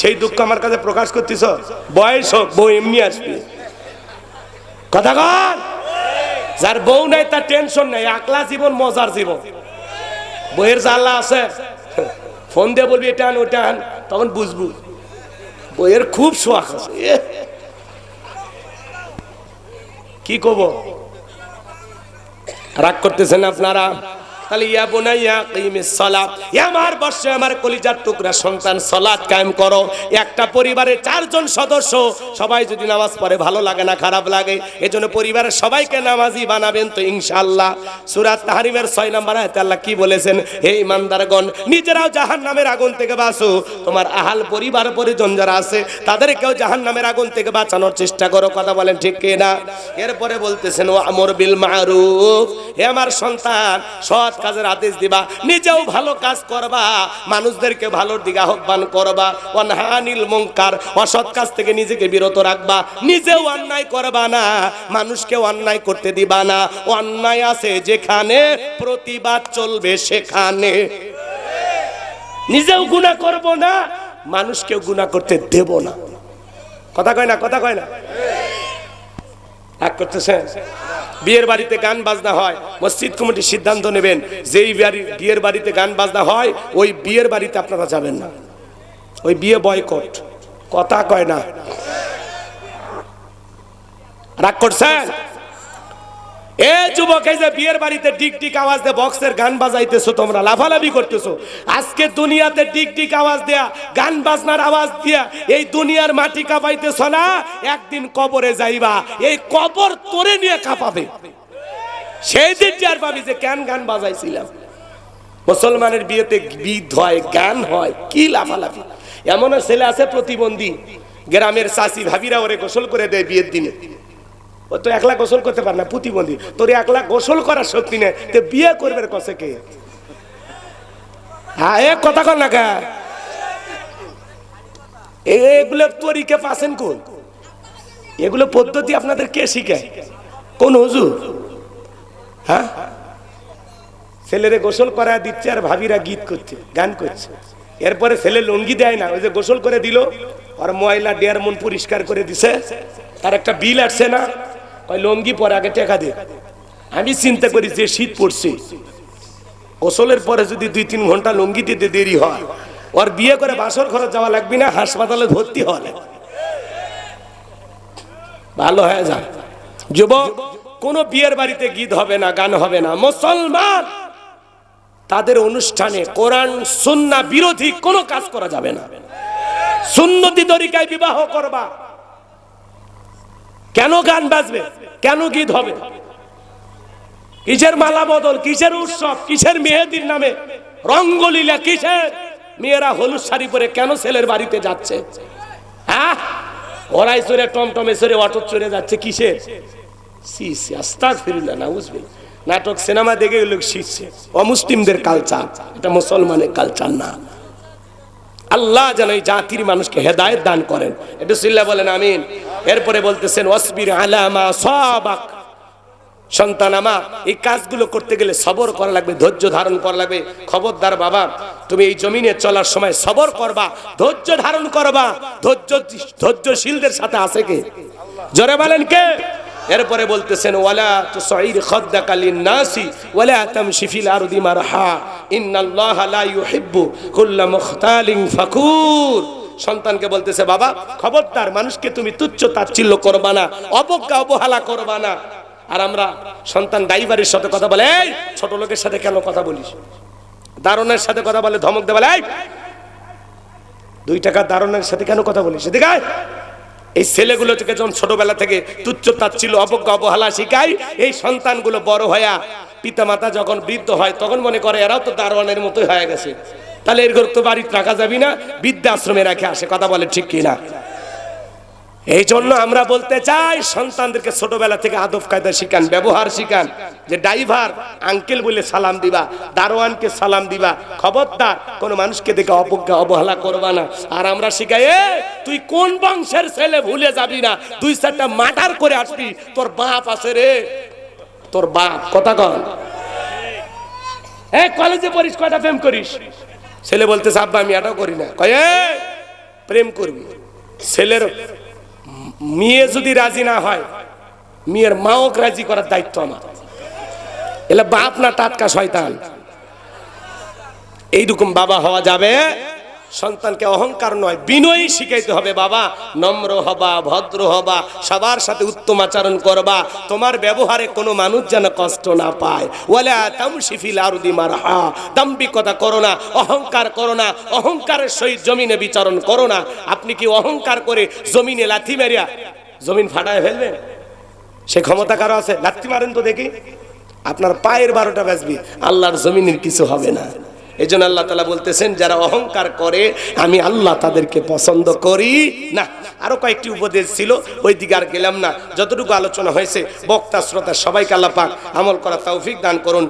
সেই দুঃখ আমার কাছে প্রকাশ করতেছ? বয়স হোক বউ এমনি আসবে। কথা কন। যার বউ নাই তার টেনশন নাই, একলা জীবন মজার জীবন। বইয়ের জ্বালা আছে, ফোন দিয়ে বলবি এটা আন ওটা আন, তখন বুঝবো বইয়ের খুব শখ আছে। কি কব, রাগ করতেছেন আপনারা? তাহলে ইয়া বুনাইয়া কিমিস সালাত, আমার বর্ষে আমার কলিজার টুকরা সন্তান সালাত কায়েম করো। একটা পরিবারের 4 জন সদস্য সবাই যদি নামাজ পড়ে ভালো লাগে না খারাপ লাগে? এজন্য পরিবারের সবাইকে নামাজি বানাবেন তো ইনশাআল্লাহ। সূরা তাহরিমের 6 নম্বর আয়াতে আল্লাহ কি বলেছেন? হে ঈমানদারগণ নিজেরাও জাহান্নামের আগুন থেকে বাঁচো, তোমার আহাল পরিবার পরিজন যারা আছে তাদেরকেও জাহান্নামের আগুন থেকে বাঁচানোর চেষ্টা করো। কথা বলেন ঠিক কি না? এরপরে বলতেছেন ওয়া আমর বিল মারুফ, হে আমার সন্তান সৎ কাজের আদেশ দিবা, নিজেও ভালো কাজ করবা, মানুষদেরকে ভালোর দিকে আহ্বান করবা। ওয়ানহানিল মুনকার, অসৎ কাজ থেকে নিজেকে বিরত রাখবা, নিজেও অন্যায় করবা না, মানুষকে অন্যায় করতে দিবা না। অন্যায় আছে যেখানে প্রতিবাদ চলবে সেখানে। নিজেও গুনাহ করব না, মানুষকেও গুনাহ করতে দেব না। কথা কয় না? কথা কয় না? এক করতেছেন। বিয়ের বাড়িতে গান বাজনা হয়, মসজিদ কমিটি সিদ্ধান্ত নেবেন যেই বিয়ের বাড়িতে গান বাজনা হয় ওই বিয়ের বাড়িতে আপনারা যাবেন না, ওই বিয়ে বয়কট। কথা কয় না? রাগ করছেন? এ যুবক, এই যে বিয়ের বাড়িতে ডিক ডিক আওয়াজ দিয়ে বক্সের গান বাজাইতেছো, তোমরা লাফালাফি করতেছো। আজকে দুনিয়াতে ডিক ডিক আওয়াজ দেয়া, গান বাজনার আওয়াজ দিয়া এই দুনিয়ার মাটি কাঁপাইতেছো না, একদিন কবরে যাইবা, এই কবর তোরে নিয়ে কাঁপাবে। সেই দিন টের পাবি যে কেন গান বাজাইছিলাম। মুসলমানের বিয়েতে গীত হয়, গান হয়, কি লাফালাফি। এমন ছেলে আছে প্রতিবন্ধী, গ্রামের চাচি ভাবিরা ওরে গোসল করে দেয় বিয়ের দিনে। ও তো একলা গোসল করতে পারে না, প্রতিবন্ধী। তোর একলা গোসল করার শক্তি নেই, তো বিয়ে করবে কসে কে? হ্যাঁ এ কথা কর না কা? এগুলো তরিকে পাচ্ছেন কোন? এগুলো পদ্ধতি আপনাদের কে শিখায়? কোন হুজুর? হ্যাঁ ছেলেরে গোসল করা দিচ্ছে আর ভাবিরা গীত করছে, গান করছে। এরপরে ছেলে লুঙ্গি দেয় না, ওই যে গোসল করে দিল আর ময়লা 1.5 মণ পরিষ্কার করে দিছে, তার একটা বিল আসছে না, ওই লুঙ্গি পরে আগে টাকা দে। আমি চিন্তা করি যে শীত পড়ছে, গোসলের পরে যদি 2-3 ঘন্টা লুঙ্গি দিতে দেরি হয়, ওর বিয়ে করে বাসর ঘরে যাওয়া লাগবে না, হাসপাতালে ভর্তি হলে ভালো হয়ে যায়। যুবক, কোন বিয়ের বাড়িতে গীত হবে না, গান হবে না। মুসলমান তাদের অনুষ্ঠানে কোরআন সুন্নাহ বিরোধী কোনো কাজ করা যাবে না। সুন্নতি তরিকায় বিবাহ করবা। কেন গান বাজবে? কেন গীত হবে? কিসের মালা বদল, কিসের উৎসব, কিসের মেহেদির নামে রঙ্গলীলা, কিসের? মেয়েরা হলুদ শাড়ি পরে কেন ছেলের বাড়িতে যাচ্ছে? ওরাই চড়ে টমটমে চড়ে অটো চড়ে যাচ্ছে কিসের? আস্তাগফিরুল্লাহ, নাউজুবিল্লাহ। নাটক সিনেমা দেখে লোক শিখছে। অমুসলিমদের কালচার, এটা মুসলমানের কালচার না। আল্লাহ যেন এই জাতির মানুষকে হেদায়েত দান করেন। একটু সিল্লা বলেন আমিন। এরপরে বলতেছেন ওয়াসবির আলা মা সাবাক। সন্তান আমার, এই কাজগুলো করতে গেলে সবর করা লাগবে, ধৈর্য ধারণ করা লাগবে। খবরদার বাবা, তুমি এই জমিনে চলার সময় সবর করবা, ধৈর্য ধারণ করবা। ধৈর্যশীলদের সাথে আছে কে? জোরে বলেন কে? এরপরে বলতেছেন ওয়ালা তুসাইর খাদ্দাকা লিন-নাসি ওয়ালা তামশি ফিল আরদি মারহা ইন্নাল্লাহা লা ইউহিব্বু কুল্লা মুখতালিন ফাকুর। সন্তানকে বলতেছে বাবা খবরদার, মানুষকে তুমি তুচ্ছ তাচ্ছিল্য করবা না, অবজ্ঞা অবহেলা করবা না। আর আমরা সন্তান ড্রাইভারের সাথে কথা বলে, এই ছোট লোকের সাথে কেন কথা বলিস? দারোয়ানের সাথে কথা বলে ধমক দেয়, বলে এই 2 টাকা দারোয়ানের সাথে কেন কথা বলিস? এদিকে আয়। এই ছেলেগুলো থেকে যখন ছোটবেলা থেকে তুচ্ছ তাচ্ছিল্য অবজ্ঞা অবহেলা শিখাই, এই সন্তানগুলো বড় হয়া পিতামাতা যখন বৃদ্ধ হয় তখন মনে করে এরাও তো দারোয়ানের মতোই হয়ে গেছে, তাহলে এর ঘর তো বাড়িতে রাখা যাবি না, বৃদ্ধাশ্রমে রাখে আসে। কথা বলে ঠিক কিনা? এই জন্য আমরা বলতে চাই সন্তানদেরকে ছোটবেলা থেকে আদব কায়দা শিখান, ব্যবহার শিখান। যে ড্রাইভার আঙ্কেল বলে সালাম দিবা, দারোয়ানকে সালাম দিবা, খবরদার কোন মানুষকে দেখে অবজ্ঞা অবহেলা করবা না। আর আমরা শিখাই তুই কোন বংশের ছেলে ভুলে যাবি না, 2-4টা মার্ডার করে আসবি, তোর বাপ আছে রে, তোর বাপ। কথা কন। কলেজে পড়িস, কয়টা প্রেম করিস? ছেলে বলতেছে আব্বা আমি এটাও করি না। কয় প্রেম করবি? ছেলের মেয়ে যদি রাজি না হয়, মেয়ের মাও রাজি করার দায়িত্ব আমার। এলে বাপ না টাটকা শয়তান? এইরকম বাবা হওয়া যাবে। সন্তানকে অহংকার নয়, বিনয়ী শিখাইতে হবে। বাবা নম্র হবা, ভদ্র হবা, সবার সাথে উত্তম আচরণ করবা, তোমার ব্যবহারে কোনো মানুষ যেন কষ্ট না পায়। ওয়ালা তামশি ফিল আরদি মারহা, দাম্ভিকতা করো না, অহংকার করো না, অহংকারের সহিত জমিনে বিচরণ করো না। আপনি কি অহংকার করে জমিনে লাথি মারিয়া জমিন ফাটায় ফেলবেন? সে ক্ষমতা কারো আছে? লাথি মারেন তো দেখি, আপনার পায়ের 12টা বাজবে, আল্লাহর জমিনের কিছু হবে না। এই জন্য আল্লাহ তাআলা বলতেছেন যারা অহংকার করে আমি আল্লাহ তাদেরকে পছন্দ করি না। আরো কয়েকটি উপদেশ ছিল, ওই দিকে আর গেলাম না। যতটুকু আলোচনা হয়েছে বক্তা শ্রোতা সবাইকে আল্লাহ পাক আমল করার তৌফিক দান করুন।